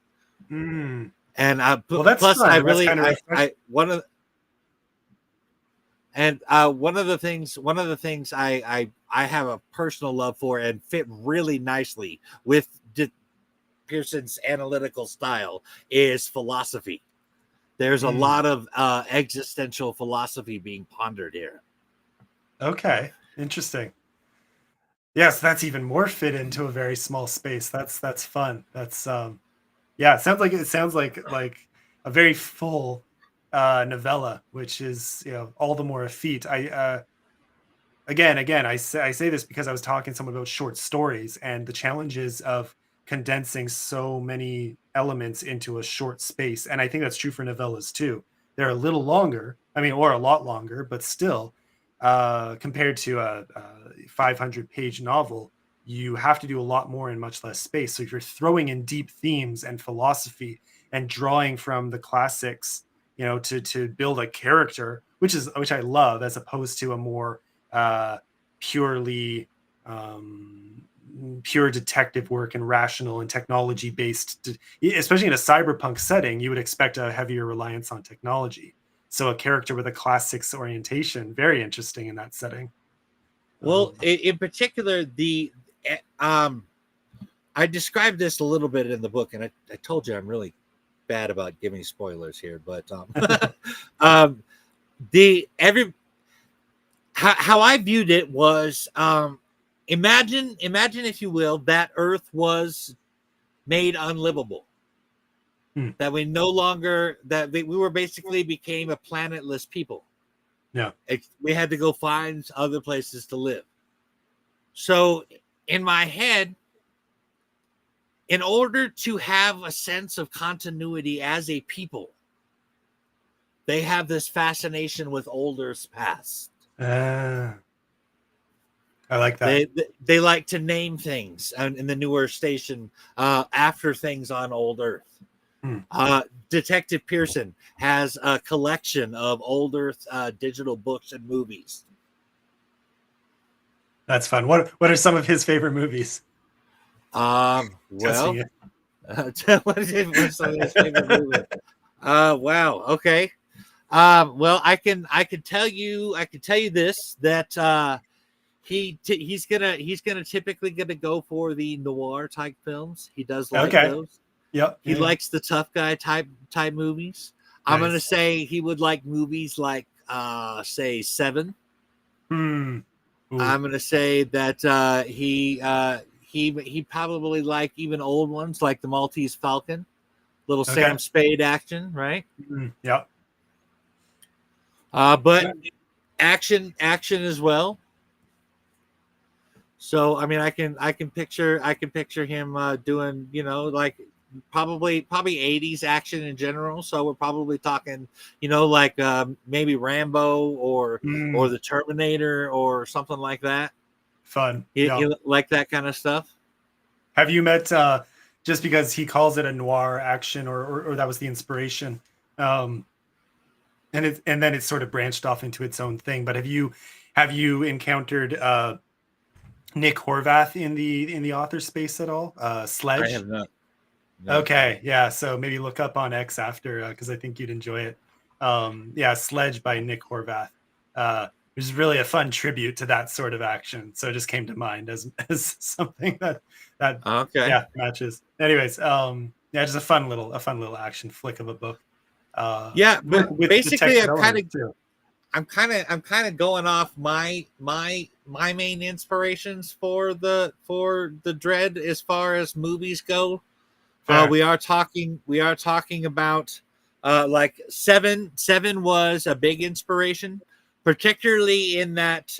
Mm. And Well, that's plus, I fun. That's really, kind of refreshing. I one of the things I have a personal love for and fit really nicely with Pearson's analytical style is philosophy. There's a Mm. lot of existential philosophy being pondered here. Okay. Interesting. Yes, that's even more fit into a very small space. That's fun. That's yeah, it sounds like a very full novella, which is all the more a feat. Again, I say this because I was talking to someone about short stories and the challenges of condensing so many elements into a short space. And I think that's true for novellas too. They're a little longer, I mean, or a lot longer, but still, compared to a 500-page novel, you have to do a lot more in much less space. So if you're throwing in deep themes and philosophy and drawing from the classics, to build a character, which I love, as opposed to a more uh, purely pure detective work and rational and technology based, especially in a cyberpunk setting, you would expect a heavier reliance on technology. So a character with a class 6 orientation, very interesting in that setting. Well, in particular, eh, um, I described this a little bit in the book, and I told you I'm really bad about giving spoilers here, but um, the every how I viewed it was imagine if you will that Earth was made unlivable, Hmm. that we no longer we were basically became a planetless people. Yeah. We had to go find other places to live. So in my head, in order to have a sense of continuity as a people, they have this fascination with old Earth's past. I like that. They like to name things in the newer station after things on old Earth. Hmm. Detective Pearson has a collection of old Earth digital books and movies. That's fun. What are some of his favorite movies? Testing Well, it. what's some of his favorite movies? Wow. Okay. Well, I can tell you this that he's gonna typically gonna go for the noir type films. He does like Okay. those. Yep. He Yeah, yeah. likes the tough guy type movies. I'm gonna Nice. say he would like movies like say Seven. Hmm. Ooh. I'm gonna say that he probably like even old ones like the Maltese Falcon, little Okay. Sam Spade action, right? Yep. But action as well. So I mean, I can picture him doing like probably 80s action in general. So we're probably talking like maybe Rambo or Mm. the Terminator or something like that. Fun. Yeah. You like that kind of stuff? Have you met just because he calls it a noir action or that was the inspiration. Um and then it's sort of branched off into its own thing. But have you encountered Nick Horvath in the author space at all? I have Sledge? not. No. Okay, yeah. So maybe look up on X after because I think you'd enjoy it. Yeah, Sledge by Nick Horvath. Which is really a fun tribute to that sort of action. So it just came to mind as as something that Okay. yeah matches. Anyways, yeah, just a fun little action flick of a book. Yeah, but With basically, detective elements too. I'm kind of going off my main inspirations for the Dread as far as movies go. Fair. We are talking about like Seven was a big inspiration, particularly in that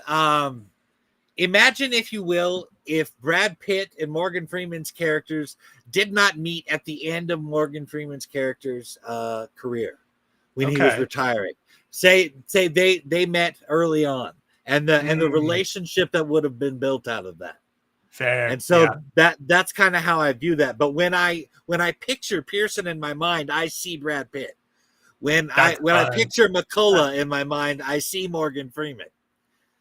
imagine if you will if Brad Pitt and Morgan Freeman's characters did not meet at the end of Morgan Freeman's character's career when he was Okay. retiring. Say they met early on, and the Mm, relationship that would have been built out of that. fair. And so Yeah, that's kind of how I view that. But when I picture Pearson in my mind, I see Brad Pitt. that's When I fun. picture McCullough in my mind, I see Morgan Freeman.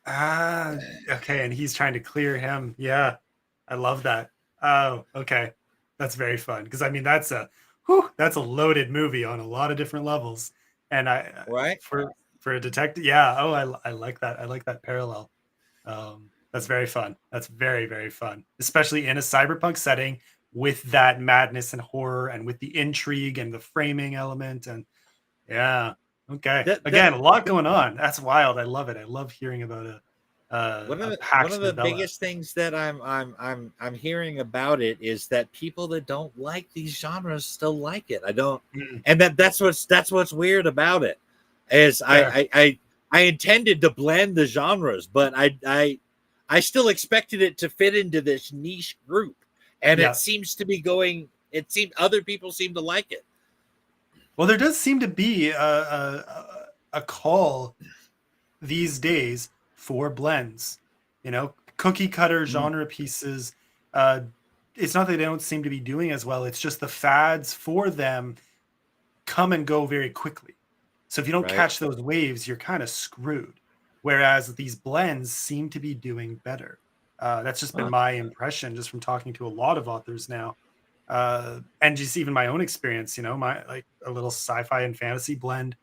Ah, okay, and he's trying to clear him. Yeah, I love that. Oh, okay. That's very fun because I mean that's a loaded movie on a lot of different levels. And Right? for a detective, yeah. Oh, I like that. I like that parallel. That's very fun. That's very very fun, especially in a cyberpunk setting with that madness and horror and with the intrigue and the framing element and yeah. Okay. That that Again, a lot going on. That's wild. I love it. I love hearing about a one packed of the novella. biggest things that I'm hearing about it is that people that don't like these genres still like it. I don't, Mm, and that's what's weird about it is fair. I intended to blend the genres, but I still expected it to fit into this niche group, and it Yeah. seems to be going. It seemed other people seem to like it. Well, there does seem to be a call these days for blends. You know, cookie cutter Mm, genre pieces. Uh, it's not that they don't seem to be doing as well. It's just the fads for them come and go very quickly. So if you don't right. catch those waves, you're kind of screwed. Whereas these blends seem to be doing better. That's just been Huh. my impression, just from talking to a lot of authors now, and just even my own experience. You know, my like a little sci-fi and fantasy blend.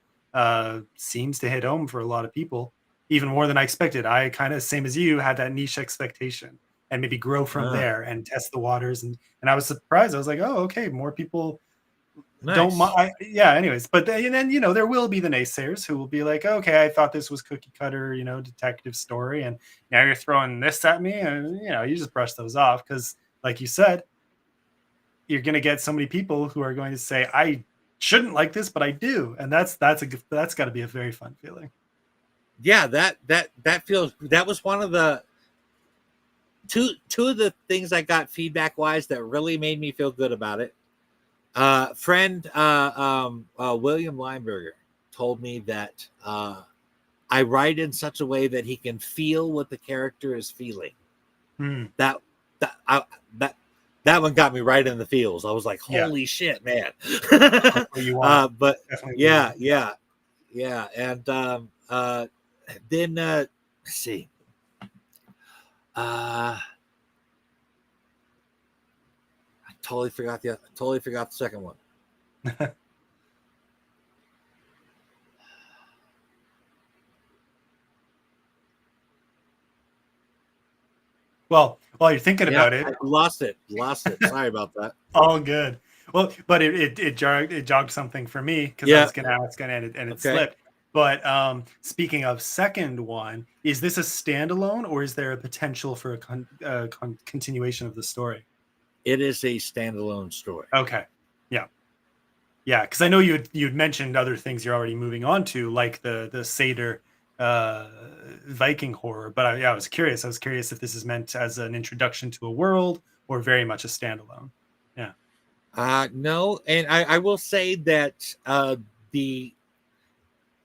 seems to hit home for a lot of people, even more than I expected. I kind of, same as you, had that niche expectation and maybe grow from Ah, there and test the waters. And I was surprised. I was like, oh, okay, more people don't nice. mind. Yeah, anyways, but then, and then, there will be the naysayers who will be like, okay, I thought this was cookie cutter, detective story, and now you're throwing this at me, and you just brush those off because, like you said, you're going to get so many people who are going to say, I shouldn't like this, but I do, and that's got to be a very fun feeling. Yeah, that feels, that was one of the two of the things I got feedback wise that really made me feel good about it. Friend William Lineberger told me that I write in such a way that he can feel what the character is feeling. Hmm. That that I, that that one got me right in the feels. I was like, Yeah, "Holy shit, man!" that's what you want. But Definitely what you yeah, want. yeah, yeah, and then let's see. I totally forgot the second one. Well, while you're thinking Yeah, about it, I lost it. Lost it. Sorry about that. all good. Well, but it jogged something for me because I Yeah. was going to ask, and it Okay. slipped. But speaking of second one, is this a standalone, or is there a potential for a continuation of the story? It is a standalone story. Okay, yeah, yeah, because I know you'd mentioned other things you're already moving on to, like the Seder uh, Viking horror. But yeah, I was curious. I was curious if this is meant as an introduction to a world or very much a standalone. Yeah. No, and I will say that the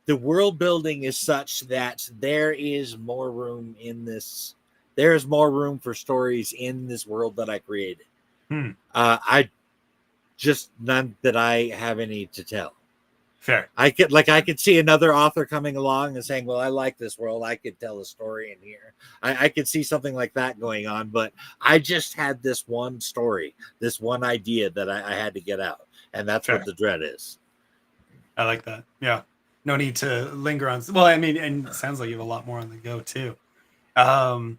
the world building is such that there is more room in this. There is more room for stories in this world that I created. Hmm. I just none that I have any to tell. Fair. I could see another author coming along and saying, "Well, I like this world. I could tell a story in here." I could see something like that going on, but I just had this one story, this one idea that I had to get out, and that's what Fair. the dread is. I like that. Yeah. No need to linger on. Well, I mean, and it sounds like you have a lot more on the go too. Um,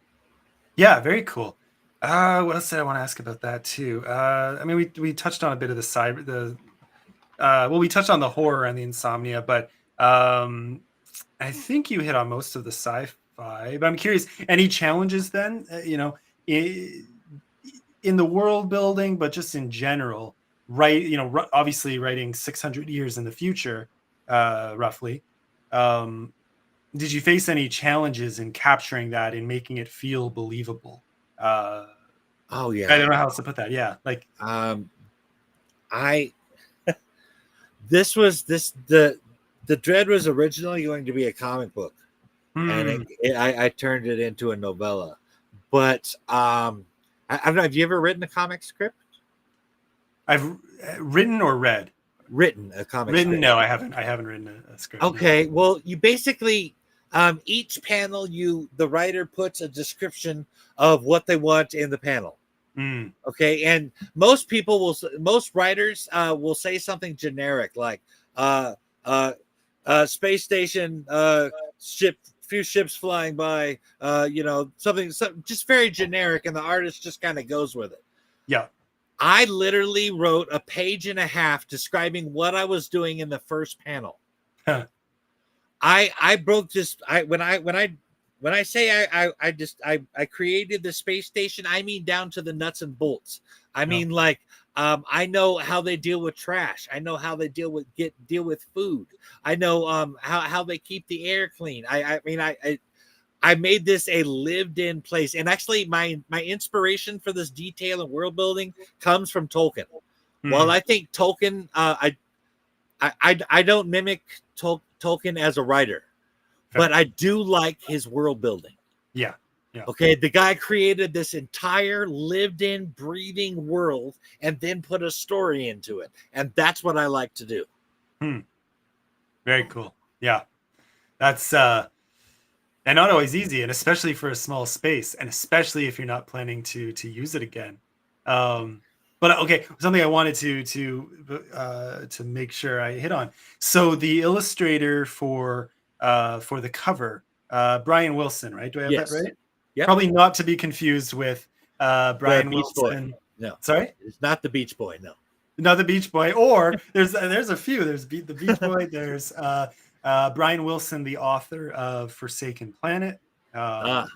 yeah, very cool. What else did I want to ask about that too? I mean, we touched on a bit of the cyber, well, we touched on the horror and the insomnia, but I think you hit on most of the sci-fi. But I'm curious, any challenges then? I- in the world building, but just in general, right? Obviously writing 600 years in the future, roughly. Um, did you face any challenges in capturing that and making it feel believable? Uh, Oh I yeah. don't know how else to put that. Yeah, like, Um, I this was this the dread was originally going to be a comic book, and hmm, I turned it into a novella. But I don't know. Have you ever written a comic script? I've written or read. Written a comic Written, script? no, I haven't. I haven't written a script. No. Okay. Well, you basically each panel, the writer puts a description of what they want in the panel. Mm, Okay, and most writers will say something generic like uh, uh, space station, few ships flying by, something just very generic, and the artist just kind of goes with it. yeah. I literally wrote a page and a half describing what I was doing in the first panel. Huh, I broke this. When I say I created the space station, I mean down to the nuts and bolts. I no. mean, like, I know how they deal with trash. I know how they deal with food. I know how they keep the air clean. I made this a lived in place. And actually my inspiration for this detail and world building comes from Tolkien. While Mm, I think Tolkien, I don't mimic Tolkien as a writer, but fair. I do like his world building. Yeah. Yeah. Okay, the guy created this entire lived in, breathing world and then put a story into it. And that's what I like to do. Hmm, very cool. Yeah. That's and not always easy, and especially for a small space, and especially if you're not planning to use it again. Um, But okay, something I wanted to make sure I hit on. So the illustrator for the cover, Brian Wilson, right? Do I have that Yes. right? Yep. Probably not to be confused with The Brian Beach Boy. Wilson. No, Sorry, it's not the Beach Boy. No. not the Beach Boy. Or there's a few. There's the Beach Boy. There's Brian Wilson, the author of Forsaken Planet. Ah,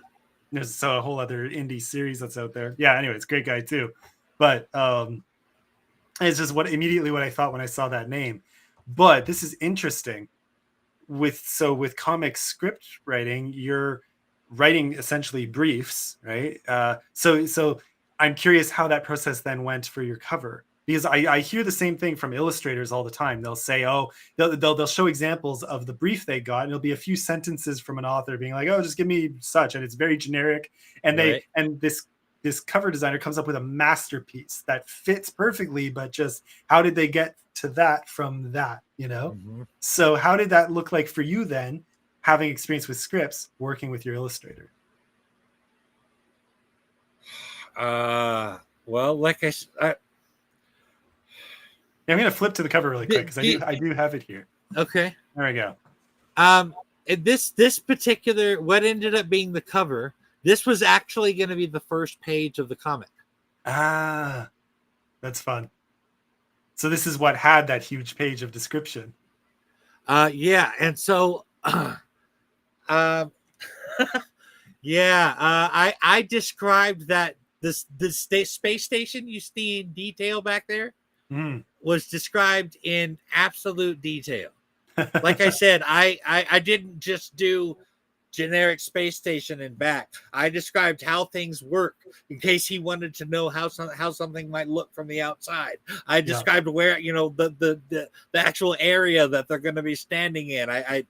There's so a whole other indie series that's out there. Yeah. Anyway, it's a great guy too. But it's just what I thought when I saw that name. But this is interesting. With comic script writing, you're writing essentially briefs, right? So I'm curious how that process then went for your cover, because I hear the same thing from illustrators all the time. They'll say, oh, they'll show examples of the brief they got, and it'll be a few sentences from an author being like, oh, just give me such, and it's very generic, and right. this cover designer comes up with a masterpiece that fits perfectly, but just how did they get to that from that, you know? Mhm. So how did that look like for you then, having experience with scripts, working with your illustrator? Well, like Yeah, I'm gonna flip to the cover really quick di- because di- I do have it here. okay. There we go. And this particular, what ended up being the cover, this was actually going to be the first page of the comic. Ah, that's fun. So this is what had that huge page of description. Yeah, and so, um, yeah, I described that space station you see in detail back there Mm. was described in absolute detail. Like I said, I didn't just do generic space station and back. I described how things work in case he wanted to know how something might look from the outside. I Yeah. described where, you know, the actual area that they're going to be standing in. I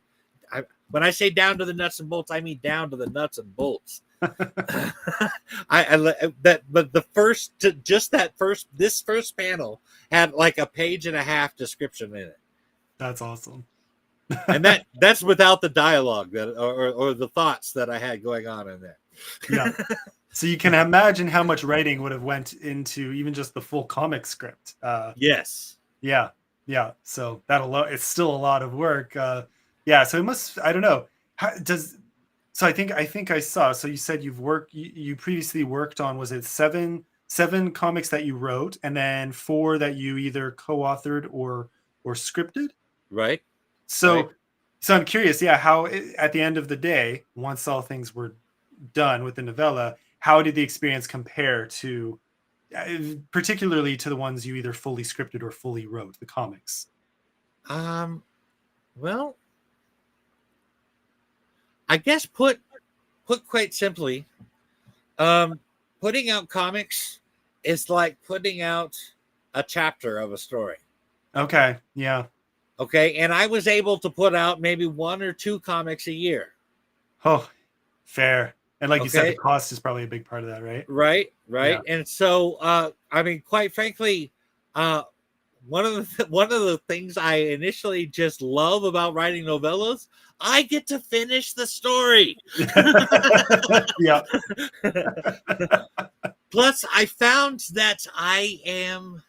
when I say down to the nuts and bolts, I mean down to the nuts and bolts. But the first, just that first, this first panel had like a page and a half description in it. That's awesome. And that's without the dialogue that or the thoughts that I had going on in there. Yeah. So you can imagine how much writing would have went into even just the full comic script. Yes. Yeah, yeah. So that alone, it's still a lot of work. Yeah. So it must. I don't know. How, does so? I think I saw. So you said you previously worked on, was it seven comics that you wrote, and then four that you either co-authored or scripted. Right. Right. So so I'm curious. Yeah. How at the end of the day, once all things were done with the novella, how did the experience compare to, particularly to the ones you either fully scripted or fully wrote, the comics? Um. Well, I guess put quite simply, um, putting out comics is like putting out a chapter of a story. Okay. Yeah. Okay, and I was able to put out maybe one or two comics a year. Oh, fair. And like you said, the Okay, cost is probably a big part of that, right? right, right. Yeah. And so, I mean, quite frankly, uh, one of the things I initially just love about writing novellas, I get to finish the story. Yeah. Plus, I found that I am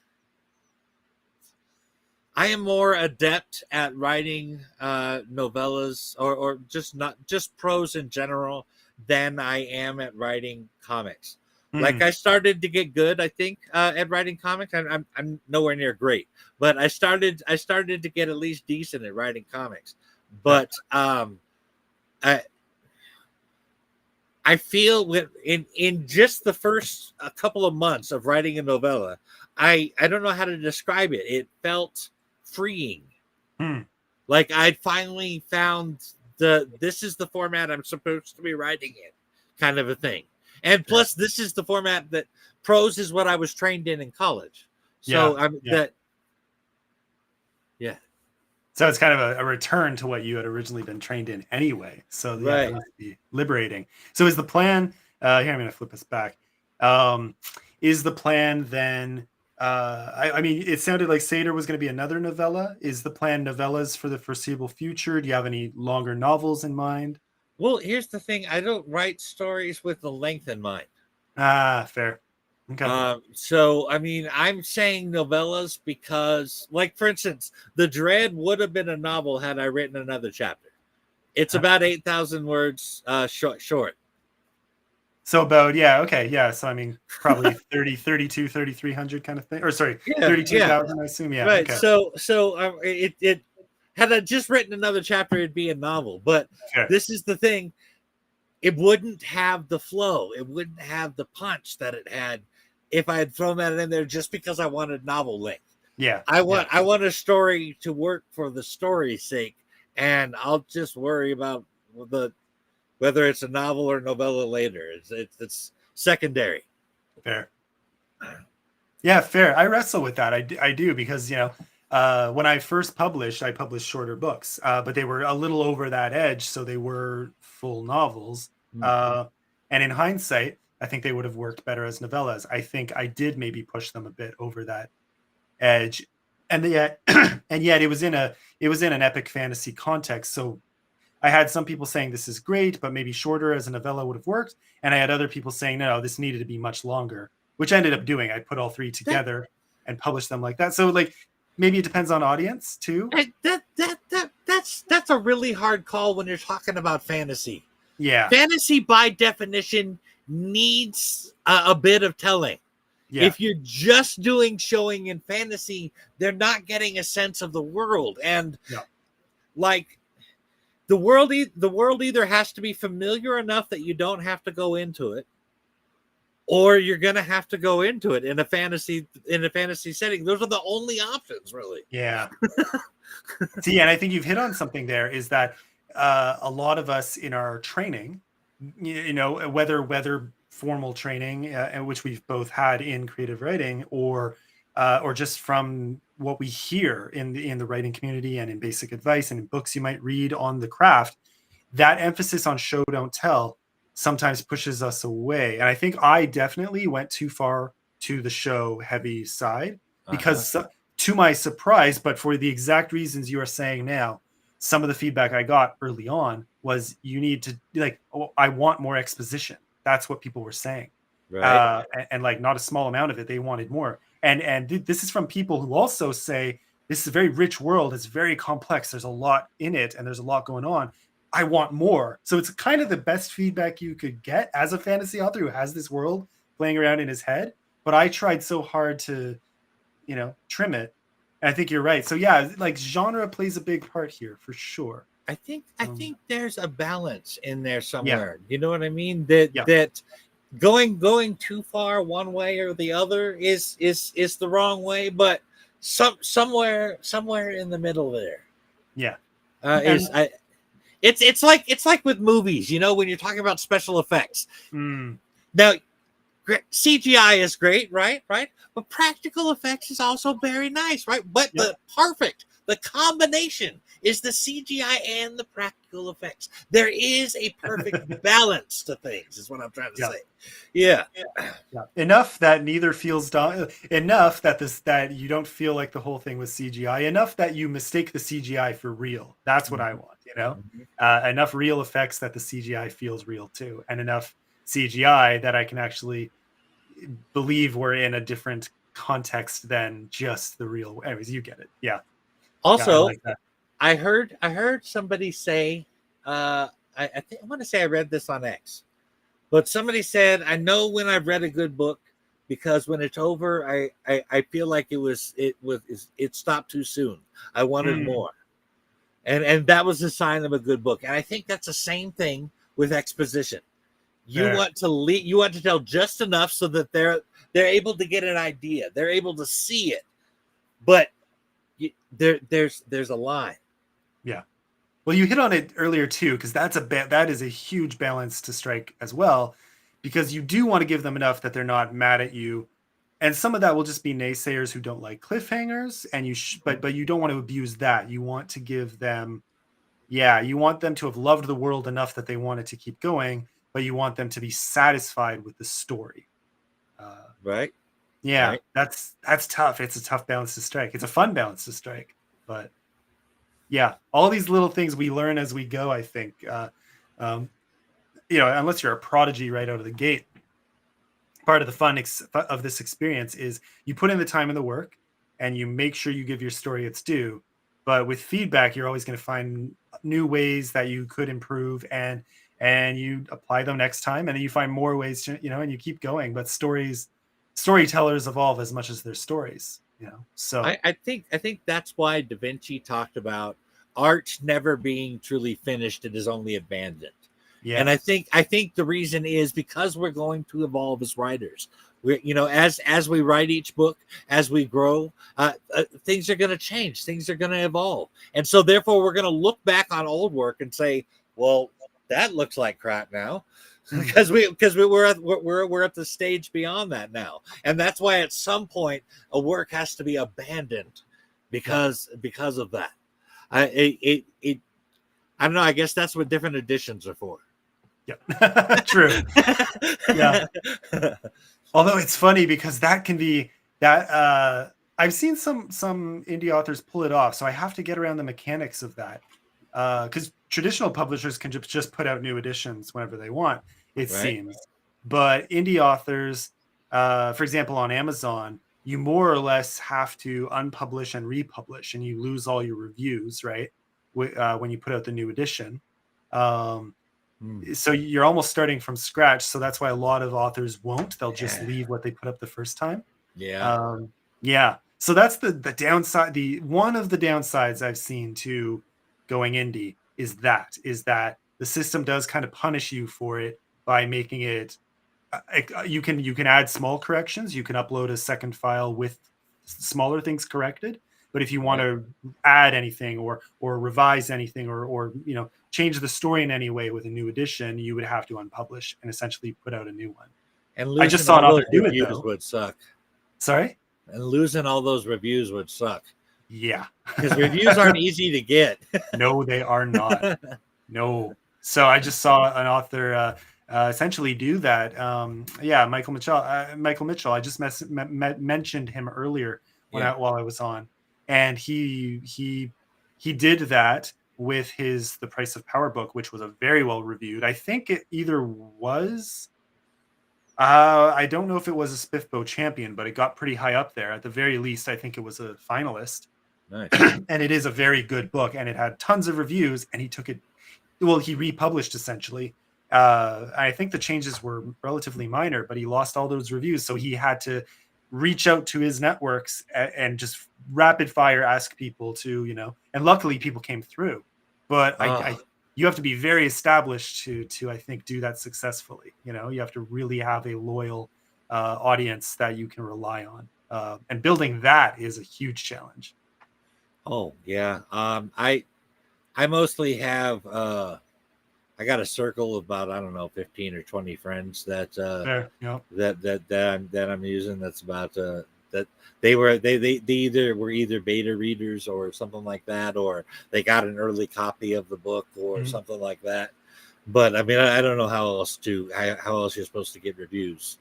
more adept at writing novellas or just not just prose in general than I am at writing comics. Like Hmm. I started to get good, I think, at writing comics. I'm nowhere near great, but I started to get at least decent at writing comics. Yeah. But I I feel in just the first a couple of months of writing a novella, I don't know how to describe it. It felt freeing. Hmm. Like I'd finally found this is the format I'm supposed to be writing in, kind of a thing. And Fair. plus, this is the format that prose is what I was trained in college. Yeah. So I'm Yeah. that yeah, So it's kind of a return to what you had originally been trained in anyway. So yeah, that right. must be liberating. So is the plan, here I'm going to flip us back. Um, is the plan then, I mean, it sounded like Seder was going to be another novella. Is the plan novellas for the foreseeable future? Do you have any longer novels in mind? Well, here's the thing: I don't write stories with the length in mind. Ah, fair. Okay. So I mean, I'm saying novellas because, like, for instance, The Dread would have been a novel had I written another chapter. It's about 8,000 words short. So about, yeah, okay, yeah. So I mean, probably 30, 32, 3,300 kind of thing. Or sorry, Yeah, yeah, 32,000, I assume. Yeah, right. okay. So it had I just written another chapter, it'd be a novel. But Sure. this is the thing: it wouldn't have the flow, it wouldn't have the punch that it had if I had thrown that in there just because I wanted novel length. Yeah, I yeah, want a story to work for the story's sake, and I'll just worry about the whether it's a novel or novella later. It's secondary. fair. Yeah, fair. I wrestle with that. I do because, when I first published, I published shorter books, but they were a little over that edge, so they were full novels. Hmm. Uh, and in hindsight, I think they would have worked better as novellas. I think I did maybe push them a bit over that edge, and yet, and yet it was in an epic fantasy context. So I had some people saying this is great, but maybe shorter as a novella would have worked. And I had other people saying, no, this needed to be much longer, which I ended up doing. I put all three That, together and published them like that. So, like, maybe it depends on audience too. that's a really hard call when you're talking about fantasy. Yeah. Fantasy, by definition, needs a bit of telling. Yeah. If you're just doing showing in fantasy, they're not getting a sense of the world. And No. like the world either has to be familiar enough that you don't have to go into it, or you're going to have to go into it in a fantasy setting. Those are the only options, really. Yeah. See, and I think you've hit on something there is that a lot of us in our training, whether formal training, and which we've both had in creative writing, or just from what we hear in the writing community and in basic advice and in books you might read on the craft, that emphasis on show don't tell sometimes pushes us away. And I think I definitely went too far to the show heavy side Uh-huh. because to my surprise, but for the exact reasons you are saying now, some of the feedback I got early on was you need to, like, oh, I want more exposition. That's what people were saying. Right. And like not a small amount of it, they wanted more. And this is from people who also say this is a very rich world. It's very complex. There's a lot in it, and there's a lot going on. I want more. So it's kind of the best feedback you could get as a fantasy author who has this world playing around in his head. But I tried so hard to, trim it. And I think you're right. So yeah, like genre plays a big part here for sure. I think there's a balance in there Yeah, somewhere. You know what I mean? That yeah, that going too far one way or the other is the wrong way, but somewhere in the middle there yeah. is And I. It's like with movies, when you're talking about special effects. mm, Now, CGI is great, right? Right. But practical effects is also very nice, right? But yep, the combination is the CGI and the practical effects. There is a perfect balance to things, is what I'm trying to yeah. say. Yeah. Yeah. Enough that neither feels enough that that you don't feel like the whole thing was CGI. Enough that you mistake the CGI for real. That's what I want. Mhm. Enough real effects that the CGI feels real too, and enough CGI that I can actually believe we're in a different context than just the real. Anyways, you get it. Yeah, yeah, I Also, like that. I heard somebody say, I think I want to say I read this on X, but somebody said, I know when I've read a good book because when it's over, I feel like it stopped too soon. I wanted Mm, more. And that was a sign of a good book. And I think that's the same thing with exposition. fair. You want to tell just enough so that they're able to get an idea. They're able to see it. But there's a line. Yeah. Well, you hit on it earlier too, because that is a huge balance to strike as well, because you do want to give them enough that they're not mad at you, and some of that will just be naysayers who don't like cliffhangers, and but you don't want to abuse that. You want to give them, yeah, you want them to have loved the world enough that they wanted to keep going, but you want them to be satisfied with the story. Uh, Right? yeah, Right. that's tough. It's a tough balance to strike. It's a fun balance to strike, but yeah, all these little things we learn as we go, I think. Um, unless you're a prodigy right out of the gate, part of the fun of this experience is you put in the time and the work, and you make sure you give your story its due. But with feedback, you're always going to find new ways that you could improve, and you apply them next time, and then you find more ways to, and you keep going. But storytellers evolve as much as their stories, so I think that's why Da Vinci talked about art never being truly finished; it is only abandoned. And yeah. I think the reason is because we're going to evolve as writers. We're, as we write each book, as we grow, things are going to change. Things are going to evolve, and so therefore we're going to look back on old work and say, "Well, that looks like crap now," Mm, we're at the stage beyond that now, and that's why at some point a work has to be abandoned yeah. because of that. I don't know. I guess that's what different editions are for. Yeah. True. Yeah. Although it's funny because that can be that I've seen some indie authors pull it off, so I have to get around the mechanics of that. Because traditional publishers can just put out new editions whenever they want, it Right? seems. But indie authors, for example, on Amazon, you more or less have to unpublish and republish, and you lose all your reviews, right? When you put out the new edition. Um, Hmm. so you're almost starting from scratch. So that's why a lot of authors won't. They'll just Yeah. leave what they put up the first time. Yeah. Yeah. So that's the downside. The one of the downsides I've seen to going indie is that the system does kind of punish you for it by making it you can add small corrections. You can upload a second file with smaller things corrected. But if you want Right. to add anything or revise anything or change the story in any way with a new edition, you would have to unpublish and essentially put out a new one. And I just losing saw an all those author do it reviews though. would suck. Sorry? And losing all those reviews would suck Yeah. because reviews aren't easy to get. No, they are not. No. So I just saw an author essentially do that. Yeah, Michael Mitchell. Michael Mitchell. I just mentioned him earlier Yeah. while I was on, and he did that with his The Price of Power book, which was a very well reviewed. I think it either was. I don't know if it was a Spiffbo champion, but it got pretty high up there. At the very least, I think it was a finalist. Nice. And it is a very good book, and it had tons of reviews, and he took it, well, he republished essentially. I think the changes were relatively minor, but he lost all those reviews, so he had to reach out to his networks and just rapid fire ask people to, and luckily people came through. But I Oh, you have to be very established to I think do that successfully. You have to really have a loyal audience that you can rely on, and building that is a huge challenge. oh yeah. I mostly have I got a circle of about I don't know 15 or 20 friends There, that I'm using. That's about that they either beta readers or something like that, or they got an early copy of the book or Mhm. something like that. But I mean, I don't know how else you're supposed to get reviews,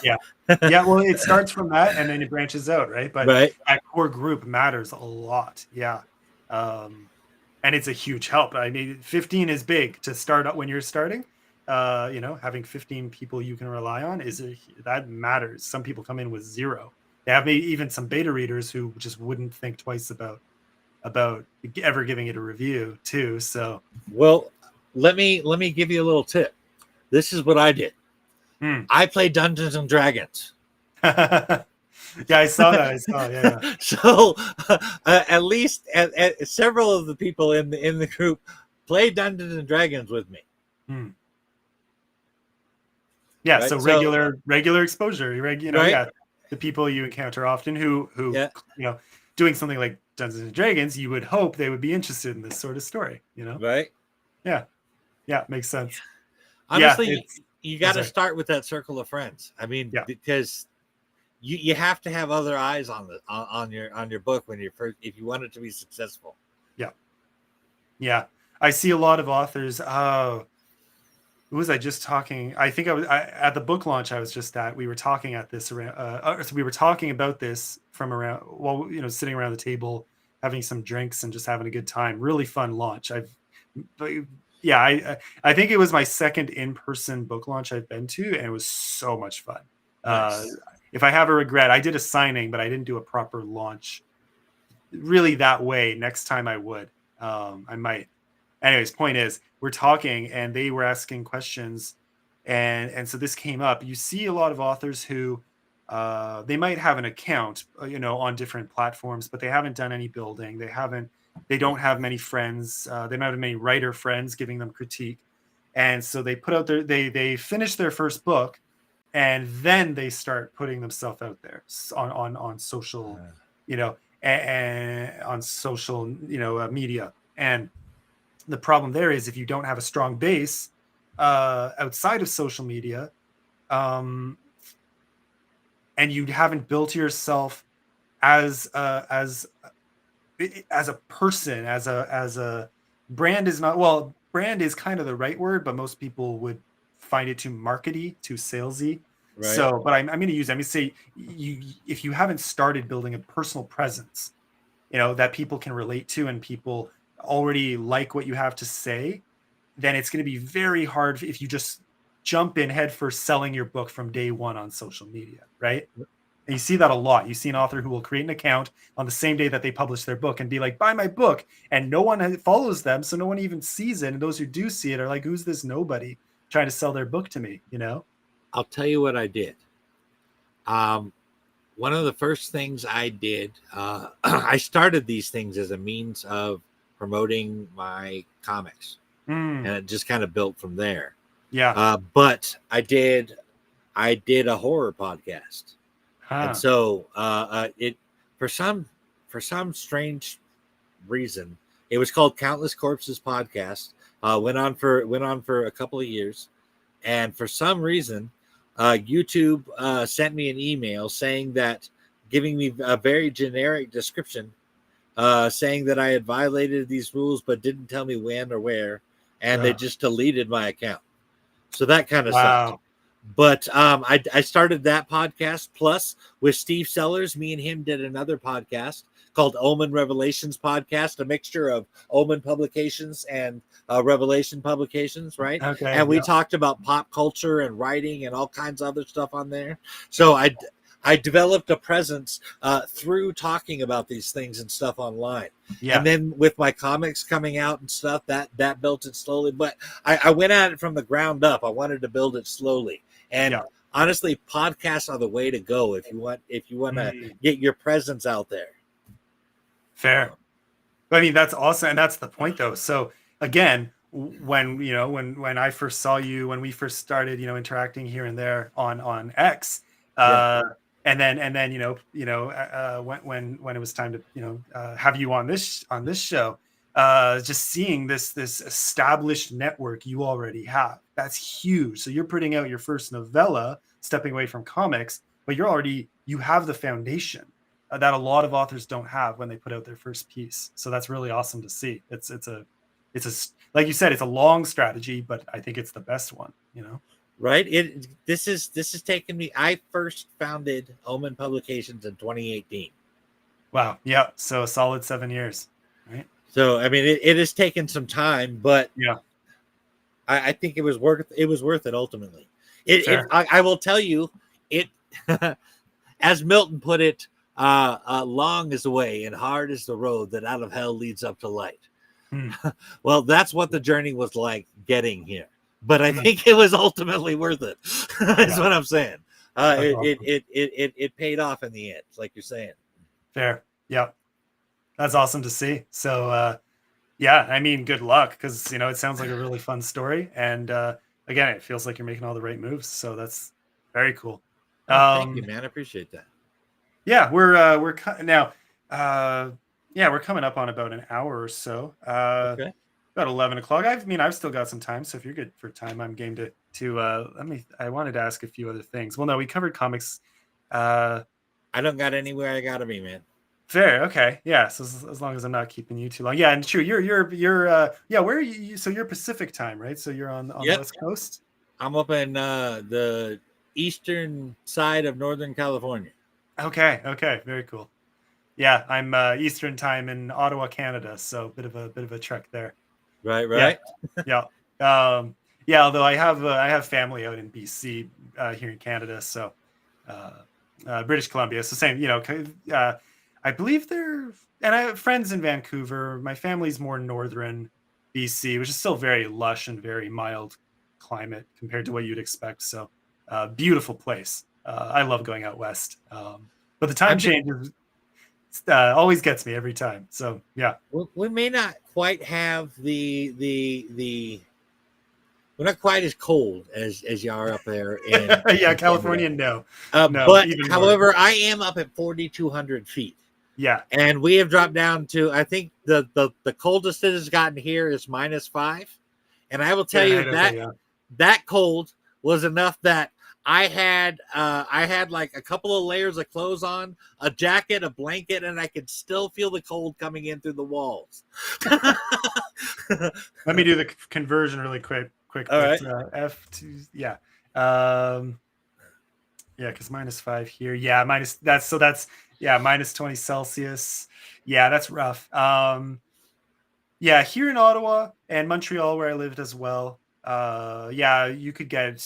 Yeah. Yeah, well, it starts from that and then it branches out, right? But right? that core group matters a lot. Yeah. Um, and it's a huge help. I mean, 15 is big to start up when you're starting. Having 15 people you can rely on that matters. Some people come in with zero. They have maybe even some beta readers who just wouldn't think twice about ever giving it a review too. So, Well, let me give you a little tip. This is what I did. hmm. I play Dungeons and Dragons. Yeah, I saw that. I saw, yeah, So at least several of the people in the group play Dungeons and Dragons with me, yeah. Hmm. Yeah, so right? So regular exposure. right, Yeah, the people you encounter often who yeah, doing something like Dungeons and Dragons, you would hope they would be interested in this sort of story. right. Yeah, yeah, makes sense. Yeah, Honestly, it's you oh got to sorry. start with that circle of friends. I mean, Yeah, because you have to have other eyes on your book when you first if you want it to be successful. yeah, yeah. I see a lot of authors. Oh, who was I just talking? I think at the book launch I was just at. We were talking at this around. So we were talking about this from around while sitting around the table, having some drinks and just having a good time. Really fun launch. Yeah, I think it was my second in-person book launch I've been to, and it was so much fun. Uh, Nice. if I have a regret, I did a signing, but I didn't do a proper launch really that way. Next time I would. I might. Anyways, point is, we're talking, and they were asking questions, and so this came up. You see a lot of authors who they might have an account, on different platforms, but they haven't done any building. They don't have many friends. They don't have many writer friends giving them critique, and so they put out they finish their first book, and then they start putting themselves out there on social, Uh, and on social, media. And the problem there is if you don't have a strong base outside of social media, um, and you haven't built yourself as as a person, as a brand is not, well, brand is kind of the right word, but most people would find it too markety, too salesy. right. So, but I'm going to use, I'm going to say, if you haven't started building a personal presence, that people can relate to and people already like what you have to say, then it's going to be very hard if you just jump in head first selling your book from day one on social media, right? And you see that a lot. You see an author who will create an account on the same day that they publish their book and be like, buy my book. And no one follows them. So no one even sees it. And those who do see it are like, who's this nobody trying to sell their book to me? I'll tell you what I did. Um, One of the first things I did, I started these things as a means of promoting my comics, Mm, and it just kind of built from there. yeah. But I did a horror podcast, and Huh. so it for some strange reason it was called Countless Corpses Podcast. Went on for a couple of years, and for some reason, YouTube sent me an email saying that, giving me a very generic description, saying that I had violated these rules but didn't tell me when or where, and they Ugh. just deleted my account. So that kind of sucked. Wow. But I started that podcast. Plus, with Steve Sellers, me and him did another podcast called Omen Revelations Podcast, a mixture of Omen Publications and Revelation Publications, right? Okay. And we Yeah. talked about pop culture and writing and all kinds of other stuff on there. So I developed a presence through talking about these things and stuff online. And Yeah. then with my comics coming out and stuff, that built it slowly. But I went at it from the ground up. I wanted to build it slowly. And Yeah. honestly, podcasts are the way to go if you want to Mm, get your presence out there. fair. I mean, that's awesome, and that's the point, though. So again, when I first saw you, when we first started, interacting here and there on X, Yeah. uh, and then when it was time to have you on this show, just seeing this established network you already have, that's huge. So you're putting out your first novella, stepping away from comics, but you have the foundation that a lot of authors don't have when they put out their first piece. So that's really awesome to see. Like you said, it's a long strategy, but I think it's the best one. Right. This is taking me. I first founded Omen Publications in 2018. Wow. Yeah. So a solid 7 years. Right. So I mean, it has taken some time, but Yeah. I think it was worth it ultimately. Fair. I will tell you it, as Milton put it, long is the way and hard is the road that out of hell leads up to light. Hmm. Well, that's what the journey was like getting here, but I Hmm. think it was ultimately worth it. Is Yeah. what I'm saying. That's awesome. It paid off in the end, like you're saying. Fair. Yeah. That's awesome to see. So, yeah, I mean, good luck because it sounds like a really fun story, and again, it feels like you're making all the right moves. So that's very cool. Oh, thank you, Um, man. I appreciate that. yeah, now. Uh, yeah, we're coming up on about an hour or so. Okay. About 11 o'clock. I mean, I've still got some time, so if you're good for time, I'm game to. Let me. I wanted to ask a few other things. Well, no, we covered comics. Uh, I don't got anywhere I gotta be, man. Fair. Okay. Yeah. So as long as I'm not keeping you too long. Yeah, and true. You're. Yeah. Where are you? So you're Pacific time, right? So you're on the Yep. West Coast. I'm up in the eastern side of Northern California. Okay. Okay. Very cool. Yeah, I'm Eastern time in Ottawa, Canada. So bit of a trek there. Right, Yeah, right. yeah, yeah. Although I have family out in BC, here in Canada, so uh, British Columbia. So same, I believe they're, and I have friends in Vancouver. My family's more northern BC, which is still very lush and very mild climate compared to what you'd expect. So beautiful place. I love going out west, but the time I'm just, changes always gets me every time. So yeah, we may not quite have the we're not quite as cold as you are up there yeah, in Canada. California, no, no, But even more. however, I am up at 4,200 feet. Yeah, And we have dropped down to, I think the coldest it has gotten here is -5. And I will tell you Fahrenheit. Okay, that yeah. that cold was enough that I had like a couple of layers of clothes on, a jacket, a blanket, and I could still feel the cold coming in through the walls. Let me do the conversion really quick, All but right. F2, yeah, um, yeah, because -5 here, yeah, minus that's so that's yeah, -20 Celsius, yeah, that's rough. Yeah, here in Ottawa and Montreal, where I lived as well. Yeah, you could get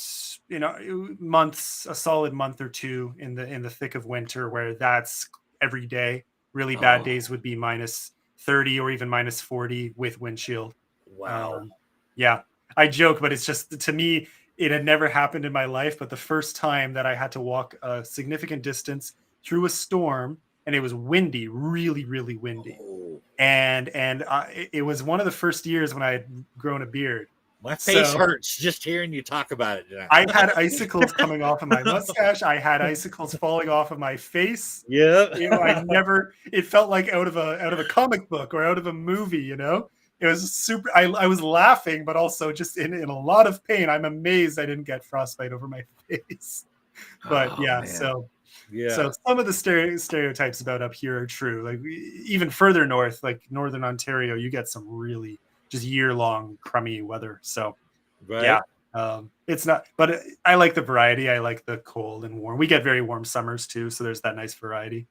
months, a solid month or two in the thick of winter, where that's every day. Really bad Oh, days would be -30 or even -40 with windshield. wow. Um, yeah, I joke, but it's just to me, it had never happened in my life. But the first time that I had to walk a significant distance through a storm, and it was windy, really, really windy, Oh, and it was one of the first years when I had grown a beard. my face So hurts just hearing you talk about it I now. had icicles coming off of my mustache. I had icicles falling off of my face. I Yeah. never. It felt like out of a comic book or out of a movie. It was super. I was laughing, but also just in a lot of pain. I'm amazed I didn't get frostbite over my face. But Oh yeah, man. so Yeah. some of the stereotypes about up here are true. Like even further north, like northern Ontario, you get some really just year long crummy weather. So yeah, Right. it's not. But I like the variety. I like the cold and warm. We get very warm summers too, so there's that nice variety.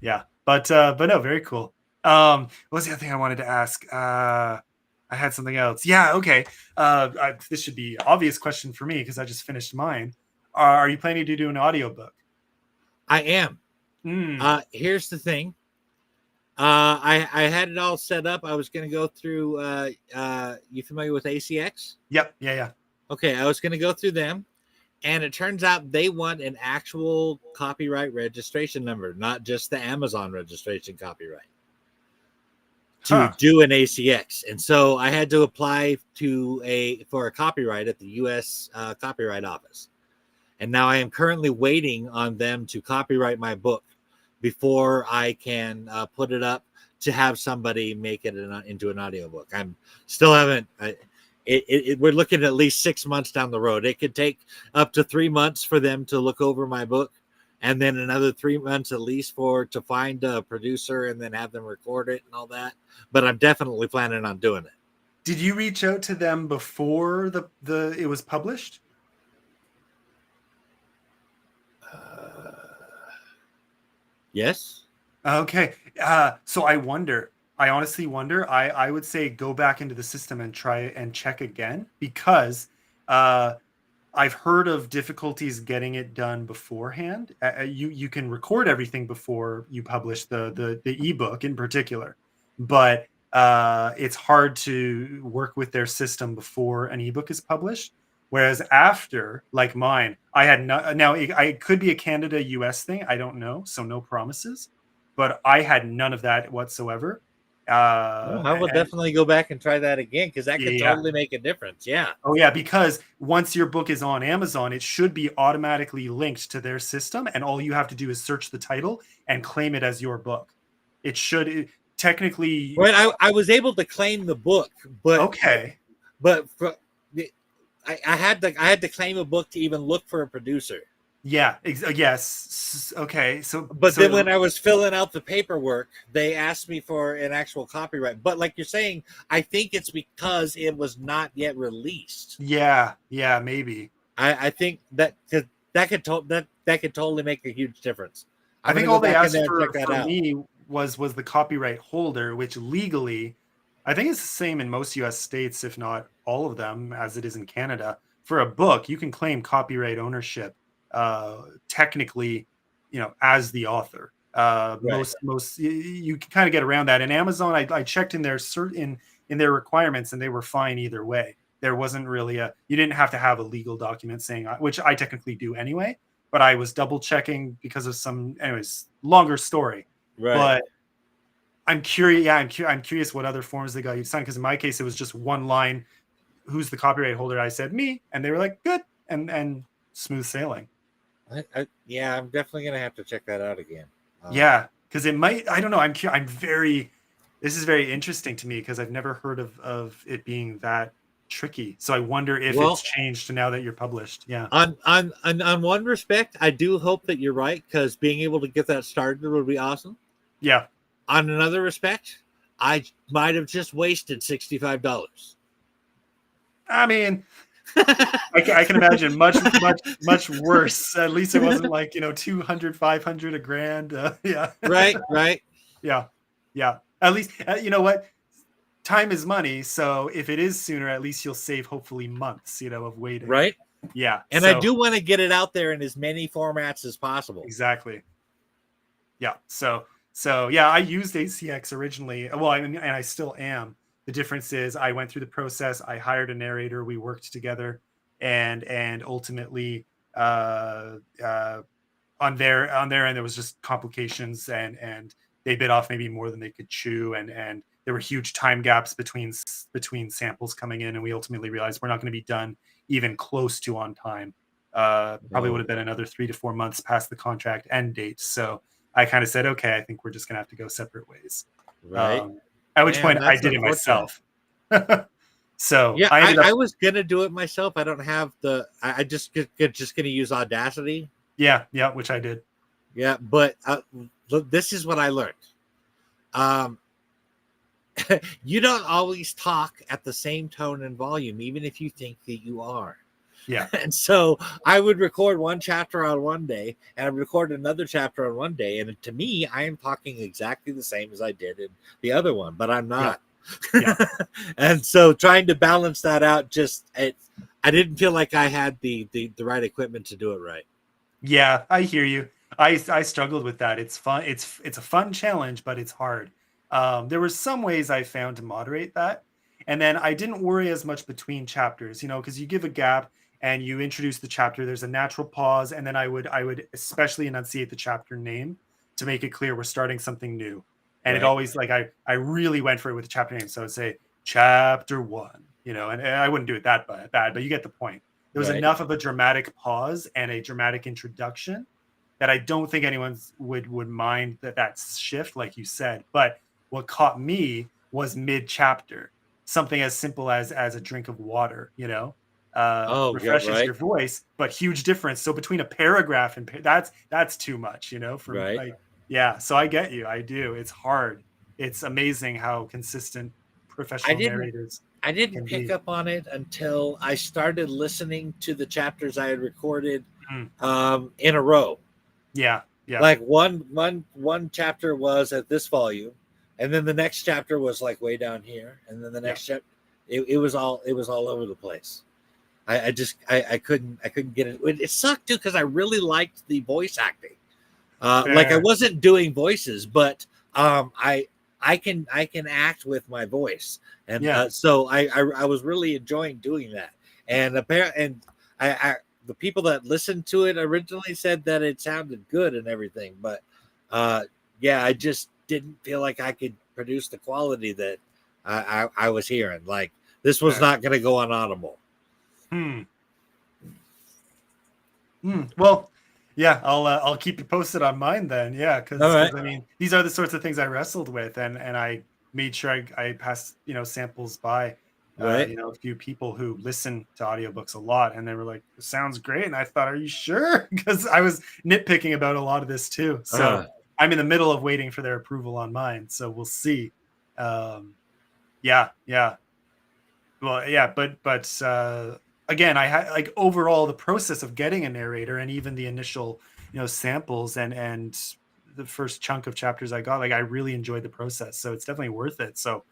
Yeah, but no, very cool. What was the other thing I wanted to ask? I had something else. Yeah, okay. This should be obvious question for me because I just finished mine. Are you planning to do an audiobook? I am. Mm, Here's the thing. I had it all set up. I was going to go through. You familiar with ACX? yep. Yeah. Yeah. Okay, I was going to go through them, and it turns out they want an actual copyright registration number, not just the Amazon registration copyright, to Huh. do an ACX. And so I had to apply for a copyright at the U.S. Copyright Office. And now I am currently waiting on them to copyright my book before I can put it up to have somebody make it into an audiobook. I'm still haven't. We're looking at least 6 months down the road. It could take up to 3 months for them to look over my book, and then another 3 months at least to find a producer and then have them record it and all that. But I'm definitely planning on doing it. Did you reach out to them before the it was published? Yes. Okay. So I wonder. I honestly wonder. I would say go back into the system and try and check again because uh, I've heard of difficulties getting it done beforehand. You can record everything before you publish the ebook in particular, but it's hard to work with their system before an ebook is published. Whereas after, like mine, I had no, now I could be a Canada US thing. I don't know, so no promises. But I had none of that whatsoever. Well, I will And definitely go back and try that again because that could yeah, totally make a difference. Yeah. oh yeah, because once your book is on Amazon, it should be automatically linked to their system, and all you have to do is search the title and claim it as your book. It should technically. Right. I was able to claim the book, but Okay. but for, I had to claim a book to even look for a producer. Yeah. Yes. Okay. But then when I was filling out the paperwork, they asked me for an actual copyright. But like you're saying, I think it's because it was not yet released. yeah. Yeah. Maybe. I think that could totally make a huge difference. I I'm think gonna go all they back in asked there and check that for out. me was the copyright holder, which legally I think it's the same in most US states, if not all of them, as it is in Canada. For a book, you can claim copyright ownership technically, as the author. Right. You can kind of get around that. In Amazon, I checked in their in their requirements, and they were fine either way. There wasn't really you didn't have to have a legal document saying, which I technically do anyway, but I was double checking because of anyways, longer story. Right. But I'm curious. Yeah, I'm curious what other forms they got you to sign. Because in my case, it was just one line. Who's the copyright holder? I said me, and they were like, good, and smooth sailing. Yeah, I'm definitely gonna have to check that out again. Yeah, because it might. I don't know. I'm very. This is very interesting to me because I've never heard of it being that tricky. So I wonder if Well, it's changed now that you're published. Yeah. on one respect, I do hope that you're right, because being able to get that started would be awesome. Yeah. On another respect, I might have just wasted $65. I mean, I can imagine much worse. At least it wasn't like 200, 500, a grand. Yeah. Right, right, Yeah. Yeah. At least, you know what? Time is money. So if it is sooner, at least you'll save hopefully months, of waiting. right. Yeah. And I So do want to get it out there in as many formats as possible. exactly. Yeah. So yeah, I used ACX originally. Well, and I still am. The difference is I went through the process. I hired a narrator. We worked together, and ultimately, on their end there was just complications, and they bit off maybe more than they could chew, and there were huge time gaps between samples coming in, and we ultimately realized we're not going to be done even close to on time. Probably would No, have been another 3 to 4 months past the contract end date. So I kind of said, okay, I think we're just going to have to go separate ways. right. um, at which Man, point I that's did it unfortunate. myself. So Yeah, I ended up, I was gonna do it myself. I don't have the. I just gonna use Audacity. yeah, which I did. Yeah, but look, this is what I learned. Um, you don't always talk at the same tone and volume, even if you think that you are. Yeah. And so I would record one chapter on one day, and I'd record another chapter on one day. And to me, I am talking exactly the same as I did in the other one, but I'm Yeah. not. Yeah. And so trying to balance that out, I didn't feel like I had the right equipment to do it right. Yeah, I hear you. I struggled with that. It's fun. It's a fun challenge, but it's hard. There were some ways I found to moderate that, and then I didn't worry as much between chapters. Because you give a gap and you introduce the chapter. There's a natural pause, and then I would especially enunciate the chapter name to make it clear we're starting something new. And it Right, always like I really went for it with the chapter name. So I'd say chapter one. And I wouldn't do it that bad, but you get the point. There was right, enough of a dramatic pause and a dramatic introduction that I don't think anyone would mind that shift, like you said. But what caught me was mid chapter, something as simple as a drink of water, oh yeah, refreshes right, your voice, but huge difference. So between a paragraph and that's too much, for right. like, yeah. So I get you. I do. It's hard. It's amazing how consistent I professional didn't narrators I didn't can pick be. up on it until I started listening to the chapters I had recorded Mm, in a row. yeah. Yeah. Like one chapter was at this volume, and then the next chapter was like way down here, and then the Yeah. next chapter it was all over the place. I couldn't get it. It sucked too, because I really liked the voice acting. Like I Fair. wasn't doing voices, but I can act with my voice, and Yeah. so I was really enjoying doing that. And I the people that listened to it originally said that it sounded good and everything, but uh, yeah, I just didn't feel like I could produce the quality that I was hearing. Like this was Fair. not going to go on Audible. Hmm. Well, yeah, I'll keep you posted on mine then. Yeah, All because right, I mean these are the sorts of things I wrestled with, and I made sure I passed samples by right. a few people who listen to audiobooks a lot, and they were like, "It sounds great," and I thought, "Are you sure?" Because I was nitpicking about a lot of this too. So Uh, I'm in the middle of waiting for their approval on mine. So we'll see. Yeah, yeah. Well, yeah, but again, I had like overall the process of getting a narrator and even the initial, samples and the first chunk of chapters I got, like I really enjoyed the process. So it's definitely worth it. So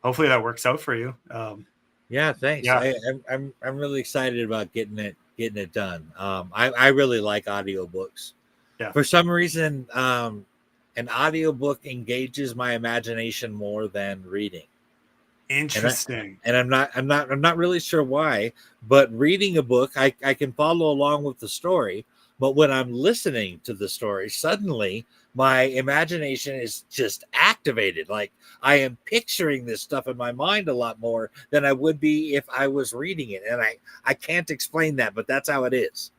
hopefully that works out for you. Yeah, thanks. Yeah, I'm really excited about getting it done. I really like audiobooks. yeah, For some reason, an audiobook engages my imagination more than reading. And I, interesting. I'm not really sure why, but reading a book, I can follow along with the story, but when I'm listening to the story, suddenly my imagination is just activated. Like I am picturing this stuff in my mind a lot more than I would be if I was reading it. And I can't explain that, but that's how it is.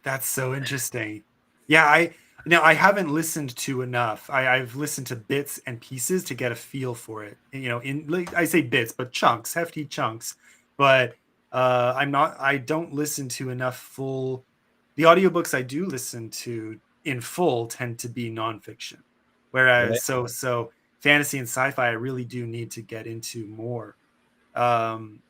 That's so interesting. Yeah, I haven't listened to enough. I've listened to bits and pieces to get a feel for it. In like I say bits, but chunks, hefty chunks. But I don't listen to enough full the audiobooks I do listen to in full tend to be nonfiction. Right? Whereas so fantasy and sci-fi I really do need to get into more. Um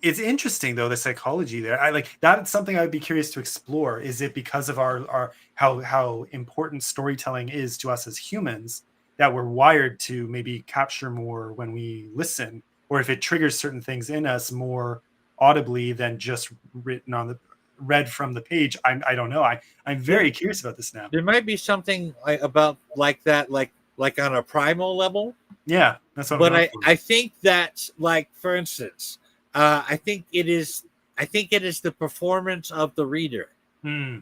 it's interesting though, the psychology there. I like that's something I'd be curious to explore. Is it because of our how important storytelling is to us as humans that we're wired to maybe capture more when we listen, or if it triggers certain things in us more audibly than just written on the read from the page? I don't know. I'm There, very curious about this now. there might be something about like that, like on a primal level. Yeah, that's what I'm But going for. I think that, like, for instance, I think it is the performance of the reader. Hmm.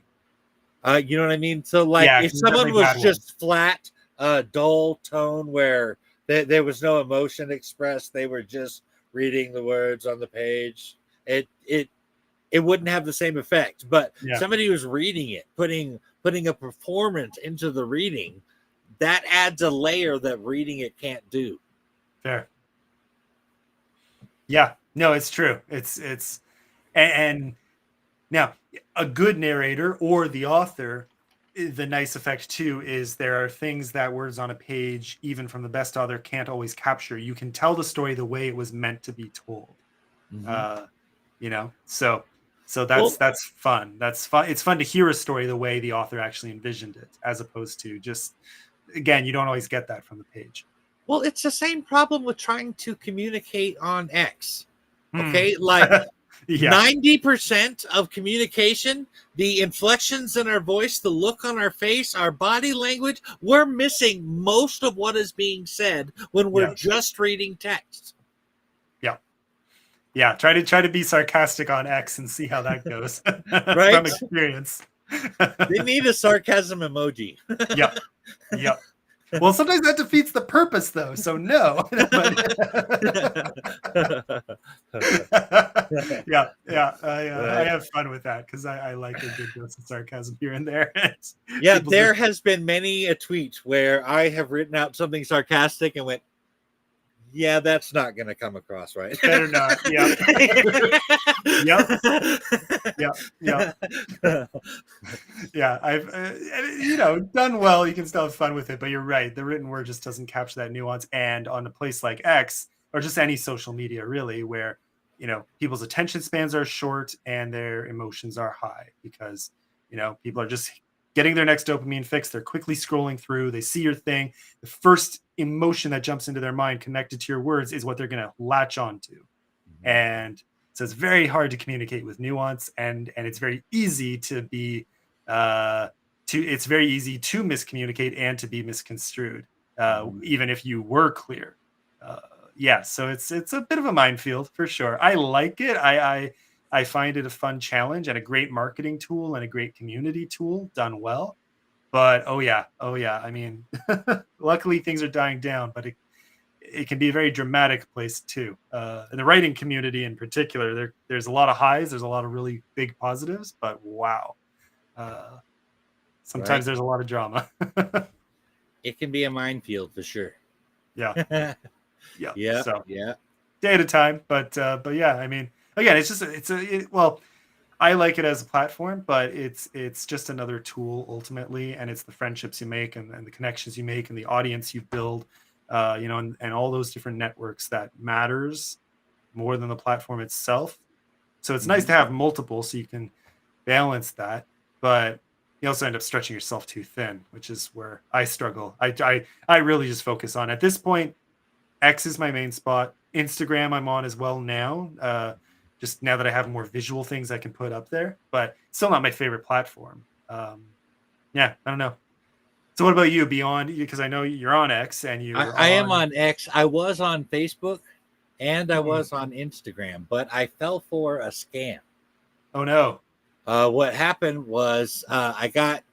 You know what I mean? So like Yeah, if can someone definitely was bad one. just flat, dull tone where there was no emotion expressed, they were just reading the words on the page, it it it wouldn't have the same effect. But Yeah, somebody who's reading it, putting a performance into the reading, that adds a layer that reading it can't do. fair. Yeah, no, it's true. It's and now, a good narrator or the author, the nice effect too is there are things that words on a page, even from the best author, can't always capture. You can tell the story the way it was meant to be told. Mhm. Uh, so Well, that's fun. That's fun. It's fun to hear a story the way the author actually envisioned it, as opposed to just again, you don't always get that from the page. Well, it's the same problem with trying to communicate on X. Hmm. Okay, like Yeah, 90% of communication, the inflections in our voice, the look on our face, our body language, we're missing most of what is being said when we're yeah, just reading text. yeah. Yeah, try to be sarcastic on X and see how that goes from Right? experience. They need a sarcasm emoji. Yep, yep. Well, sometimes that defeats the purpose, though. So no, but yeah, yeah. I Right. have fun with that because I like a good dose of sarcasm here and there. Yeah, People just there has been many a tweet where I have written out something sarcastic and went, yeah, that's not going to come across right. better not. Yep, yep, yep, yep. Yeah, I've done well. You can still have fun with it, but you're right. The written word just doesn't capture that nuance. And on a place like X or just any social media, really, where people's attention spans are short and their emotions are high because people are just getting their next dopamine fix. They're quickly scrolling through. They see your thing. The first emotion that jumps into their mind connected to your words is what they're going to latch onto, and so it's very hard to communicate with nuance, and it's very easy to be it's very easy to miscommunicate and to be misconstrued, even if you were clear. uh, yeah, so it's a bit of a minefield for sure. I like it. I find it a fun challenge and a great marketing tool and a great community tool done well. But oh yeah, I mean, luckily things are dying down, but it can be a very dramatic place too. In the writing community in particular, there's a lot of highs, there's a lot of really big positives, but wow, uh, Right. sometimes there's a lot of drama. It can be a minefield for sure. Yeah, yeah. Yeah, So yeah. day at a time, but yeah, I mean, again, it's just well, I like it as a platform, but it's just another tool ultimately, and it's the friendships you make and the connections you make and the audience you build, and all those different networks that matters more than the platform itself. So it's nice Mhm. to have multiple so you can balance that, but you also end up stretching yourself too thin, which is where I struggle. I really just focus on at this point. X is my main spot. Instagram I'm on as well now. Just now that I have more visual things I can put up there, but still not my favorite platform. Yeah, I don't know. So what about you beyond, because I know you're on X and you're I am on. on X. I was on Facebook and I Hmm. was on Instagram, but I fell for a scam. Oh no. What happened was I got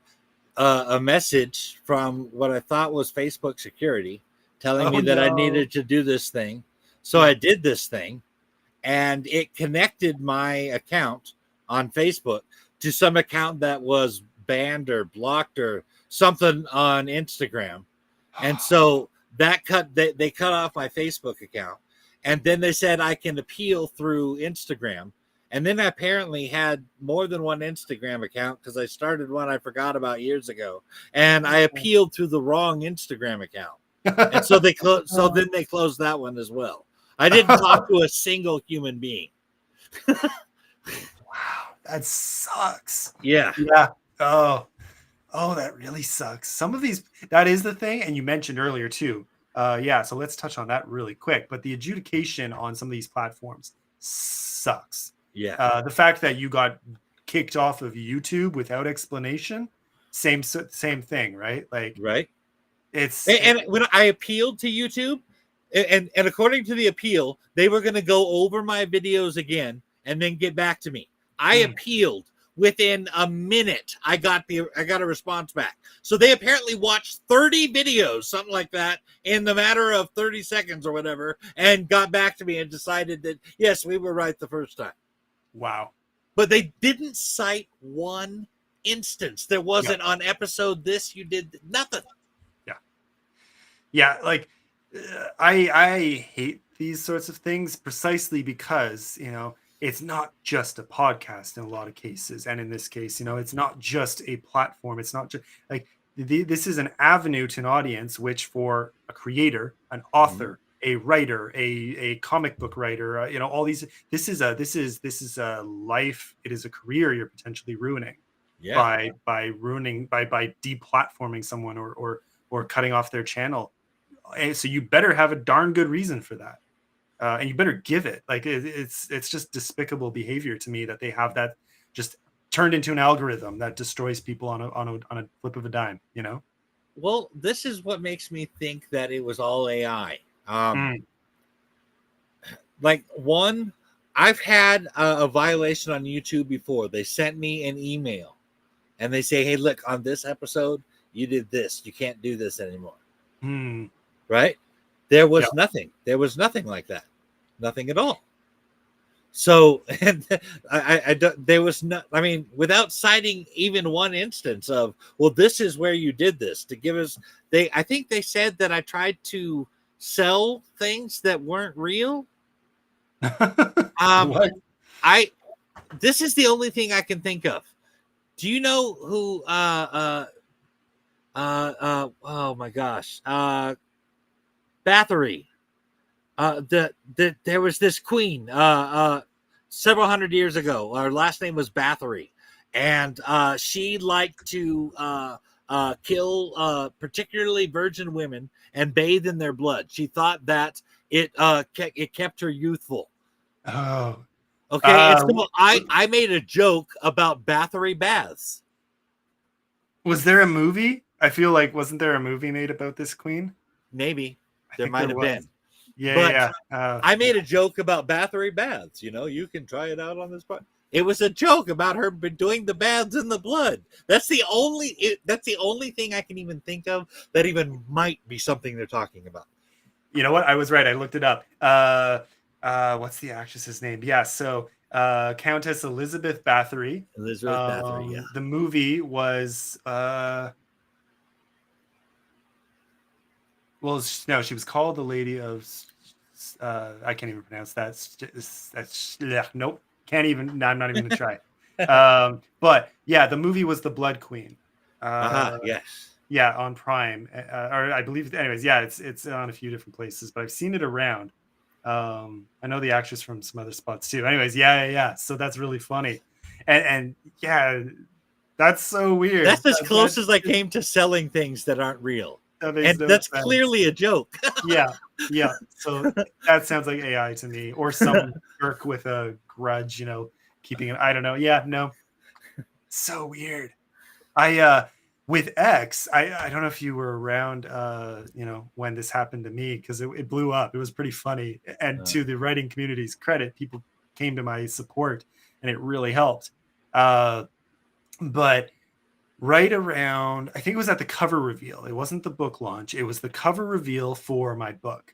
a message from what I thought was Facebook security telling Oh me that I no. needed to do this thing. So I Yeah. did this thing, and it connected my account on Facebook to some account that was banned or blocked or something on Instagram. And so that they cut off my Facebook account. And then they said I can appeal through Instagram. And then I apparently had more than one Instagram account because I started one I forgot about years ago. And I appealed through the wrong Instagram account. And so so then they closed that one as well. I didn't talk to a single human being. Wow, that sucks. Yeah. Yeah. Oh, oh, that really sucks. Some of these, that is the thing. And you mentioned earlier too. Yeah, so let's touch on that really quick. But the adjudication on some of these platforms sucks. Yeah. The fact that you got kicked off of YouTube without explanation, same thing, right? Like Right. it's And when I appealed to YouTube, and according to the appeal, they were going to go over my videos again and then get back to me. I mm, appealed. Within a minute, I got a response back. So they apparently watched 30 videos, something like that, in the matter of 30 seconds or whatever, and got back to me and decided that yes, we were right the first time. wow. But they didn't cite one instance. There Yeah. wasn't on episode this, you did nothing. Yeah. Yeah, like I hate these sorts of things precisely because, it's not just a podcast in a lot of cases, and in this case, it's not just a platform. It's not just like this is an avenue to an audience, which for a creator, an Mhm. author, a writer, a comic book writer, all these. This is a life. It is a career you're potentially ruining Yeah. by deplatforming someone or cutting off their channel. And so you better have a darn good reason for that, and you better give it. Like it's just despicable behavior to me that they have that just turned into an algorithm that destroys people on a flip of a dime. Well, this is what makes me think that it was all AI. Mm. Like one, I've had a violation on YouTube before. They sent me an email and they say, "Hey, look, on this episode, you did this. You can't do this anymore." Mm. Right? There Yeah. was nothing. There was nothing like that. Nothing at all. So, and there was no, I mean, without citing even one instance of, well, this is where you did this to give us, I think they said that I tried to sell things that weren't real. Um, What? I, this is the only thing I can think of. Do you know who, oh my gosh, Bathory? There was this queen several hundred years ago. Her last name was Bathory, and she liked to kill particularly virgin women and bathe in their blood. She thought that it kept her youthful. Oh. Okay, and so I made a joke about Bathory baths. Was there a movie? I feel like wasn't there a movie made about this queen? Maybe I there think might there have was. been, Yeah, but yeah. I made a joke about Bathory baths. You can try it out on this part. It was a joke about her doing the baths in the blood. That's the only thing I can even think of that even might be something they're talking about. You know what? I was right. I looked it up. What's the actress's name? Yeah, so Countess Elizabeth Bathory. Elizabeth Bathory, yeah. The movie was well, no, she was called the Lady of. I can't even pronounce that. That's nope. Can't even. No, I'm not even gonna try. But yeah, the movie was The Blood Queen. Yes. Yeah, on Prime, or I believe. Anyways, yeah, it's on a few different places, but I've seen it around. I know the actress from some other spots too. Anyways, yeah. So that's really funny, and yeah, that's so weird. That's as close as I came to selling things that aren't real. That makes And no that's sense. clearly a joke. Yeah, Yeah. So that sounds like AI to me, or some jerk with a grudge, keeping it. I don't know. Yeah, no. So weird. I with X, I don't know if you were around when this happened to me, because it blew up. It was pretty funny. And Uh, to the writing community's credit, people came to my support and it really helped. Uh but right around, I think it was at the cover reveal. It wasn't the book launch. It was the cover reveal for my book.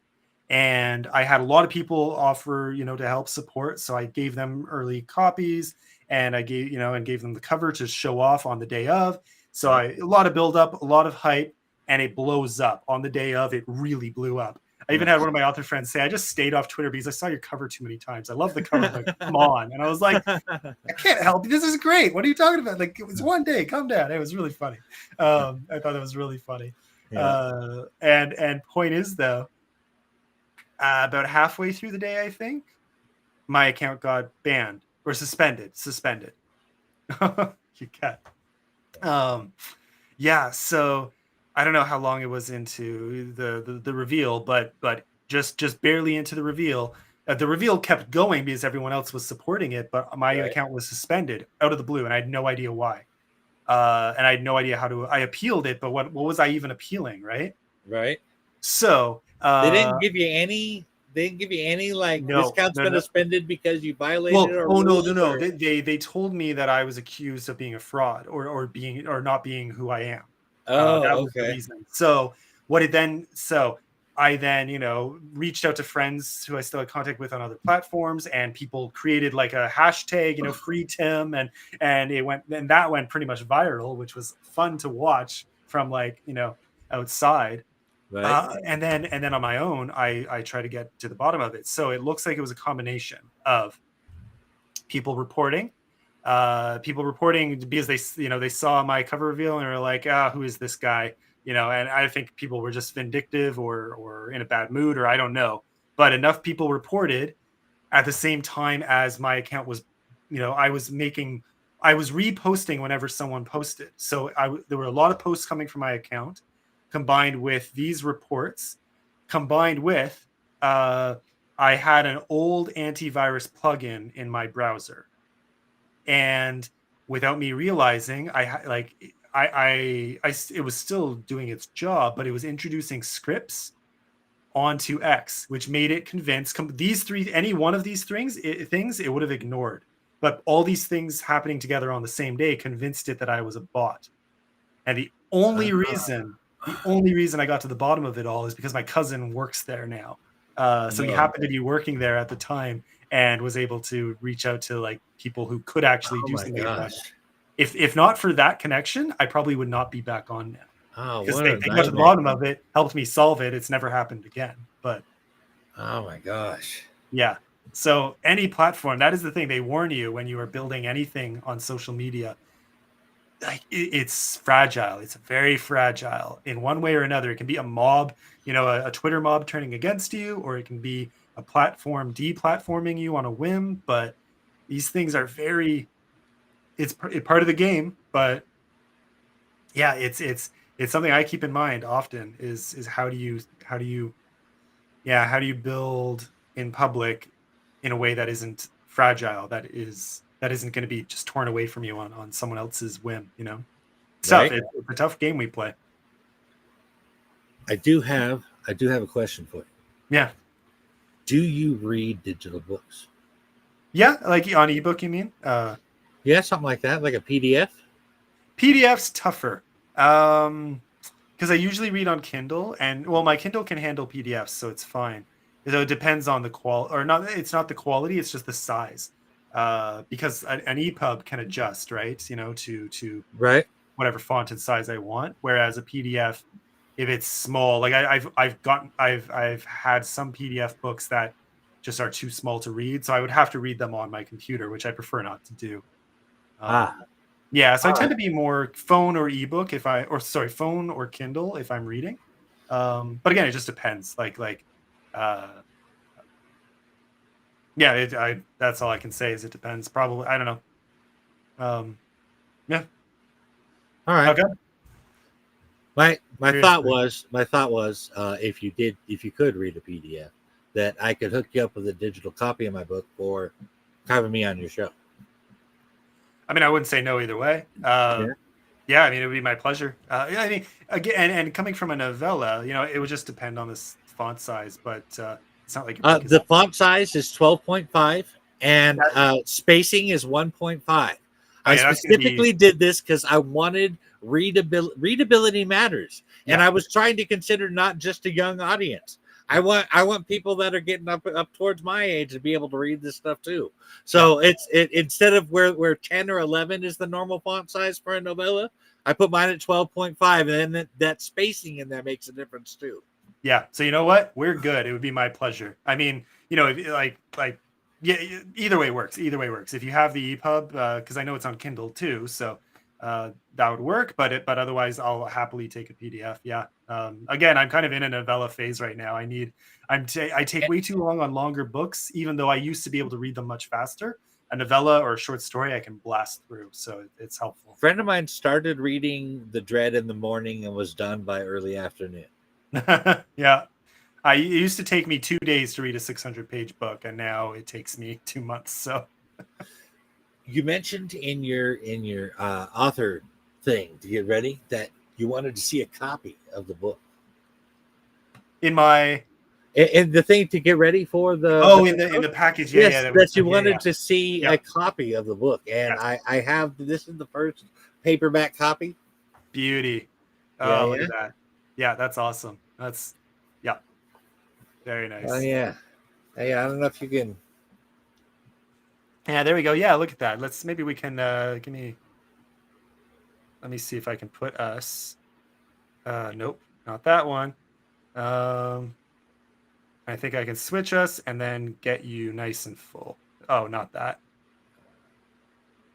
And I had a lot of people offer, to help support. So I gave them early copies, and I gave them the cover to show off on the day of. So right. a lot of build up, a lot of hype, and it blows up on the day of. It really blew up. I even had Nice. one of my author friends say, I just stayed off Twitter because I saw your cover too many times. I love the cover, but come on. And I was like, I can't help you. This is great. What are you talking about? Like, it was one day. Calm down. It was really funny. I thought it was really funny. Yeah. And point is, though, about halfway through the day, I think my account got banned or suspended. Suspended. You cat. Um, yeah. So I don't know how long it was into the reveal, but just barely into the reveal. The reveal kept going because everyone else was supporting it, but my Right. account was suspended out of the blue, and I had no idea why. And I had no idea how to. I appealed it, but what was I even appealing, right? Right. So They didn't give you any. They didn't give you any like this no, account's no, been no. suspended because you violated Well, our oh no, no, rules, no. or They told me that I was accused of being a fraud, or not being who I am. That oh, was the okay, reason. So what it then so I then, reached out to friends who I still had contact with on other platforms, and people created like a hashtag, free Tim, and that went pretty much viral, which was fun to watch from, like, outside. right, And then on my own, I try to get to the bottom of it. So it looks like it was a combination of people reporting, because they saw my cover reveal and were like, who is this guy? And I think people were just vindictive, or in a bad mood, or I don't know. But enough people reported at the same time as my account was, I was reposting whenever someone posted. So there were a lot of posts coming from my account, combined with these reports, combined with uh, I had an old antivirus plugin in my browser, and without me realizing, it was still doing its job, but it was introducing scripts onto X, which made it convince any one of these things it would have ignored. But all these things happening together on the same day convinced it that I was a bot. And the only reason I got to the bottom of it all is because my cousin works there now. So he no, happened to be working there at the time, and was able to reach out to, like, people who could actually oh do my something about it. gosh, If not for that connection, I probably would not be back on now, oh because what they a got to the nightmare, bottom of it, helped me solve it. It's never happened again. But oh my gosh, yeah. So any platform, that is the thing. They warn you when you are building anything on social media. Like, it's fragile. It's very fragile in one way or another. It can be a mob, a Twitter mob turning against you, or it can be a platform deplatforming you on a whim. But these things are it's part of the game. But yeah, it's something I keep in mind often. Is how do you build in public in a way that isn't fragile, that isn't going to be just torn away from you on someone else's whim. It's tough. right? It's a tough game we play. I do have a question for you. Yeah. Do you read digital books? Yeah, like on ebook, you mean? Yeah, something like that, like a PDF. PDF's tougher. Because I usually read on Kindle, and, well, my Kindle can handle PDFs, so it's fine. So it depends on the quality, or not. It's not the quality; it's just the size. Because an EPUB can adjust, right? To Right. whatever font and size I want. Whereas a PDF, if it's small, like I've had some PDF books that just are too small to read, so I would have to read them on my computer, which I prefer not to do. Ah, Yeah, so I all tend right. to be more phone or ebook phone or Kindle if I'm reading. But again, it just depends. Uh, yeah, that's all I can say is it depends. Probably, I don't know. Yeah, All right. okay. Seriously. My thought was if you could read a PDF, that I could hook you up with a digital copy of my book or having me on your show. I mean, I wouldn't say no either way. Yeah. Yeah, I mean, it would be my pleasure. Yeah, I mean, again, and coming from a novella, it would just depend on this font size, but it's not like your book is The font size is 12.5 and that. spacing is 1.5. Oh I yeah, that's going to be. specifically did this because I wanted readability matters, and Yeah, I was trying to consider not just a young audience. yeah, I want people that are getting up towards my age to be able to read this stuff too. yeah, So it instead of where 10 or 11 is the normal font size for a novella, I put mine at 12.5, and then that spacing in there makes a difference too. yeah. So you know what? We're good. It would be my pleasure. I mean, if, yeah, either way works. Either way works. If you have the EPUB, because I know it's on Kindle too, so that would work. But otherwise, I'll happily take a PDF. Yeah. Again, I'm kind of in a novella phase right now. I take way too long on longer books, even though I used to be able to read them much faster. A novella or a short story, I can blast through, so it's helpful. Friend of mine started reading The Dread in the morning and was done by early afternoon. Yeah. It used to take me 2 days to read a 600-page book, and now it takes me 2 months. So You mentioned in your author thing to get ready that you wanted to see a copy of the book. in my And the thing to get ready for in the package, yeah, yeah, yes, that we that you sent, yeah, yeah, wanted to see yeah, a copy of the book, and yes, I have this is the first paperback copy. beauty. Yeah, Oh, look yeah, at that. Yeah, that's awesome. Yeah, very oh nice. yeah, yeah. I don't know if you can. Yeah, there we go. Yeah, look at that. Maybe we can let me see if I can put us. Nope, not that one. Um, I think I can switch us and then get you nice and full. Oh, not that.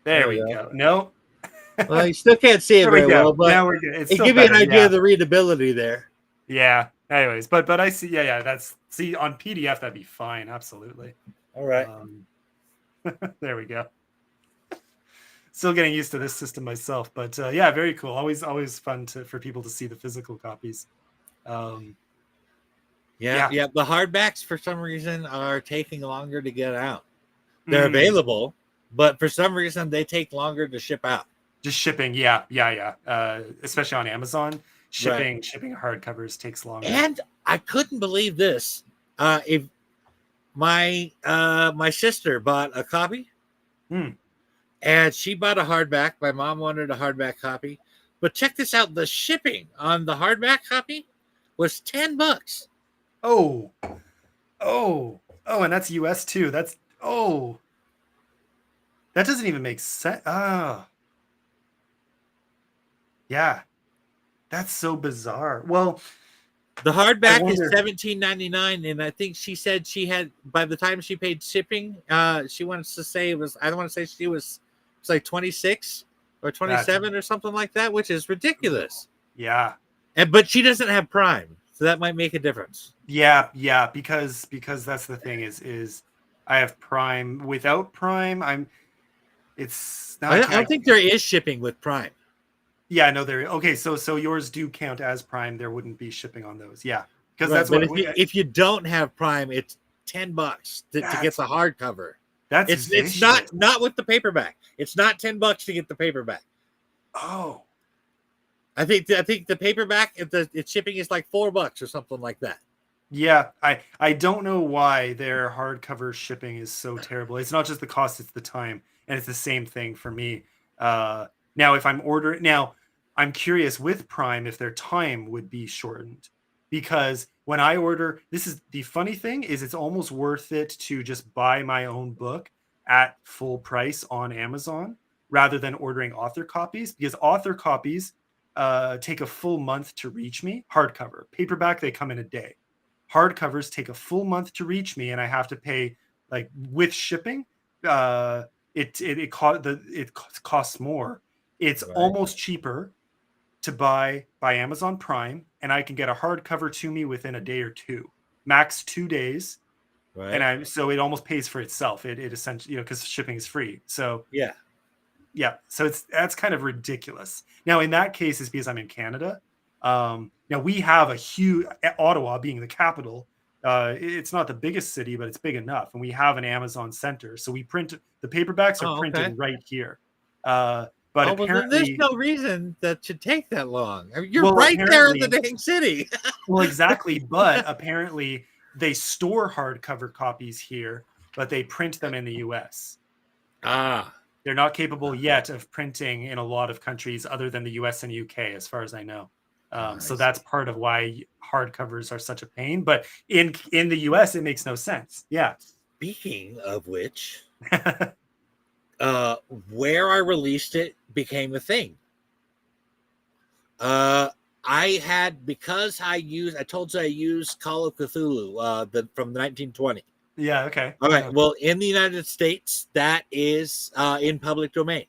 There There we we go. go. No. Well, you still can't see it There we very well, go. but Now we're good. It's it still give you an better. idea Yeah. of the readability there. Yeah. Anyways, but I see. Yeah, yeah. See on PDF that'd be fine. Absolutely. All right. Um, there we go. Still getting used to this system myself, but yeah, very cool. Always fun for people to see the physical copies. Um, Yeah, yeah. yeah. The hardbacks for some reason are taking longer to get out. They're Mm, available, but for some reason they take longer to ship out. just shipping. Yeah, yeah, yeah. Especially on Amazon, Right. shipping hardcovers takes longer. And I couldn't believe this. If my sister bought a copy Hmm. and she bought a hardback, my mom wanted a hardback copy. But check this out: the shipping on the hardback copy was $10. Oh, oh, and that's US too. That doesn't even make sense. Oh, yeah, that's so bizarre. Well, The I hardback is wonder. $17.99, and I think she said she had by the time she paid shipping, she wants to say it was I don't want to say she was it's like 26 or That's 27 or something like that, which is ridiculous. yeah, And but she doesn't have Prime, so that might make a difference. yeah, yeah. Because that's the thing is I have Prime. Without Prime, it's now I don't think there is shipping with Prime. yeah, no, there. Okay, so yours do count as Prime. There wouldn't be shipping on those. Yeah, because Right, that's but what if you don't have Prime, it's $10 to get that's the hardcover. that's It's vicious. not with the paperback. It's not $10 to get the paperback. Oh. I think the paperback its shipping is like $4 or something like that. Yeah, I don't know why their hardcover shipping is so terrible. It's not just the cost, it's the time, and it's the same thing for me. Uh, now, if I'm ordering now, I'm curious with Prime if their time would be shortened because when I order, this is the funny thing is it's almost worth it to just buy my own book at full price on Amazon rather than ordering author copies because author copies take a full month to reach me. Hardcover, paperback, they come in a day. Hardcovers take a full month to reach me, and I have to pay like with shipping. It costs more. It's Right, almost cheaper to buy by Amazon Prime, and I can get a hardcover to me within a day or two, max 2 days, and right. I so it almost pays for itself. It essentially because shipping is free. So Yeah. yeah, so that's kind of ridiculous. Now in that case, it's because I'm in Canada. Now we have a huge Ottawa being the capital. It's not the biggest city, but it's big enough, and we have an Amazon center. So we print the paperbacks are Oh, okay. printed right here. But Oh, well, then there's apparently, no reason that should take that long. I mean, you're well, right there in the apparently, dang city. well, exactly. But apparently, they store hardcover copies here, but they print them in the U.S. Ah, They're not capable yet of printing in a lot of countries other than the US and UK, as far as I know. I So see. that's part of why hardcovers are such a pain. But in the US, it makes no sense. Yeah. Speaking of which, uh, where I released it became a thing. Uh, I had because I told you I used Call of Cthulhu, from 1920. Yeah. Okay. All right. Yeah. Well, in the United States, that is in public domain.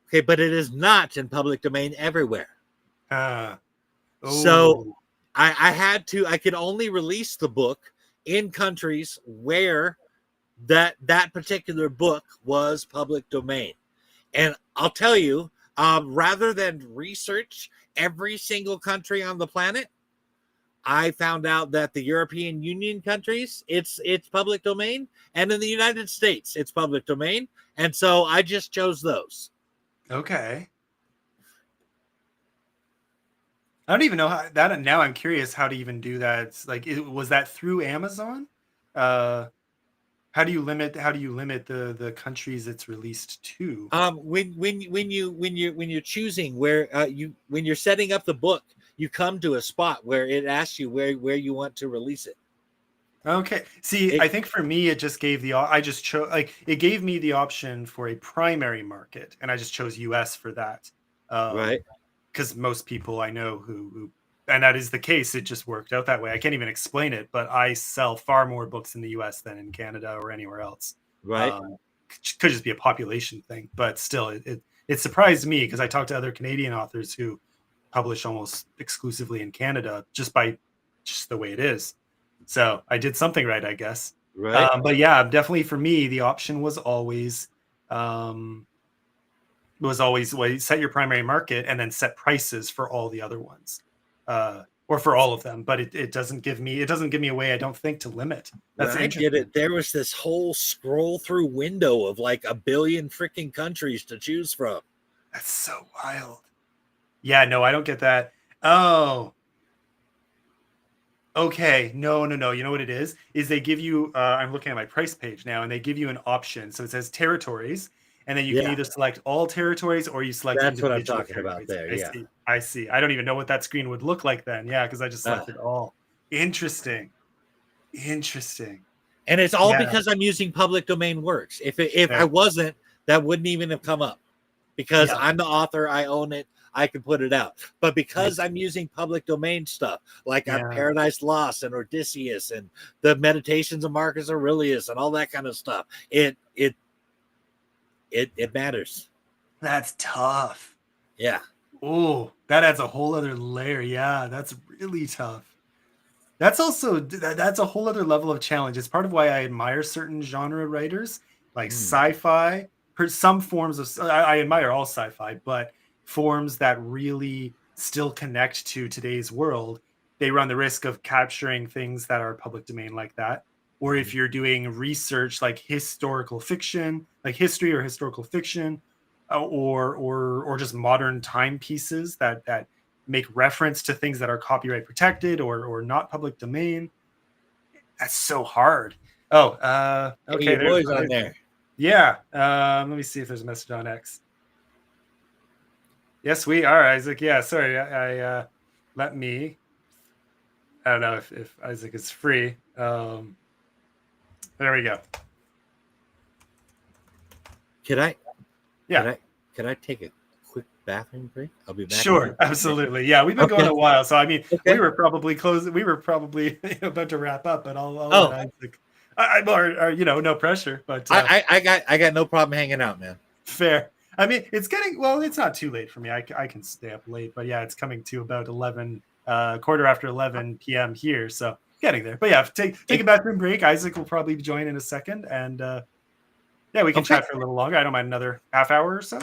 Okay, but it is not in public domain everywhere. Uh, So oh. I could only release the book in countries where that particular book was public domain. And I'll tell you, rather than research every single country on the planet, I found out that the European Union countries, it's public domain, and in the United States, it's public domain. And so I just chose those. Okay. I don't even know how that. Now I'm curious how to even do that. It's like, was that through Amazon? Uh, how do you limit the countries it's released to? When you're choosing where when you're setting up the book, you come to a spot where it asks you where you want to release it. Okay. See, It I think for me, it just gave I just chose, like, it gave me the option for a primary market, and I just chose US for that. right, Because most people I know and that is the case, it just worked out that way. I can't even explain it, but I sell far more books in the US than in Canada or anywhere else. right, Um, could just be a population thing, but still, it surprised me because I talked to other Canadian authors who publish almost exclusively in Canada just by just the way it is. So I did something right, I guess. right. But yeah, definitely for me, the option was always, well, set your primary market and then set prices for all the other ones, or for all of them. But it doesn't give me a way, I don't think, to limit. When That's I did interesting. it, there was this whole scroll through window of like a billion freaking countries to choose from. That's so wild. Yeah, no, I don't get that. Oh, okay. No, no, no. You know what it is? Is they give you, I'm looking at my price page now, and they give you an option. So it says territories, and then you can Yeah, either select all territories or you select that's what I'm individual talking about territories. there. I Yeah, see. I see. I don't even know what that screen would look like then. Yeah, because I just uh, selected all. Interesting. Interesting. and it's all Yeah. because I'm using public domain works. If I Fair. wasn't, that wouldn't even have come up because Yeah. I'm the author. I own it. I can put it out. But I because I'm see. using public domain stuff like Yeah. Paradise Lost and Odysseus and the Meditations of Marcus Aurelius and all that kind of stuff, it matters. That's tough. Yeah. Oh, that adds a whole other layer. Yeah, that's really tough. That's a whole other level of challenge. It's part of why I admire certain genre writers, like Mm. sci-fi. Some forms of, I admire all sci-fi, but forms that really still connect to today's world, they run the risk of capturing things that are public domain like that. Or if you're doing research like historical fiction, like history or historical fiction, or just modern timepieces that make reference to things that are copyright protected or not public domain. That's so hard. Oh, Hey, okay. your boy's on there. Yeah. Let me see if there's a message on X. Yes, we are, Isaac. Yeah, sorry. Let me. I don't know if Isaac is free. There we go. Can I? Yeah. Can I take a quick bathroom break? I'll be back. Sure, absolutely. Yeah, we've been going a while, so I mean, Okay. we were probably close. We were probably about to wrap up, but I'll Oh. let Isaac. Or no pressure, but I got no problem hanging out, man. fair. I mean, it's getting, well, it's not too late for me. I can stay up late, but yeah, it's coming to about 11, quarter after 11 p.m. here, so getting there. But yeah, take a bathroom break. Isaac will probably join in a second, and yeah, we can Okay. chat for a little longer. I don't mind another half hour or so.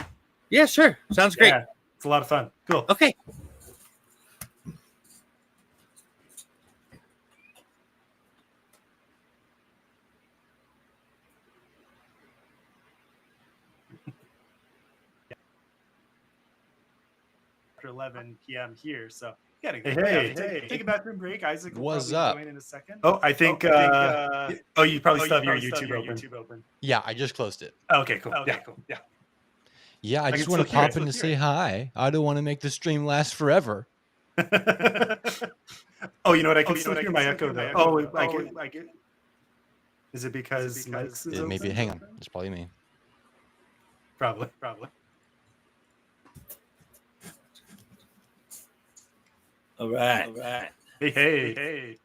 Yeah, sure. Sounds great. Yeah, it's a lot of fun. Cool. Okay. after 11 p.m. here. So take a bathroom break. Isaac will What's probably up? join in a second. Oh, I think. You probably still have your YouTube open. Yeah, I just closed it. Okay, cool. Yeah. Yeah, I can just want to still hear pop it. in to say hi. I don't want to make the stream last forever. Oh, you know what? I can still hear my echo though. Oh, like it. Is it because Mike's is Maybe open? hang on. It's probably me. Probably. All right. Hey.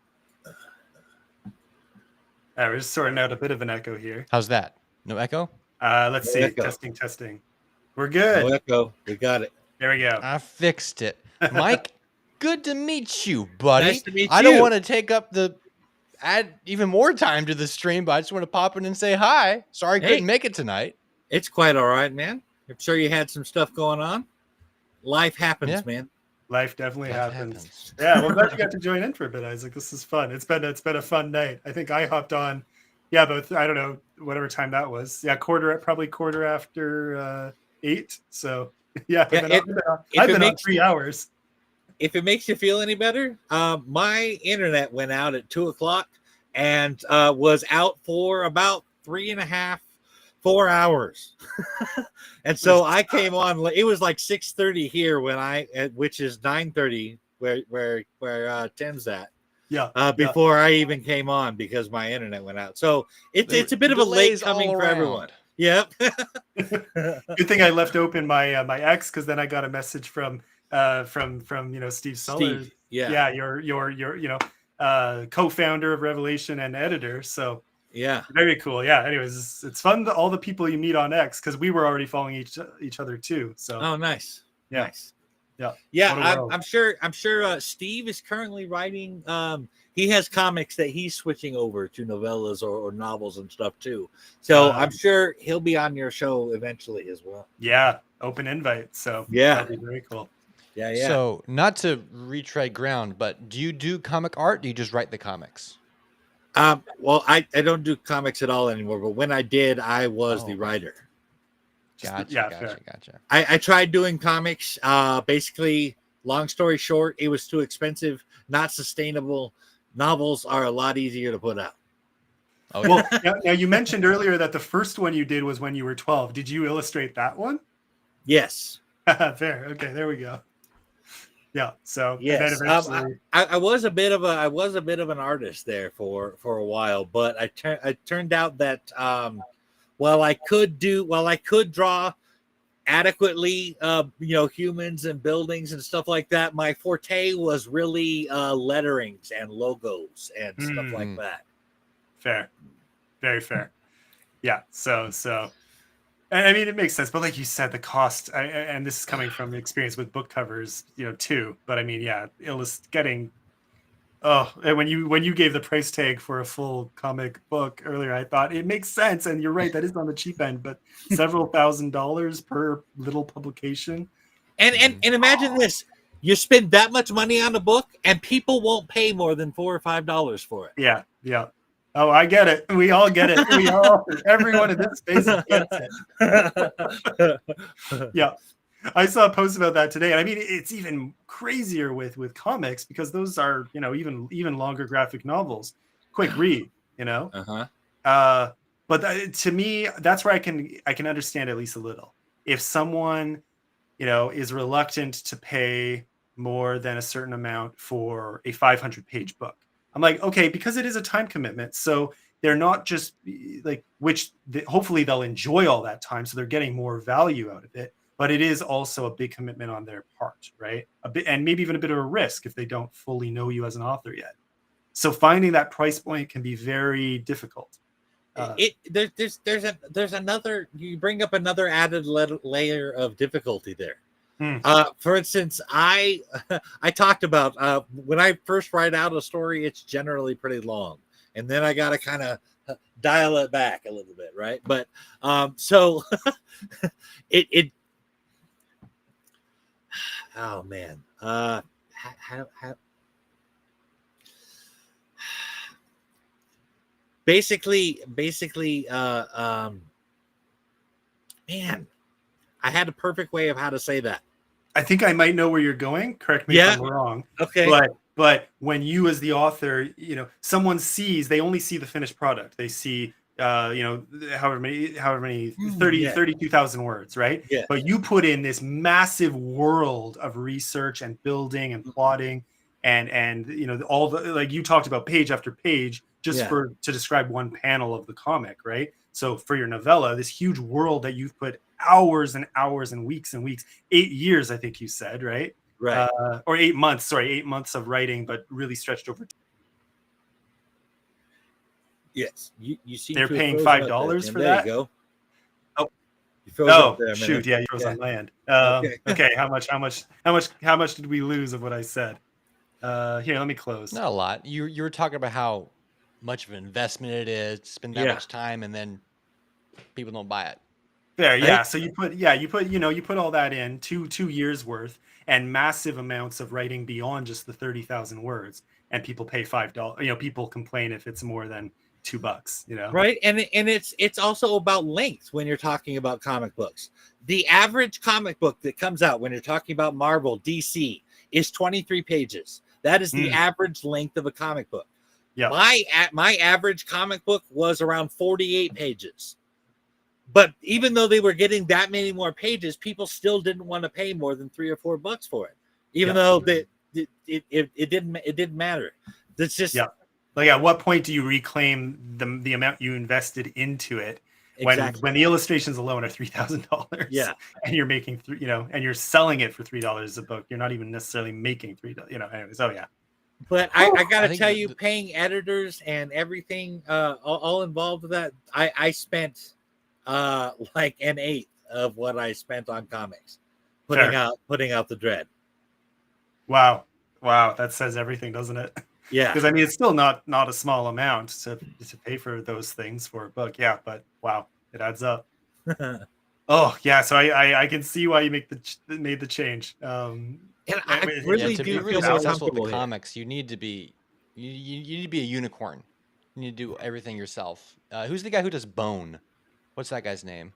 We're just sorting out a bit of an echo here. How's that? No echo? Let's see. Echo. Testing. We're good. No echo. We got it. There we go. I fixed it. Mike, good to meet you, buddy. Nice to meet I don't you. want to add even more time to the stream, but I just want to pop in and say hi. Sorry I Hey. couldn't make it tonight. It's quite all right, man. I'm sure you had some stuff going on. Life happens, man. Life definitely Life happens. Yeah, well, glad you got to join in for a bit, Isaac. This is fun. It's been a fun night. I think I hopped on. Yeah, but I don't know whatever time that was. Yeah, probably quarter after 8. So yeah, I've been on 3 hours. If it makes you feel any better, my internet went out at 2:00 and was out for about 3.5-4 hours. And so I came on. It was like 6:30 here which is 9:30 where Tim's at. Yeah. Before I even came on because my internet went out. So it's a bit of a late coming for everyone. Yep. Good thing I left open my my X, because then I got a message from Steve Suller. Steve, yeah. Yeah, your co-founder of Revelation and editor. So yeah, very cool. Yeah. Anyways, it's fun all the people you meet on X, because we were already following each other too. So nice. Yeah. Nice. Yeah. I'm sure Steve is currently writing. He has comics that he's switching over to novellas or novels and stuff too. So I'm sure he'll be on your show eventually as well. Yeah, open invite. So yeah, that'd be very cool. Yeah. So not to retread ground, but do you do comic art? Do you just write the comics? Well, I don't do comics at all anymore, but when I did, I was the writer. Gotcha. I tried doing comics. Basically, long story short, it was too expensive, not sustainable. Novels are a lot easier to put out. Okay. Well, now you mentioned earlier that the first one you did was when you were 12. Did you illustrate that one? Yes. Fair. Okay, there we go. Yeah. So yes, and then eventually... I was a bit of an artist there for a while, but I turned out that while I could draw adequately, humans and buildings and stuff like that, my forte was really letterings and logos and stuff like that. Fair. Very fair. Yeah. So I mean, it makes sense, but like you said, the cost, and this is coming from experience with book covers, too. But I mean, yeah, getting. Oh, and when you gave the price tag for a full comic book earlier, I thought it makes sense, and you're right, that is on the cheap end, but several $1,000s per little publication. And imagine this: you spend that much money on a book, and people won't pay more than $4 or $5 for it. Yeah. Oh, I get it. We all get it. Everyone in this space gets it. Yeah. I saw a post about that today. And I mean, it's even crazier with comics, because those are, even longer graphic novels. Quick read, Uh-huh. But to me, that's where I can understand at least a little. If someone, is reluctant to pay more than a certain amount for a 500-page book. I'm like, okay, because it is a time commitment. So they're not just like, hopefully they'll enjoy all that time, so they're getting more value out of it. But it is also a big commitment on their part, right? A bit, and maybe even a bit of a risk if they don't fully know you as an author yet. So finding that price point can be very difficult. There's another. You bring up another added layer of difficulty there. For instance, I talked about when I first write out a story, it's generally pretty long, and then I got to kind of dial it back a little bit, right? But so it oh man, how basically man, I had a perfect way of how to say that. I think I might know where you're going. Correct me if Yeah. I'm wrong. Okay. But when you as the author, someone sees, they only see the finished product. They see however many Yeah. 32,000 words, right? Yeah. But you put in this massive world of research and building and plotting and all the, like you talked about, page after page just Yeah. to describe one panel of the comic, right? So for your novella, this huge world that you've put hours and hours and weeks, 8 years, I think you said, right? Right. Or 8 months, sorry, 8 months of writing, but really stretched over. Yes. You seem They're to have paying frozen up there, $5 Tim. for There you that. go. Oh, You froze up oh, there a shoot! minute. Yeah, you froze Yeah. on land. Okay. Okay, how much did we lose of what I said? Here, let me close. Not a lot. You were talking about how much of an investment it is to spend that Yeah. much time, and then people don't buy it. There, I yeah. think- So you put all that in, two years worth, and massive amounts of writing beyond just the 30,000 words, and people pay $5. People complain if it's more than $2. Right. And it's also about length when you're talking about comic books. The average comic book that comes out when you're talking about Marvel, DC, is 23 pages. That is the average length of a comic book. Yeah. My average comic book was around 48 pages. But even though they were getting that many more pages, people still didn't want to pay more than $3 or $4 for it, even though it didn't matter. That's just Like, at what point do you reclaim the amount you invested into it when the illustrations alone are $3,000? Yeah, and you're making and you're selling it for $3 a book. You're not even necessarily making $3. Anyways, oh yeah. But I gotta think tell you, paying editors and everything, all involved with that, I spent like an eighth of what I spent on comics, putting out the Dread. Wow, that says everything, doesn't it? Yeah, Because I mean, it's still not a small amount to pay for those things for a book. Yeah, but wow, it adds up. Oh yeah, so I can see why you made the change. And I really to do be feel really more successful with comfortable the here. comics, you need to be you need to be a unicorn. You need to do everything yourself. Who's the guy who does Bone? What's that guy's name?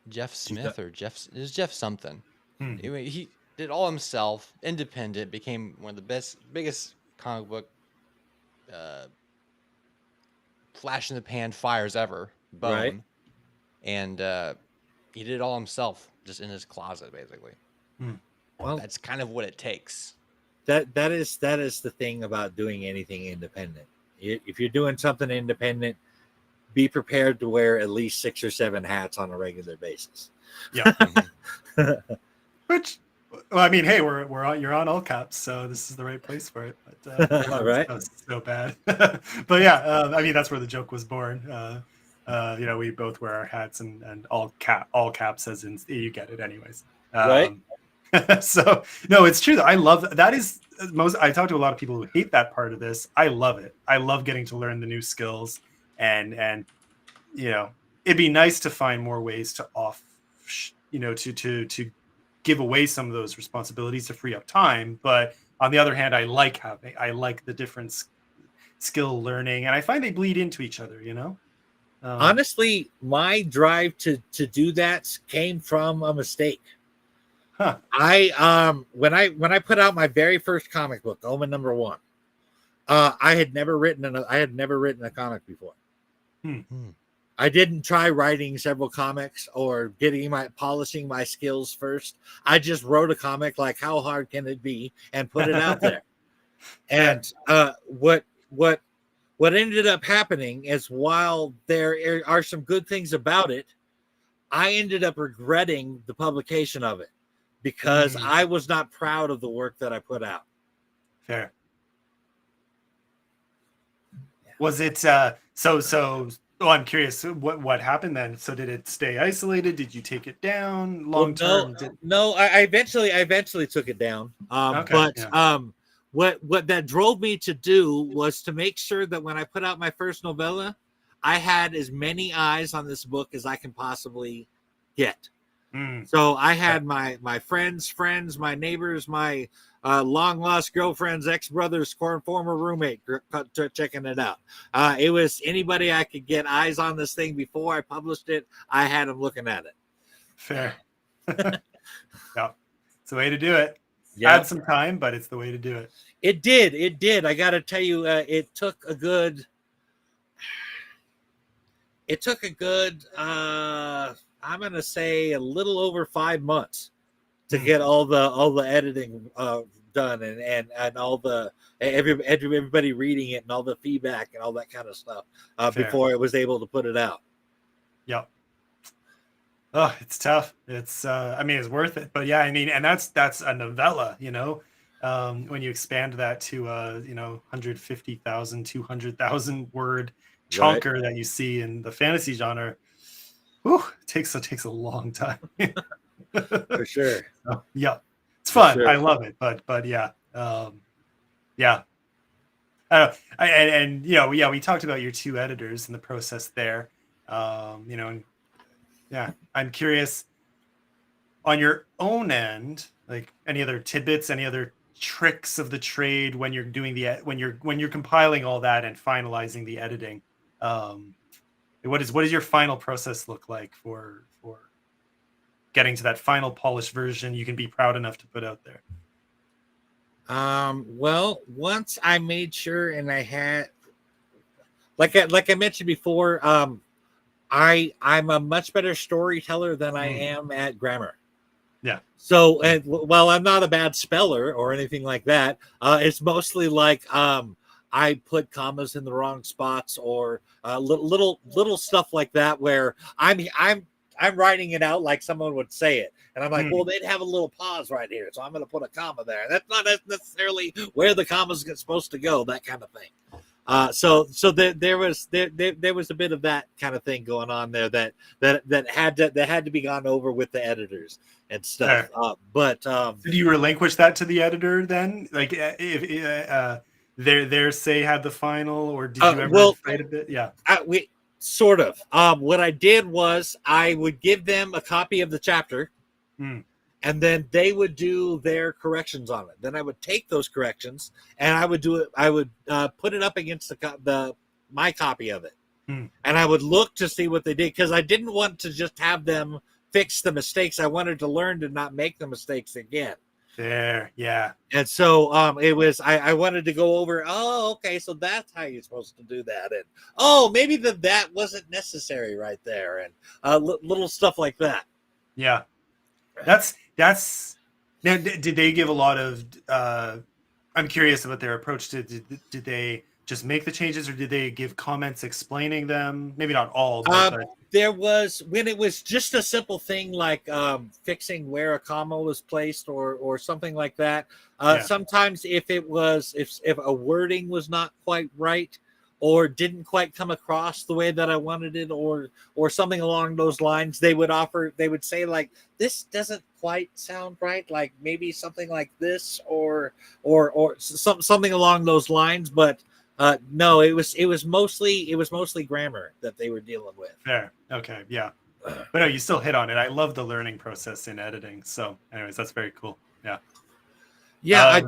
Jeff Smith or Jeff? Is Jeff something? Anyway, he did all himself, independent, became one of the biggest comic book flash in the pan fires ever. Bone, Right. And he did it all himself, just in his closet, basically. Well, That's kind of what it takes. that is the thing about doing anything independent. If you're doing something independent, be prepared to wear at least 6 or 7 hats on a regular basis. Yeah. Which, well, I mean, hey, you're on all caps, so this is the right place for it. But Right. that was so bad. But yeah, I mean, that's where the joke was born. We both wear our hats and all caps, as in you get it, anyways. Right. So no, it's true. I love that. Is most. I talk to a lot of people who hate that part of this. I love it. I love getting to learn the new skills, and it'd be nice to find more ways to to give away some of those responsibilities to free up time. But on the other hand, I like the different skill learning, and I find they bleed into each other. Honestly, my drive to do that came from a mistake. Huh. When I put out my very first comic book, Omen #1, I had never written a comic before. I didn't try writing several comics or polishing my skills first. I just wrote a comic, like, how hard can it be, and put it out there. And what ended up happening is, while there are some good things about it, I ended up regretting the publication of it because I was not proud of the work that I put out. Fair. Was it so? Oh, I'm curious. What happened then? So did it stay isolated? Did you take it down long term? No. I eventually took it down. What that drove me to do was to make sure that when I put out my first novella, I had as many eyes on this book as I can possibly get. So I had my friends, my neighbors, my long lost girlfriend's ex-brother's former roommate checking it out. It was anybody I could get eyes on this thing before I published it. I had them looking at it. Fair. Yeah, it's the way to do it. Yeah, Add some time, but it's the way to do it. it did. I got to tell you, it took a good. I'm gonna say a little over 5 months to get all the editing done and all the everybody reading it and all the feedback and all that kind of stuff before I was able to put it out. Yep. Oh, it's tough. It's I mean, it's worth it. But yeah, I mean, and that's a novella, you know. When you expand that to 150,000, 200,000 word chunker that you see in the fantasy genre, whew, it takes a long time. For sure. So, yeah. It's fun. Sure. I love it. But yeah. Yeah. And yeah, we talked about your two editors and the process there. And yeah, I'm curious on your own end, like any other tidbits, any other tricks of the trade when you're doing when you're compiling all that and finalizing the editing. What does your final process look like for getting to that final polished version you can be proud enough to put out there? Well, once I made sure and I had, like I mentioned before, I'm a much better storyteller than I am at grammar. Yeah. So, and while I'm not a bad speller or anything like that, it's mostly like I put commas in the wrong spots or little stuff like that where I'm writing it out like someone would say it, and I'm like, well, they'd have a little pause right here, so I'm going to put a comma there. That's not necessarily where the comma's supposed to go, that kind of thing. So there was a bit of that kind of thing going on there that had to be gone over with the editors and stuff. But did you relinquish that to the editor then? Like if their say had the final, or did you ever fight a bit? Yeah, we sort of. What I did was I would give them a copy of the chapter. And then they would do their corrections on it. Then I would take those corrections and I would do it. I would put it up against my copy of it, and I would look to see what they did, because I didn't want to just have them fix the mistakes. I wanted to learn to not make the mistakes again. There, yeah. And so it was. I wanted to go over. Oh, okay, so that's how you're supposed to do that, and oh, maybe that wasn't necessary right there, and little stuff like that. Yeah. That's now. Did they give a lot of? I'm curious about their approach. Did they just make the changes, or did they give comments explaining them? Maybe not all. But there was, when it was just a simple thing like fixing where a comma was placed or something like that. Sometimes if a wording was not quite right, or didn't quite come across the way that I wanted it, or something along those lines, they would say like, this doesn't quite sound right, like maybe something like this or something along those lines. But no, it was mostly grammar that they were dealing with. Fair. Okay. Yeah. But no, you still hit on it. I love the learning process in editing. So anyways, that's very cool. Yeah. Yeah.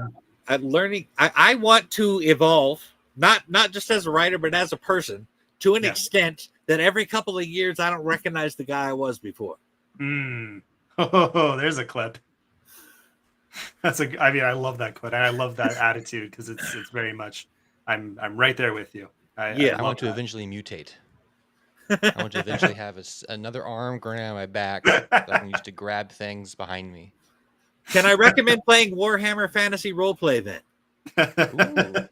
I want to evolve, not just as a writer, but as a person, to an extent that every couple of years I don't recognize the guy I was before. Oh, there's a clip. I mean, I love that clip, and I love that attitude, because it's very much, I'm right there with you. I want to eventually mutate. I want to eventually have another arm growing out of my back that I can use to grab things behind me. Can I recommend playing Warhammer Fantasy Roleplay then? Ooh.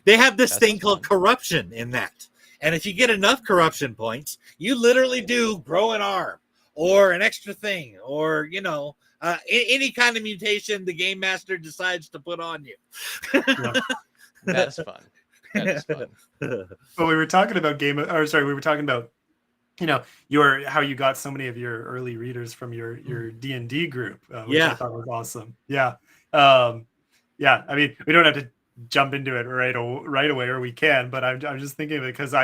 They have this thing called corruption in that. And if you get enough corruption points, you literally do grow an arm or an extra thing, or, any kind of mutation the game master decides to put on you. That's fun. That is fun. Well, we were talking about we were talking about, how you got so many of your early readers from your D&D group, which I thought was awesome. Yeah. Yeah. I mean, we don't have to jump into it right away, or we can, but I'm just thinking of it because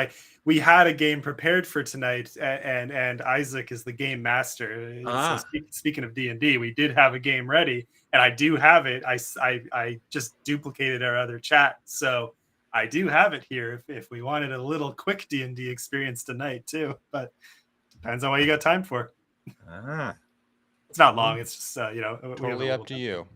we had a game prepared for tonight, and Isaac is the game master. So speaking of D&D, we did have a game ready, and I do have it. I just duplicated our other chat, so I do have it here if we wanted a little quick D&D experience tonight too, but depends on what you got time for. Ah. It's not long. It's just we have a Totally little up to bit. you.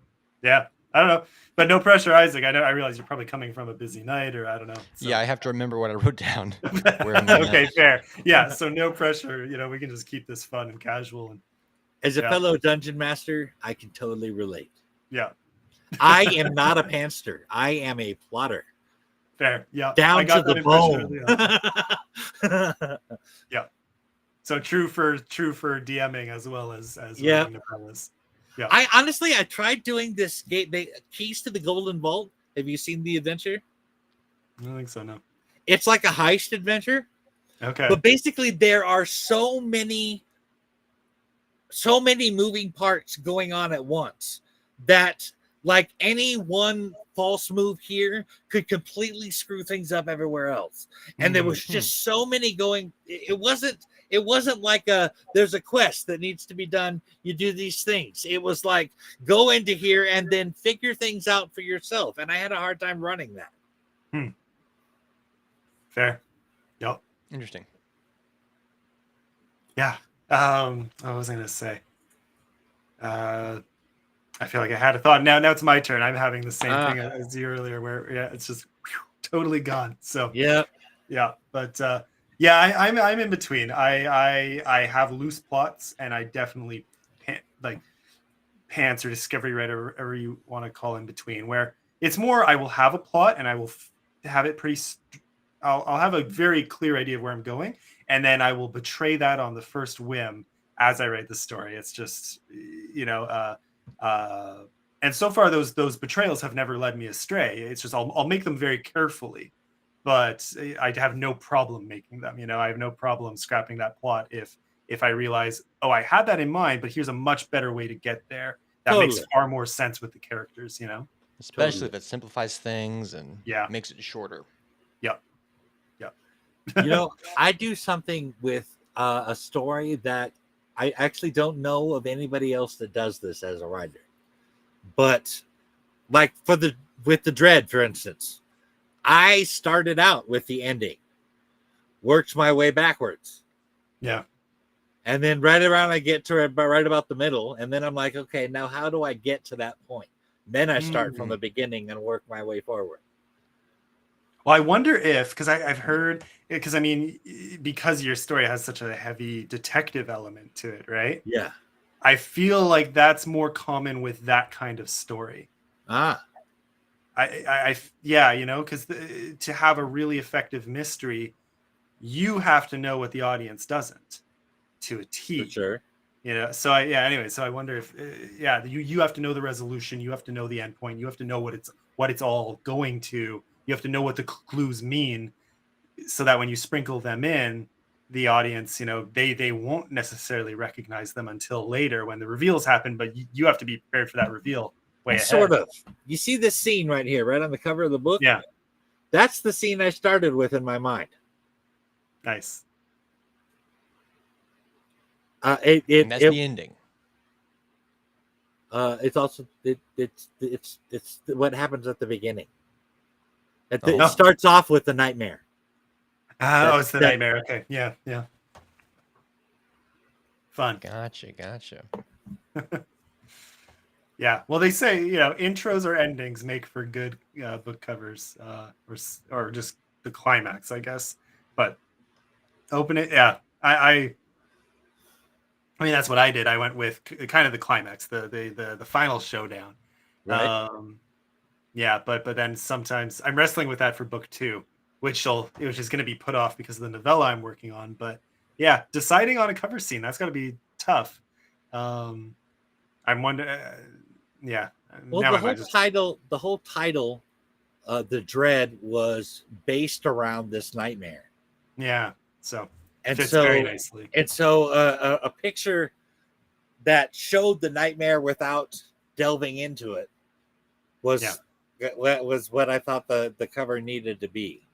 Yeah, I don't know, but no pressure, Isaac. I realize you're probably coming from a busy night, or I don't know. So. Yeah, I have to remember what I wrote down. Where in my Okay, notes. fair. Yeah, so no pressure. We can just keep this fun and casual, and As a yeah, fellow dungeon master, I can totally relate. yeah, I am not a panster. I am a plotter. fair. Yeah, I Down to got the that impression bone. early on. Yeah, so true for DMing as well as Yeah. writing novellas. Yeah, I tried doing this game, Keys to the Golden Vault. Have you seen the adventure? I don't think so. No. It's like a heist adventure, Okay. but basically there are so many moving parts going on at once that like any one false move here could completely screw things up everywhere else. And there was just so many going. It wasn't like there's a quest that needs to be done, you do these things. It was like go into here and then figure things out for yourself, and I had a hard time running that. Fair. Yep. Interesting. Yeah. What was I gonna say? I feel like I had a thought. Now it's my turn. I'm having the same thing as you earlier, where it's just totally gone. So Yeah. But I'm in between. I have loose plots, and I definitely pants or discovery, right, or whatever you want to call in between, where it's more I will have a plot and I will have it pretty. I'll have a very clear idea of where I'm going, and then I will betray that on the first whim as I write the story. It's just and so far those betrayals have never led me astray. It's just I'll make them very carefully, but I have no problem making them. I have no problem scrapping that plot if I realize, oh, I had that in mind, but here's a much better way to get there. That makes far more sense with the characters. Especially if it simplifies things and Yeah. makes it shorter. Yep. I do something with a story that I actually don't know of anybody else that does this as a writer. But like with the Dread, for instance, I started out with the ending, worked my way backwards. Yeah. And then right around I get to right about the middle, and then I'm like, okay, now how do I get to that point? Then I start from the beginning and work my way forward. Well, I wonder if, because I've heard, because I mean, because your story has such a heavy detective element to it, right? Yeah. I feel like that's more common with that kind of story. Because to have a really effective mystery, you have to know what the audience doesn't to a T. For sure. So anyway, so I wonder if you have to know the resolution, you have to know the end point, you have to know what it's all going to, you have to know what the clues mean, so that when you sprinkle them in, the audience, they won't necessarily recognize them until later when the reveals happen, but you have to be prepared for that reveal way ahead. Sort of. You see this scene right here, right on the cover of the book? Yeah. That's the scene I started with in my mind. Nice. And that's the ending. It's also it's what happens at the beginning. It starts off with the nightmare. It's the nightmare. Okay. Yeah. Fun. Gotcha. Yeah. Well, they say, intros or endings make for good book covers, or just the climax, I guess. But open it. Yeah. I mean, that's what I did. I went with kind of the climax, the final showdown. Right. Yeah, but then sometimes I'm wrestling with that for book 2, which is going to be put off because of the novella I'm working on. But yeah, deciding on a cover scene, that's got to be tough. I'm wondering. Yeah. Well, the whole title, The Dread, was based around this nightmare. Yeah. So. And fits so, very nicely. And so a picture that showed the nightmare without delving into it was what I thought the cover needed to be.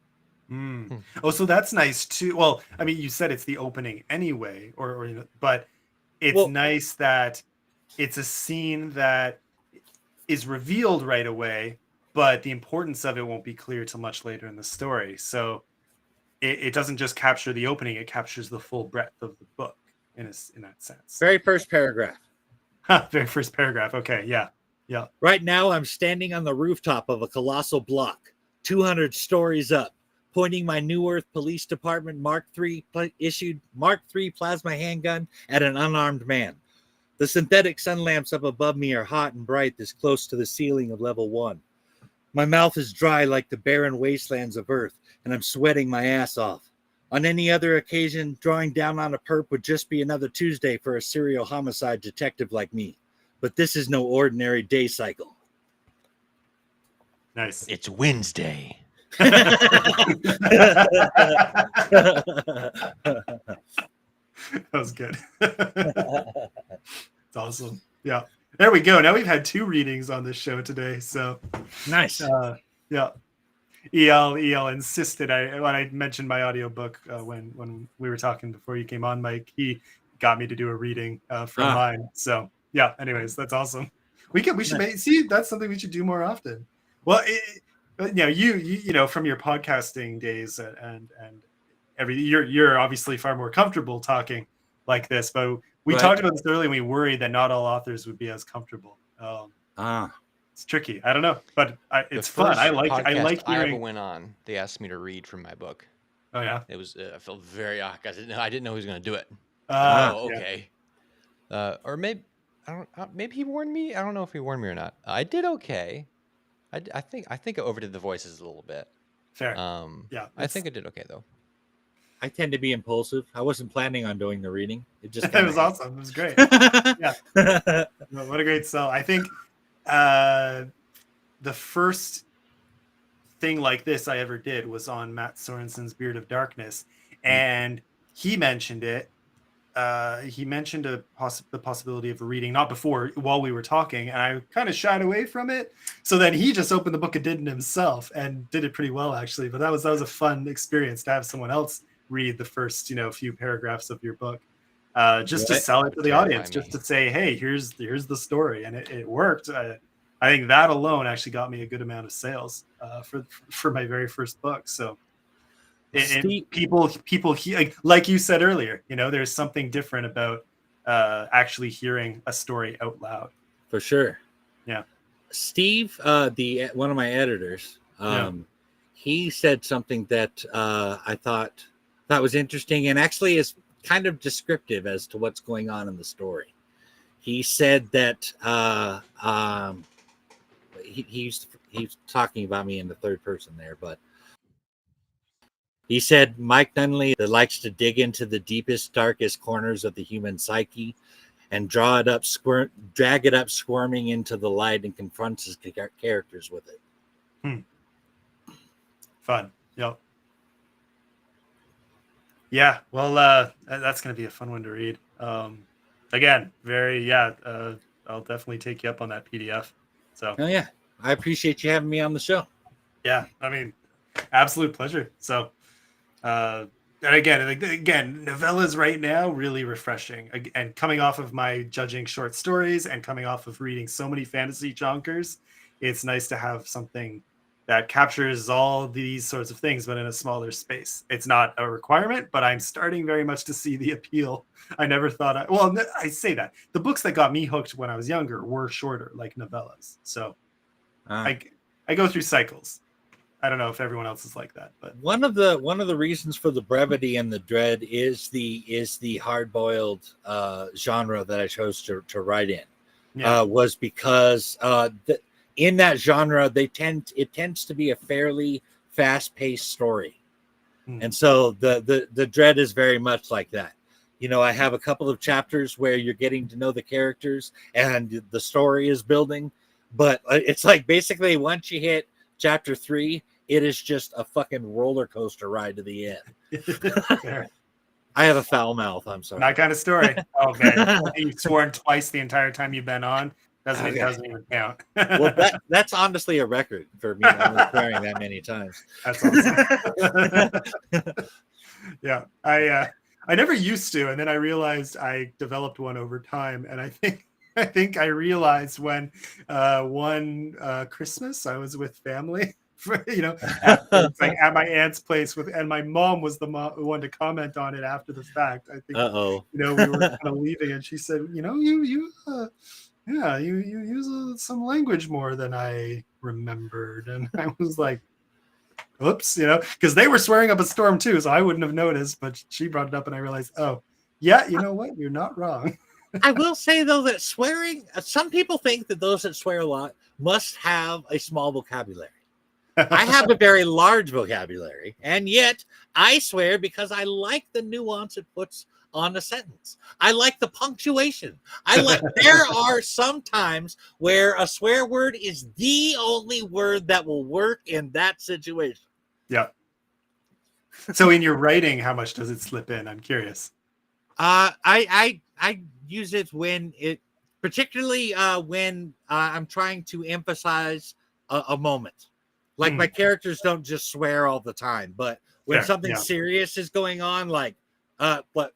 Oh, so that's nice too. Well, I mean, you said it's the opening anyway, but it's nice that it's a scene that is revealed right away, but the importance of it won't be clear till much later in the story. So it doesn't just capture the opening; it captures the full breadth of the book. in that sense. Very first paragraph. Very first paragraph. Okay, yeah. Right now, I'm standing on the rooftop of a colossal block, 200 stories up, pointing my New Earth Police Department Mark III issued Mark III plasma handgun at an unarmed man. The synthetic sun lamps up above me are hot and bright, this close to the ceiling of level 1. My mouth is dry like the barren wastelands of Earth, and I'm sweating my ass off. On any other occasion, drawing down on a perp would just be another Tuesday for a serial homicide detective like me. But this is no ordinary day cycle. Nice. It's Wednesday. That was good. It's awesome. Yeah. There we go. Now we've had 2 readings on this show today. So Nice. Yeah. El insisted when I mentioned my audiobook when we were talking before you came on, Mike, he got me to do a reading from mine. So yeah, anyways, that's awesome. We should see, that's something we should do more often. Well, you know, from your podcasting days and you're obviously far more comfortable talking like this, but we talked about this earlier and we worried that not all authors would be as comfortable. It's tricky. I don't know, but it's fun. I like hearing. I ever went on, they asked me to read from my book. Oh yeah. It was I felt very awkward. I didn't know who was going to do it. Okay. Yeah. Or maybe maybe he warned me. I don't know if he warned me or not. I did okay. I think I overdid the voices a little bit. Fair. Yeah. I think I did okay though. I tend to be impulsive. I wasn't planning on doing the reading. It just it was awesome. It was great. Yeah. What a great sell. I think the first thing like this I ever did was on Matt Sorensen's Beard of Darkness, and he mentioned it. He mentioned the possibility of a reading, not before, while we were talking, and I kind of shied away from it. So then he just opened the book and did it himself, and did it pretty well actually. But that was a fun experience to have someone else read the first few paragraphs of your book, just to sell it to the audience, just to say, hey, here's the story, and it worked. I think that alone actually got me a good amount of sales for my very first book. So. And people, like you said earlier, there's something different about actually hearing a story out loud. For sure. Yeah. Steve, one of my editors, he said something that I thought was interesting, and actually is kind of descriptive as to what's going on in the story. He said that he's talking about me in the third person there, but he said, Mike Nunley that likes to dig into the deepest, darkest corners of the human psyche and drag it up squirming into the light and confronts his characters with it. Fun. Yep. Yeah. Well, that's going to be a fun one to read. Again, I'll definitely take you up on that PDF. So. Oh yeah. I appreciate you having me on the show. Yeah. I mean, absolute pleasure. So. And again, novellas right now really refreshing. And coming off of my judging short stories and coming off of reading so many fantasy chonkers, it's nice to have something that captures all these sorts of things, but in a smaller space. It's not a requirement, but I'm starting very much to see the appeal. I never thought I say that the books that got me hooked when I was younger were shorter, like novellas. So I go through cycles. I don't know if everyone else is like that, but one of the reasons for the brevity and the dread is the hard-boiled genre that I chose to write in. Was because in that genre it tends to be a fairly fast-paced story, and so the dread is very much like that. I have a couple of chapters where you're getting to know the characters and the story is building, but it's like basically once you hit chapter 3. It is just a fucking roller coaster ride to the end. I have a foul mouth. I'm sorry. That kind of story. Okay. You've sworn twice the entire time you've been on. Doesn't even count. Well, that's honestly a record for me. I'm swearing that many times. That's awesome. Yeah. I never used to, and then I realized I developed one over time, and I think I realized when one Christmas I was with family. it's like at my aunt's place and my mom was the one to comment on it after the fact. I think, Uh-oh. we were kind of leaving and she said, you use some language more than I remembered. And I was like, oops, because they were swearing up a storm too, so I wouldn't have noticed, but she brought it up and I realized, oh, yeah, you know what? You're not wrong. I will say, though, that swearing, some people think that those that swear a lot must have a small vocabulary. I have a very large vocabulary, and yet I swear because I like the nuance it puts on a sentence. I like the punctuation. There are some times where a swear word is the only word that will work in that situation. Yeah. So in your writing, how much does it slip in? I'm curious. I use it particularly when I'm trying to emphasize a moment. Like my characters don't just swear all the time, but when something serious is going on, like what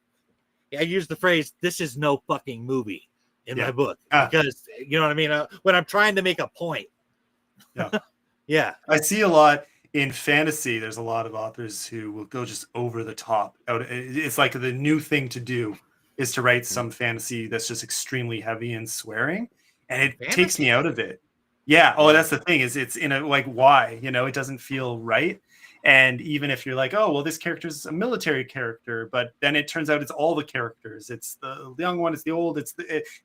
I use the phrase, "This is no fucking movie" in my book, because you know what I mean. When I'm trying to make a point. Yeah. Yeah. I see a lot in fantasy. There's a lot of authors who will go just over the top. It's like the new thing to do is to write some fantasy that's just extremely heavy and swearing, and it takes me out of it. Yeah. Oh, that's the thing, is it's in a, like, why, it doesn't feel right. And even if you're like, oh, well, this character is a military character, but then it turns out it's all the characters. It's the young one, it's the old,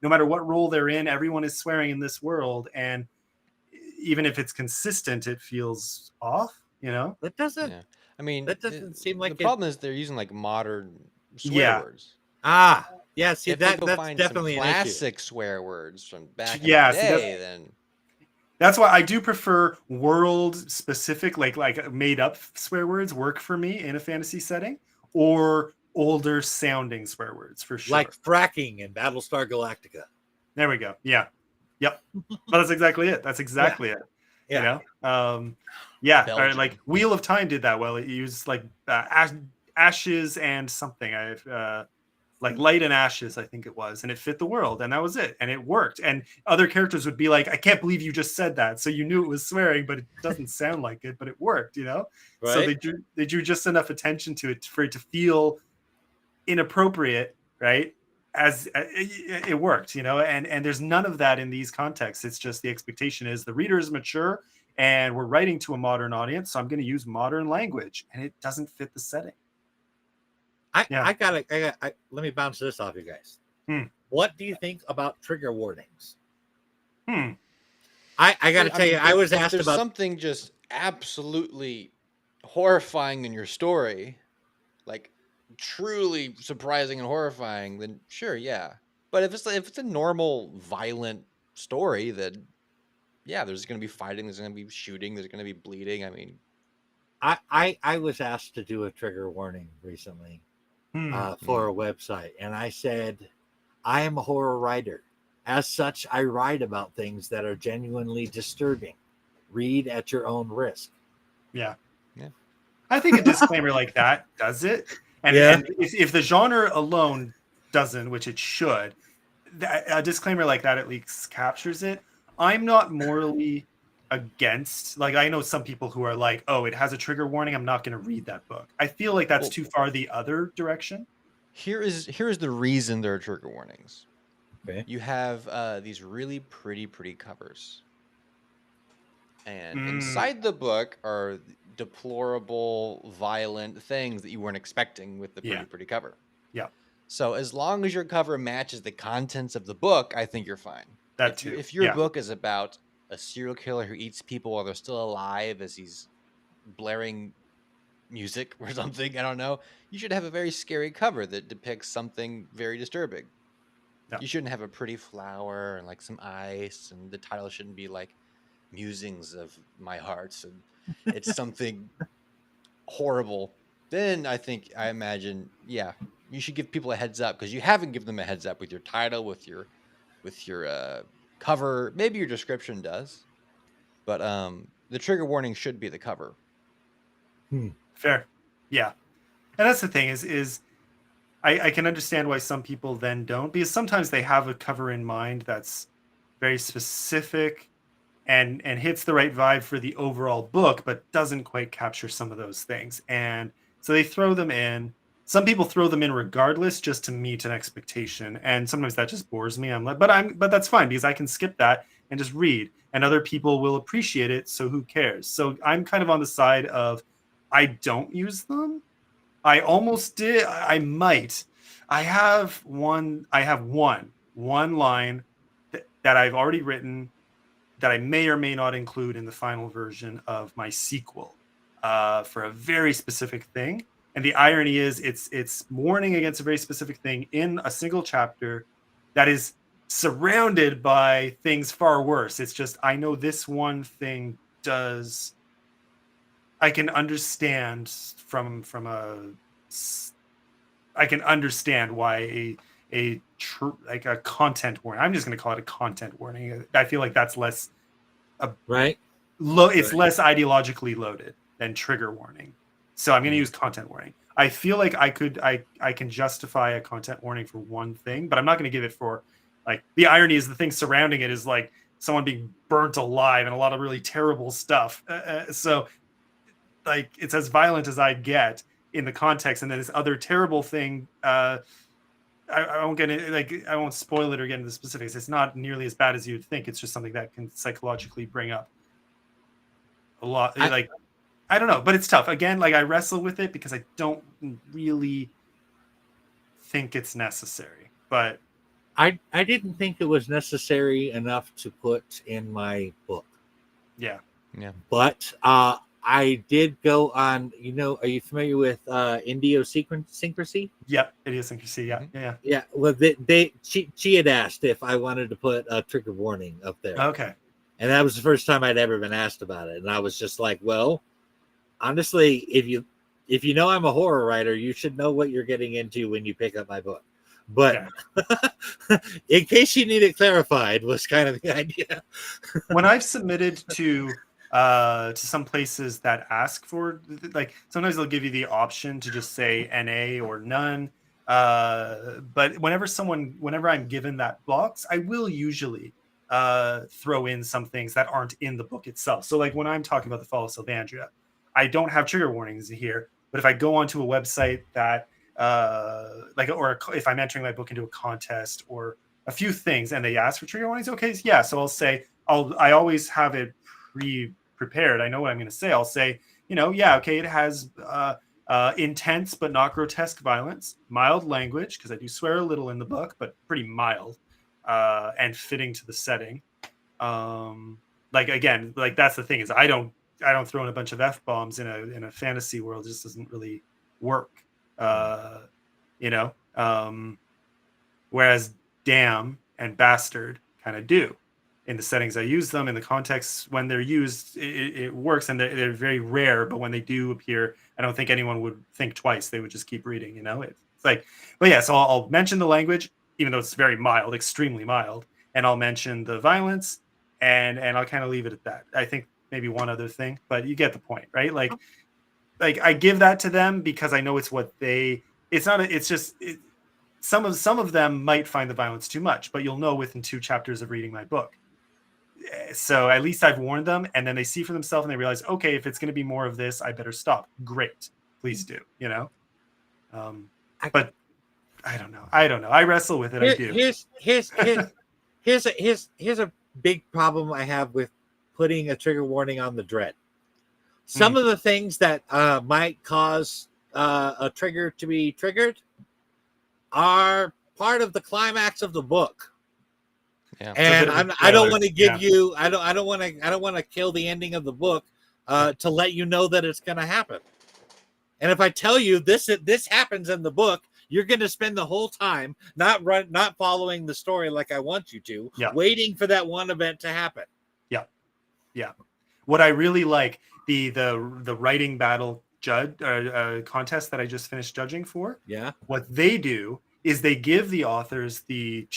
no matter what role they're in, everyone is swearing in this world. And even if it's consistent, it feels off, That doesn't. Yeah. I mean, that doesn't seem like the problem is they're using like modern swear Yeah. words. Yeah. See, If they go that's find definitely some an issue. classic swear words from back in Yeah, the see, day, then that's why I do prefer world specific, like made up swear words work for me in a fantasy setting, or older sounding swear words for sure. Like fracking in Battlestar Galactica. There we go. Yeah. Yep. But that's exactly it. That's exactly it. Yeah. Or like Wheel of Time did that well. It used like ashes and something. Like light and ashes, I think it was, and it fit the world, and that was it, and it worked. And other characters would be like, "I can't believe you just said that." So you knew it was swearing, but it doesn't sound like it, but it worked, Right? So they drew just enough attention to it for it to feel inappropriate, right? As it worked, and there's none of that in these contexts. It's just the expectation is the reader is mature, and we're writing to a modern audience, so I'm going to use modern language, and it doesn't fit the setting. Let me bounce this off you guys. What do you think about trigger warnings? I got to tell you, I was asked about something just absolutely horrifying in your story, like truly surprising and horrifying, then sure, yeah. But if it's a normal violent story, then yeah, there's going to be fighting, there's going to be shooting, there's going to be bleeding. I mean, I was asked to do a trigger warning recently. For a website, and I said, I am a horror writer. As such, I write about things that are genuinely disturbing. Read at your own risk. Yeah. I think a disclaimer like that does it. And if the genre alone doesn't, which it should, a disclaimer like that at least captures it. I'm not morally against, like, I know some people who are like, oh, it has a trigger warning, I'm not going to read that book. I feel like that's too far the other direction. Here is the reason there are trigger warnings. Okay. You have these really pretty covers, and inside the book are deplorable, violent things that you weren't expecting with the pretty cover. Yeah. So as long as your cover matches the contents of the book, I think you're fine. If your book is about a serial killer who eats people while they're still alive as he's blaring music or something, I don't know, you should have a very scary cover that depicts something very disturbing. Yeah. You shouldn't have a pretty flower and like some ice, and the title shouldn't be like Musings of My Heart, and it's something horrible. Then I imagine, yeah, you should give people a heads up, because you haven't given them a heads up with your title, with your cover. Maybe your description does, but the trigger warning should be the cover. Fair. Yeah. And that's the thing is I can understand why some people then don't, because sometimes they have a cover in mind that's very specific and hits the right vibe for the overall book, but doesn't quite capture some of those things. And so they throw them in. Some people throw them in regardless, just to meet an expectation, and sometimes that just bores me. But that's fine because I can skip that and just read, and other people will appreciate it. So who cares? So I'm kind of on the side of I don't use them. I almost did. I might. I have one line that I've already written that I may or may not include in the final version of my sequel for a very specific thing. And the irony is, it's warning against a very specific thing in a single chapter that is surrounded by things far worse. It's just I know this one thing does. I can understand from a I can understand why like a content warning. I'm just going to call it a content warning. I feel like that's less right. It's less ideologically loaded than trigger warning. So I'm going to use content warning. I feel like I can justify a content warning for one thing, but I'm not going to give it for, like, the irony is the thing surrounding it is like someone being burnt alive and a lot of really terrible stuff. So like it's as violent as I get in the context, and then this other terrible thing. I won't get it. Like I won't spoil it or get into the specifics. It's not nearly as bad as you'd think. It's just something that can psychologically bring up a lot. Like I don't know, but it's tough. Again, like I wrestle with it because I don't really think it's necessary. But I didn't think it was necessary enough to put in my book. Yeah. But I did go on. Are you familiar with idiosyncrasy? Yep, idiosyncrasy. Yeah. Well, she had asked if I wanted to put a trigger warning up there. Okay. And that was the first time I'd ever been asked about it, and I was just like, well, honestly, if you know I'm a horror writer, you should know what you're getting into when you pick up my book. But in case you need it clarified, was kind of the idea. When I've submitted to some places that ask for, like, sometimes they'll give you the option to just say NA or none. But whenever I'm given that box, I will usually throw in some things that aren't in the book itself. So like when I'm talking about the Fall of Sylvandria, I don't have trigger warnings here, but if I go onto a website that or if I'm entering my book into a contest or a few things and they ask for trigger warnings, okay, yeah, so I'll say I always have it prepared. I know what I'm going to say. I'll say, okay, it has intense but not grotesque violence, mild language, because I do swear a little in the book, but pretty mild, and fitting to the setting. Like again, like that's the thing is I don't throw in a bunch of F-bombs in a fantasy world. It just doesn't really work. Whereas damn and bastard kind of do in the settings I use them, in the context when they're used, it works, and they're very rare, but when they do appear, I don't think anyone would think twice. They would just keep reading, it's like, but yeah, so I'll mention the language, even though it's very mild, extremely mild, and I'll mention the violence, and I'll kind of leave it at that. I think maybe one other thing, but you get the point, right? Like I give that to them because I know it's what some of them might find the violence too much, but you'll know within 2 chapters of reading my book. So at least I've warned them, and then they see for themselves and they realize, okay, if it's going to be more of this, I better stop. Great. Please do, but I don't know. I wrestle with it. I do. Here's a big problem I have with putting a trigger warning on the dread. Some of the things that might cause a trigger to be triggered are part of the climax of the book. Yeah. And I don't want to give you. I don't want to kill the ending of the book to let you know that it's going to happen. And if I tell you this happens in the book, you're going to spend the whole time not following the story like I want you to, waiting for that one event to happen. Yeah. What I really like, the writing battle judge contest that I just finished judging for. Yeah. What they do is they give the authors the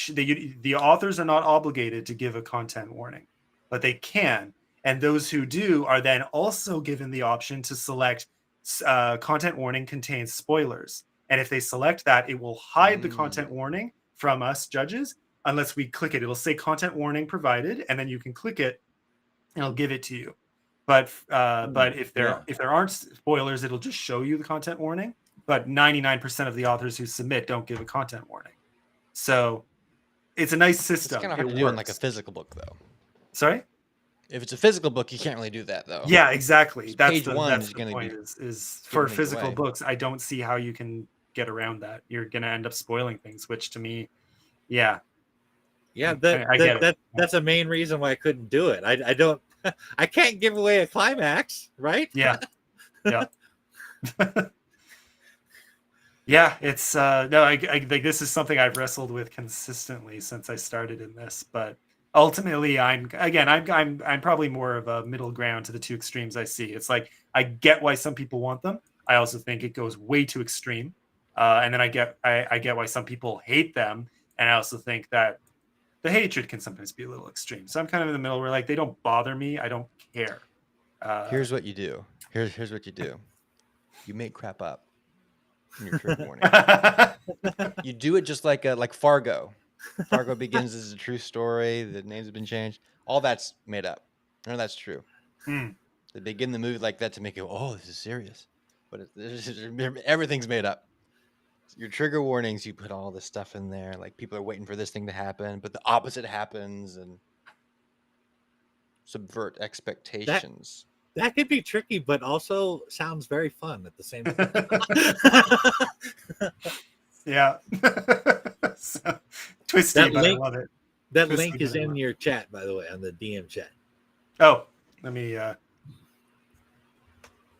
authors are not obligated to give a content warning, but they can, and those who do are then also given the option to select content warning contains spoilers, and if they select that, it will hide the content warning from us judges unless we click it. It'll say content warning provided, and then you can click it it'll give it to you. But if Yeah. there aren't spoilers, it'll just show you the content warning. But 99% of the authors who submit don't give a content warning. So it's a nice It's system. kind of hard It to do in like a works. physical book, though. Sorry? If it's a physical book, you can't really do that, though. Yeah, exactly. That's Page one that's is the going to point. be Is for giving things physical away. books, I don't see how you can get around that. You're gonna end up spoiling things, which to me, yeah, Yeah, I get it. that's a main reason why I couldn't do it. I don't I can't give away a climax, right? Yeah, yeah. Yeah, it's no, I think this is something I've wrestled with consistently since I started in this, but ultimately I'm probably more of a middle ground to the two extremes I see. It's like I get why some people want them. I also think it goes way too extreme. And then I get why some people hate them, and I also think that the hatred can sometimes be a little extreme. So I'm kind of in the middle where like they don't bother me, I don't care. Here's what you do. Here's what you do. You make crap up in your trigger warning. You do it just like Fargo. Fargo Begins is a true story. The names have been changed. All that's made up. None of that's true. Hmm. They begin the movie like that to make you, oh, this is serious. But everything's made up. Your trigger warnings, you put all this stuff in there. Like people are waiting for this thing to happen, but the opposite happens and subvert expectations. That could be tricky, but also sounds very fun at the same time. Yeah. So, twisty, That but link- I love it. That Twisty, link is but I in love it. your chat, by the way, on the DM chat. Oh, let me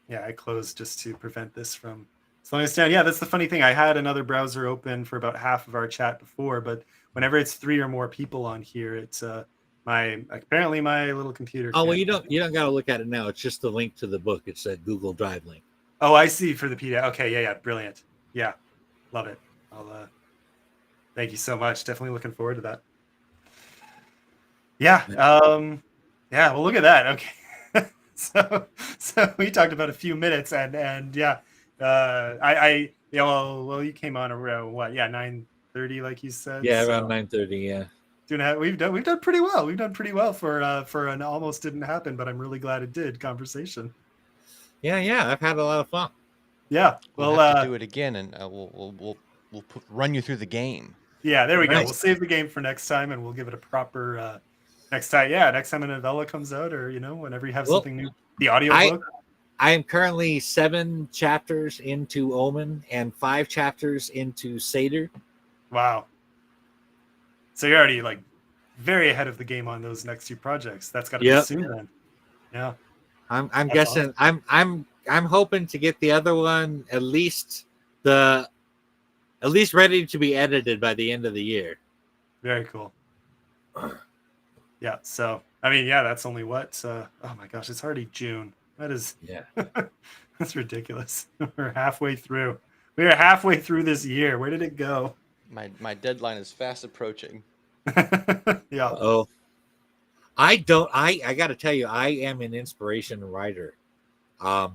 I closed just to prevent this from slowing us down. Yeah, that's the funny thing. I had another browser open for about half of our chat before, but whenever it's 3 or more people on here, it's apparently my little computer. Oh well, can't- you don't got to look at it now. It's just the link to the book. It's a Google Drive link. Oh, I see, for the PDF. Okay, yeah, brilliant. Yeah, love it. I'll thank you so much. Definitely looking forward to that. Yeah. Yeah. Well, look at that. Okay. So we talked about a few minutes, and yeah, well, you came on around what? Yeah, 9:30, like you said. Yeah, so, around 9:30. Yeah. we've done pretty well. We've done pretty well for an almost didn't happen, but I'm really glad it did conversation. Yeah. I've had a lot of fun. Yeah. We'll Well, have to do it again, and we'll run you through the game. yeah, there we go. Nice. We'll save the game for next time, and we'll give it a proper next time. Yeah, next time a novella comes out, or whenever you have Well, something new, the audiobook. I am currently 7 chapters into Omen and 5 chapters into Seder. Wow. So you're already like very ahead of the game on those next 2 projects. That's got to Yep. be soon then. Yeah. I'm That's guessing I'm hoping to get the other one at least ready to be edited by the end of the year. Very cool. Yeah. So I mean, yeah, that's only what? Oh my gosh, it's already June. That is Yeah. that's ridiculous. We're halfway through. We are halfway through this year. Where did it go? My deadline is fast approaching. Yeah. Oh, I got to tell you, I am an inspiration writer. I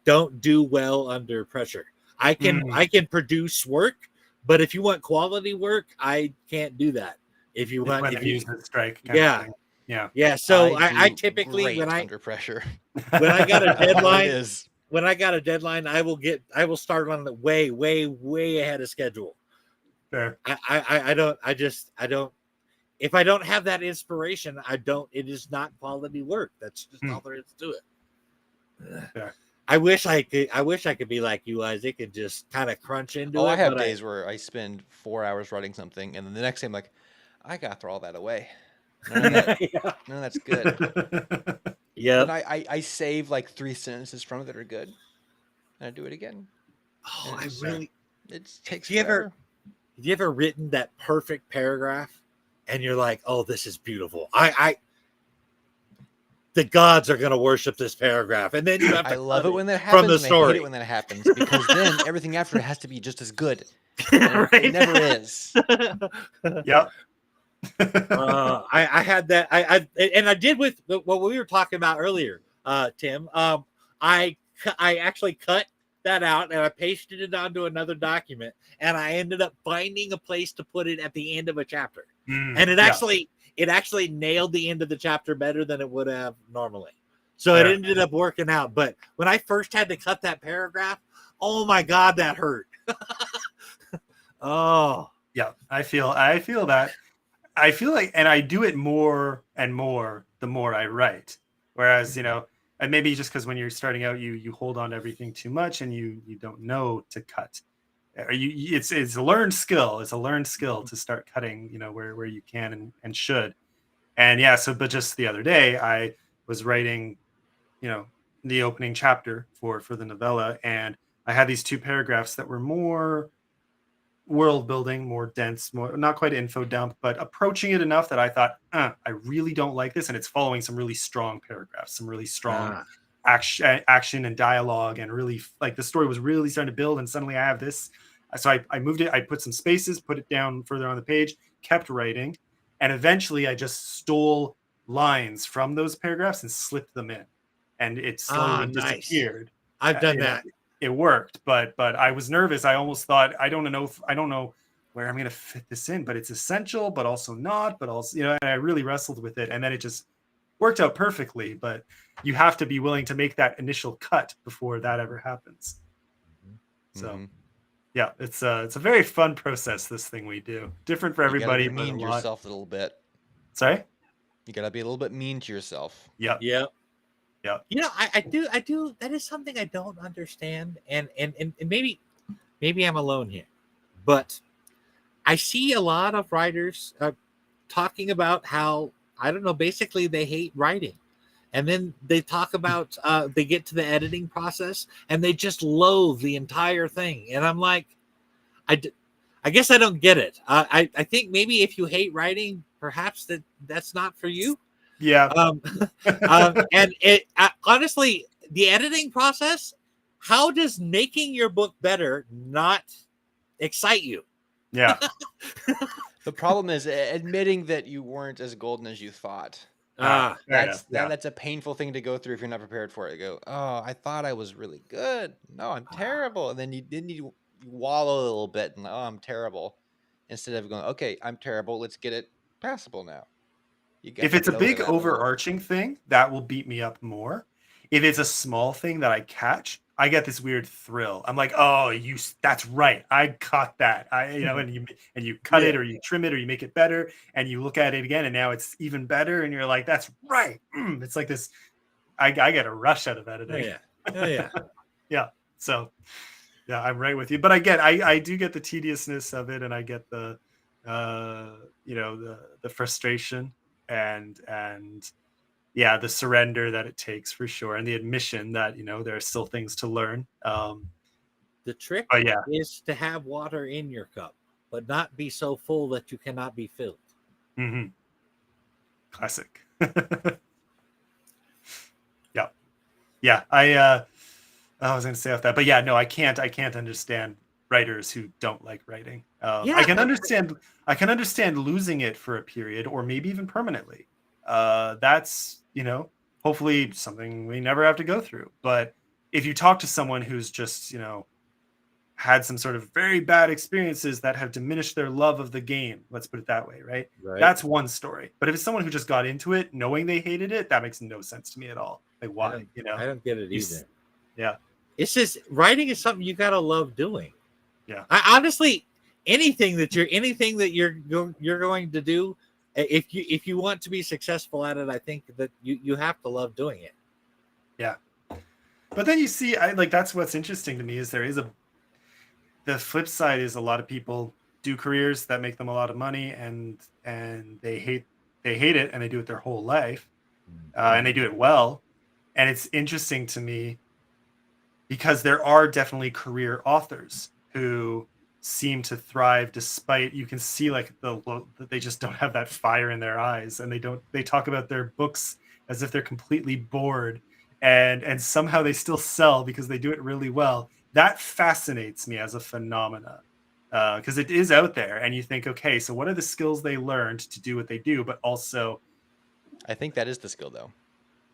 don't do well under pressure. I can produce work, but if you want quality work, I can't do that. If you want, When if the you, amusement strike. Yeah. Yeah. yeah. So I do typically great under pressure. when I got a That's all it deadline, is. I will start on the way ahead of schedule. Fair. I don't. If I don't have that inspiration, it is not quality work. That's just all there is to it. Fair. I wish I could be like you, Isaac, and just kind of crunch into it. I have but days where I spend 4 hours writing something, and then the next day I'm like, I gotta throw all that away. None of that's good. Yeah. Then I save like 3 sentences from it that are good, and I do it again. Oh, And I really. It takes You ever- forever. Have you ever written that perfect paragraph, and you're like, "Oh, this is beautiful. The gods are going to worship this paragraph," and then you have to. I love cut it when that happens. from the and I story. hate it when that happens because then everything after it has to be just as good. And Right? It never is. Yep. I had that. I did with what we were talking about earlier, Tim. I actually cut that out and I pasted it onto another document, and I ended up finding a place to put it at the end of a chapter. And it it actually nailed the end of the chapter better than it would have normally. So it ended up working out. But when I first had to cut that paragraph, oh my God, that hurt. Oh. Yeah, I feel that. I feel like, and I do it more and more the more I write. Whereas, and maybe just because when you're starting out, you hold on to everything too much, and you don't know to cut. Or it's a learned skill. It's a learned skill to start cutting, where you can and should. And yeah, but just the other day, I was writing, the opening chapter for the novella, and I had these two paragraphs that were more world building, more dense, more not quite info dump, but approaching it enough that I thought, I really don't like this, and it's following some really strong paragraphs, some really strong action and dialogue, and really like the story was really starting to build, and suddenly I have this. So I moved it. I put some spaces, put it down further on the page, kept writing, and eventually I just stole lines from those paragraphs and slipped them in, and it slowly disappeared. I've done that. It worked, but I was nervous. I almost thought, I don't know where I'm going to fit this in, but it's essential, but also not, but also, and I really wrestled with it, and then it just worked out perfectly. But you have to be willing to make that initial cut before that ever happens. So yeah, it's a very fun process, this thing we do. Different for everybody. You gotta be mean to yourself a little bit. Sorry? You gotta be a little bit mean to yourself. Yep. Yeah. I do. That is something I don't understand. And maybe I'm alone here, but I see a lot of writers talking about how, I don't know, basically they hate writing. And then they talk about, they get to the editing process and they just loathe the entire thing. And I'm like, I guess I don't get it. I think maybe if you hate writing, perhaps that's not for you. Yeah. And it honestly, the editing process, how does making your book better not excite you? Yeah. The problem is admitting that you weren't as golden as you thought. That's a painful thing to go through if you're not prepared for it. You go, oh, I thought I was really good. No, I'm terrible. And then you wallow a little bit and, oh, I'm terrible. Instead of going, okay, I'm terrible. Let's get it passable now. If it's a big overarching thing, that will beat me up more. If it's a small thing that I catch, I get this weird thrill. I'm like, oh, that's right. I caught that. And you cut it, or you trim it, or you make it better, and you look at it again, and now it's even better, and you're like, that's right. It's like this. I get a rush out of editing. Yeah. So yeah, I'm right with you. But I do get the tediousness of it, and I get the the frustration and yeah, the surrender that it takes, for sure, and the admission that there are still things to learn. The trick is to have water in your cup, but not be so full that you cannot be filled. Mm-hmm. Classic. Yeah. I was going to say off that, but yeah, no, I can't understand writers who don't like writing. I can understand losing it for a period, or maybe even permanently. That's hopefully something we never have to go through. But if you talk to someone who's just had some sort of very bad experiences that have diminished their love of the game, let's put it that way, right? That's one story. But if it's someone who just got into it knowing they hated it, that makes no sense to me at all. Like, why? I don't get it either. Yeah. It's just, writing is something you gotta love doing. Yeah. I honestly, anything that you're going to do, if you want to be successful at it, I think that you have to love doing it. Yeah. But then you see, that's what's interesting to me, is the flip side is a lot of people do careers that make them a lot of money, and they hate it, and they do it their whole life, and they do it well. And it's interesting to me because there are definitely career authors who seem to thrive despite, you can see that they just don't have that fire in their eyes, and they talk about their books as if they're completely bored, and somehow they still sell because they do it really well. That fascinates me as a phenomena, because it is out there, and you think, okay, so what are the skills they learned to do what they do? But also, I think that is the skill, though.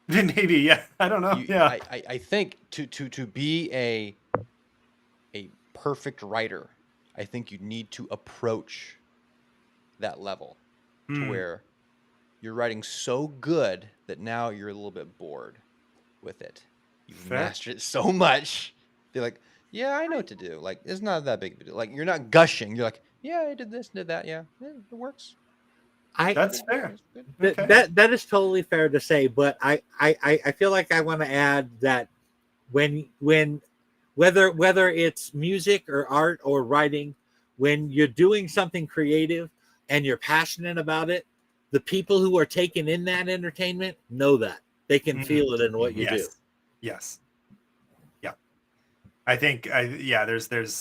Maybe, yeah. I don't know. I think to be a perfect writer, I think you need to approach that level to where you're writing so good that now you're a little bit bored with it. You've Fair. mastered it so much. They're like, yeah, I know what to do. Like, it's not that big of a deal. Like, you're not gushing. You're like, yeah, I did this, did that. Yeah, it works. That's fair. Good. Okay. That is totally fair to say, but I feel like I want to add that when whether it's music or art or writing, when you're doing something creative and you're passionate about it, the people who are taking in that entertainment know that they can feel it in what you do. Yes. Yeah. I think there's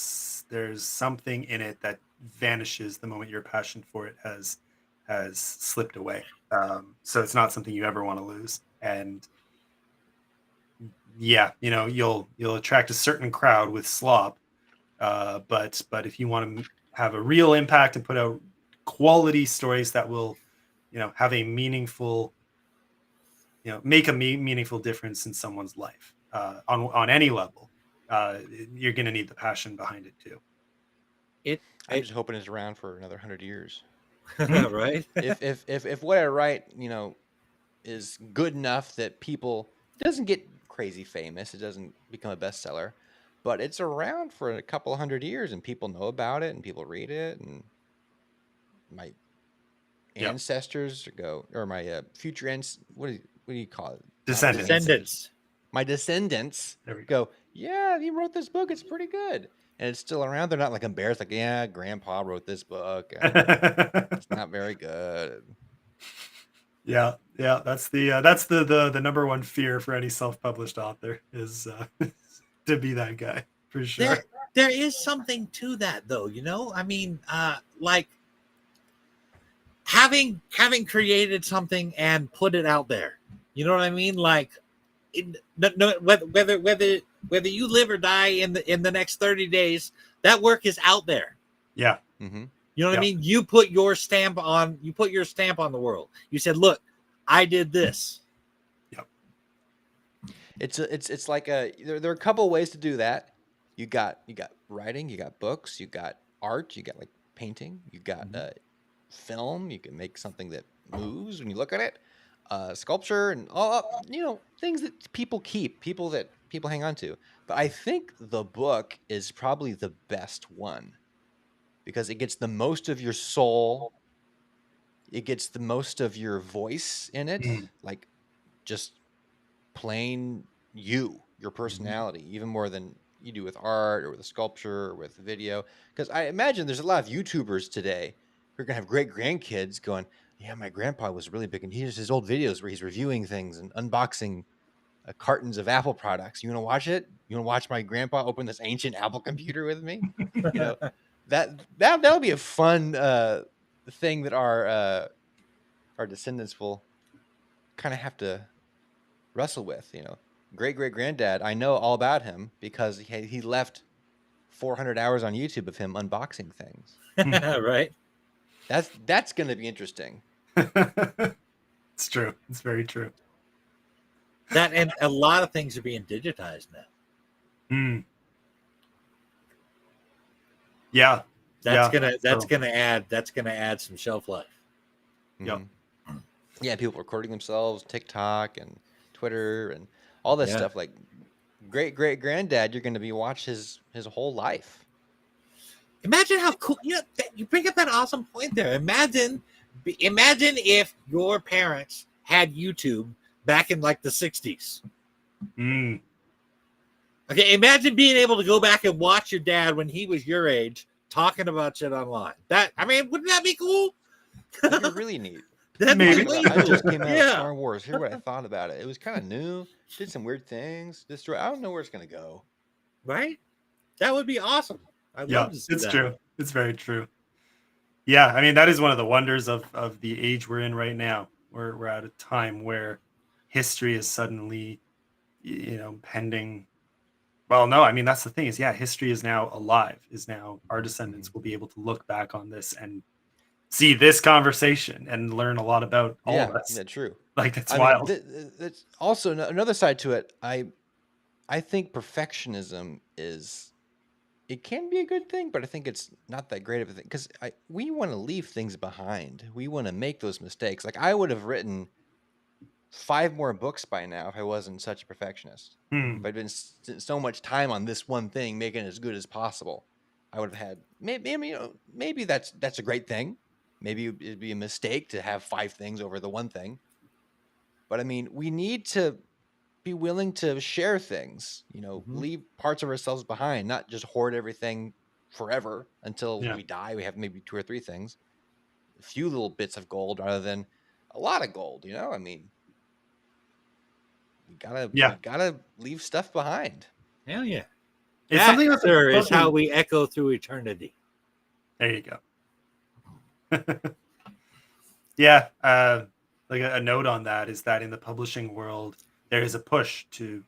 something in it that vanishes the moment your passion for it has slipped away. So it's not something you ever want to lose. And yeah, you'll attract a certain crowd with slop. But if you want to have a real impact and put out quality stories that will, have a meaningful, make a meaningful difference in someone's life on any level, you're going to need the passion behind it too. I'm just hoping it's around for another 100 years. Right? If what I write, is good enough that people, it doesn't get crazy famous, it doesn't become a bestseller, but it's around for a couple 100 years and people know about it and people read it, and my ancestors go, or my future what do you call it? Descendants. My descendants There we go. go, yeah, he wrote this book, it's pretty good. And it's still around. They're not like embarrassed, like, yeah, grandpa wrote this book and it's not very good. Yeah, that's the number one fear for any self-published author is to be that guy, for sure. There is something to that, though. I mean, like having created something and put it out there. You know what I mean? Like, whether you live or die in the next 30 days, that work is out there. Yeah. Mm-hmm. You know what I mean? You put your stamp on the world. You said, look, I did this. Yep. It's like there are a couple of ways to do that. You got writing, you got books, you got art, you got like painting, you got film. You can make something that moves when you look at it. Sculpture and all, things that people keep, people hang on to. But I think the book is probably the best one because it gets the most of your soul. It gets the most of your voice in it, like just plain your personality, even more than you do with art or with a sculpture or with video. Because I imagine there's a lot of YouTubers today who are gonna have great grandkids going, yeah, my grandpa was really big, and here's his old videos where he's reviewing things and unboxing cartons of Apple products. You want to watch it? You want to watch my grandpa open this ancient Apple computer with me? That'll be a fun thing that our descendants will kind of have to wrestle with. Great granddad, I know all about him because he left 400 hours on YouTube of him unboxing things. Right. That's going to be interesting. It's true. It's very true. That, and a lot of things are being digitized now. Yeah. That's gonna add some shelf life. Yep. Yeah, people recording themselves, TikTok and Twitter and all this stuff. Like great granddad, you're going to be watch his whole life. Imagine how cool. You bring up that awesome point there. Imagine if your parents had YouTube back in like the 60s. Okay, imagine being able to go back and watch your dad when he was your age talking about shit online. Wouldn't that be cool? That'd be really neat. Maybe. I just came out of Star Wars. Here's what I thought about it. It was kind of new. Did some weird things. This story, I don't know where it's going to go. Right? That would be awesome. I'd love to see it's that. true. It's very true. Yeah, I mean, that is one of the wonders of the age we're in right now. We're at a time where history is suddenly, pending. Well, no, I mean, that's the thing is, history is now alive, is now our descendants will be able to look back on this and see this conversation and learn a lot about all of us. Yeah, true. Like, that's wild. That's also another side to it. I think perfectionism is it can be a good thing, but I think it's not that great of a thing because we want to leave things behind. We want to make those mistakes. Like I would have written 5 more books by now if I wasn't such a perfectionist. If I'd been so much time on this one thing, making it as good as possible, I would have had maybe that's a great thing. Maybe it'd be a mistake to have 5 things over the one thing. But I mean, we need to be willing to share things, leave parts of ourselves behind, not just hoard everything forever until we die. We have maybe 2 or 3 things, a few little bits of gold rather than a lot of gold. I mean, we gotta leave stuff behind. Hell yeah. It's that, something that's sir, is how we echo through eternity. There you go. Yeah. Like a note on that is that in the publishing world, there is a push to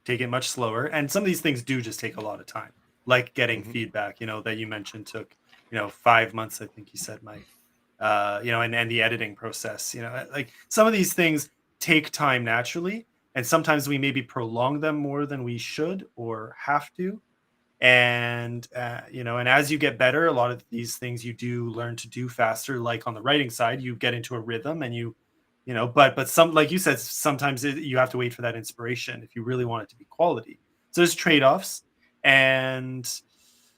take it much slower. And some of these things do just take a lot of time, like getting feedback, that you mentioned took, 5 months, I think you said, Mike, and the editing process, like some of these things take time naturally. And sometimes we maybe prolong them more than we should or have to. And and as you get better, a lot of these things you do learn to do faster. Like on the writing side, you get into a rhythm and but some, like you said, sometimes you have to wait for that inspiration if you really want it to be quality. So there's trade-offs, and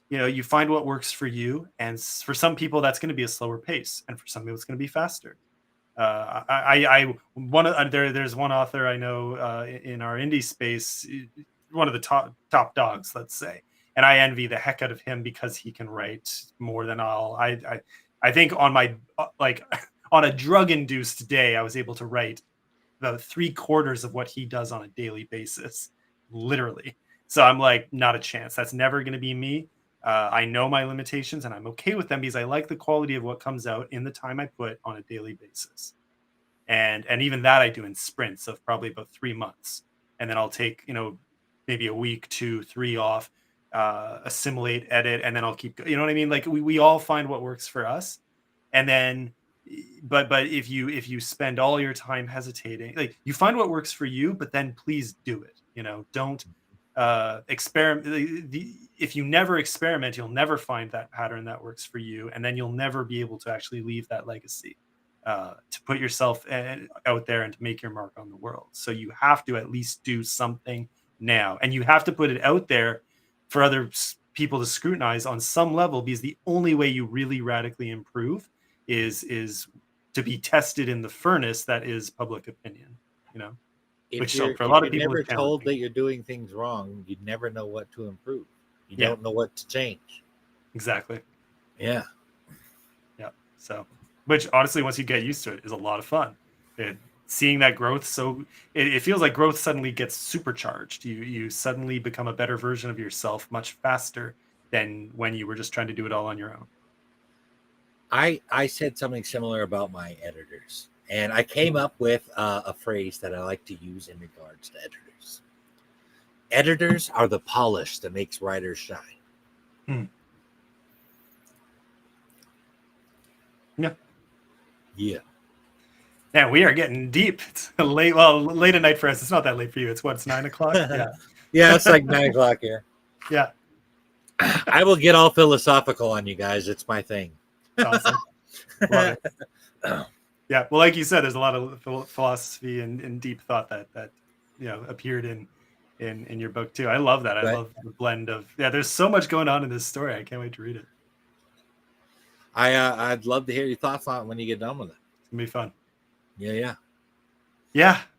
you find what works for you. And for some people that's going to be a slower pace, and for some people it's going to be faster. There's one author I know in our indie space, one of the top dogs, let's say, and I envy the heck out of him because he can write more than I think on my on a drug-induced day, I was able to write about 3/4 of what he does on a daily basis, literally. So I'm like, not a chance. That's never going to be me. I know my limitations, and I'm okay with them because I like the quality of what comes out in the time I put on a daily basis. And even that I do in sprints of probably about 3 months, and then I'll take maybe a week, 2, 3 off, assimilate, edit, and then I'll keep. You know what I mean? Like we all find what works for us, and then. But if you spend all your time hesitating, like you find what works for you, but then please do it. Don't experiment. If you never experiment, you'll never find that pattern that works for you, and then you'll never be able to actually leave that legacy, to put yourself out there and to make your mark on the world. So you have to at least do something now, and you have to put it out there for other people to scrutinize on some level, because the only way you really radically improve is to be tested in the furnace that is public opinion, which for a lot of people never told that you're doing things wrong, you'd never know what to improve. You don't know what to change. Exactly. Yeah. So, which honestly, once you get used to it, is a lot of fun. Seeing that growth, so it feels like growth suddenly gets supercharged. You suddenly become a better version of yourself much faster than when you were just trying to do it all on your own. I said something similar about my editors, and I came up with a phrase that I like to use in regards to editors. Editors are the polish that makes writers shine. Yeah. Yeah, we are getting deep. It's late. Well, late at night for us. It's not that late for you. It's 9:00. Yeah, it's like 9:00 here. Yeah. I will get all philosophical on you guys. It's my thing. Awesome. Love it. Yeah. Well, like you said, there's a lot of philosophy and deep thought that appeared in your book too. I love that. I love the blend of there's so much going on in this story. I can't wait to read it. I'd love to hear your thoughts on it when you get done with it. It's gonna be fun. Yeah.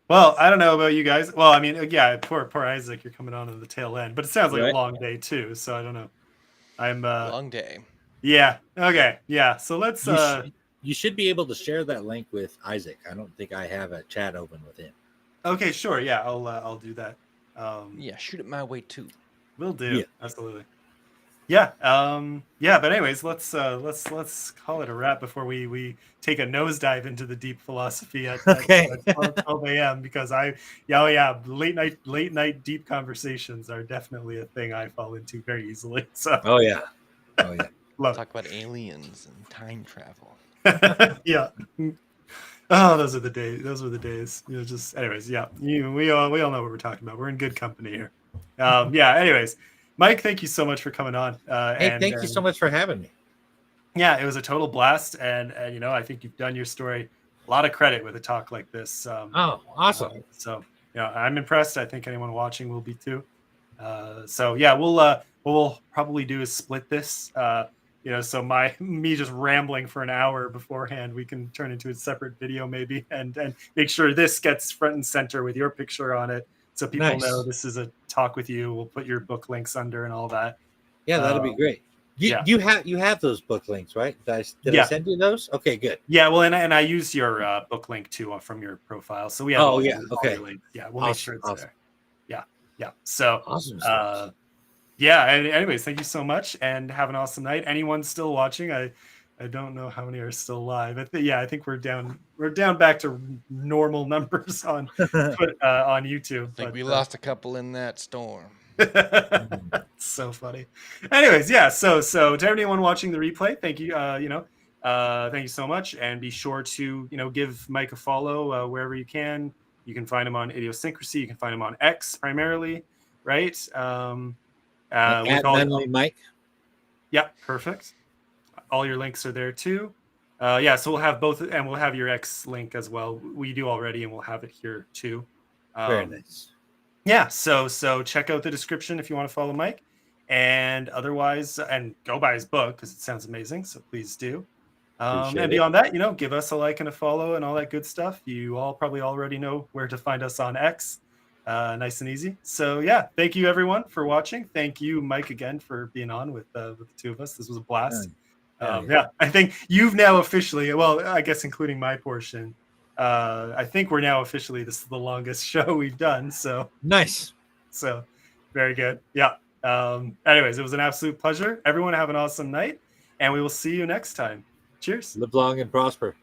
Well, I don't know about you guys. Well, I mean, poor Isaac, you're coming on the tail end, but it sounds like a long day too. So I don't know. I'm long day. Yeah. Okay. Yeah. So let's. You should be able to share that link with Isaac. I don't think I have a chat open with him. Okay. Sure. Yeah. I'll do that. Shoot it my way too. Will do. Yeah. Absolutely. Yeah. But anyways, let's call it a wrap before we take a nosedive into the deep philosophy at 12 a.m. because late night deep conversations are definitely a thing I fall into very easily. So. Oh yeah. Talk about aliens and time travel. Yeah. Oh, those are the days. Those were the days. Anyways, yeah. We all know what we're talking about. We're in good company here. Anyways. Mike, thank you so much for coming on. Hey, thank you so much for having me. Yeah, it was a total blast, and you know, I think you've done your story a lot of credit with a talk like this. Oh, awesome. So yeah, I'm impressed. I think anyone watching will be too. So yeah, what we'll probably do is split this. You know, so me just rambling for an hour beforehand, we can turn into a separate video maybe, and make sure this gets front and center with your picture on it, so people know Nice. this is a talk with you. We'll put your book links under and all that. Yeah, that'd be great. Yeah. You have those book links, right? Did I Yeah. send you those? Okay, good. Yeah, well, and I use your book link too from your profile, so we have Oh, all yeah, your okay. links. Yeah, we'll make sure it's Awesome. there. Yeah. So Awesome stuff. yeah. And anyways, thank you so much, and have an awesome night. Anyone still watching? I don't know how many are still live. Yeah, I think we're down back to normal numbers on YouTube. I think we lost a couple in that storm. It's so funny. Anyways, yeah. So to everyone watching the replay, thank you. Thank you so much, and be sure to give Mike a follow wherever you can. You can find him on Idiosyncrasy. You can find him on X primarily, right? At Menly Mike. Yeah, perfect. All your links are there too. Yeah, so we'll have both, and we'll have your X link as well. We do already, and we'll have it here too. Very nice. Yeah, so check out the description if you want to follow Mike, and otherwise, and go buy his book because it sounds amazing. So please do. And beyond that, give us a like and a follow and all that good stuff. You all probably already know where to find us on X. Nice and easy. So yeah, thank you everyone for watching. Thank you, Mike, again for being on with the two of us. This was a blast. Yeah, I think you've now officially, well, I guess including my portion, I think we're now officially, this is the longest show we've done. So nice. So very good. Yeah. Anyways, it was an absolute pleasure. Everyone have an awesome night, and we will see you next time. Cheers. Live long and prosper.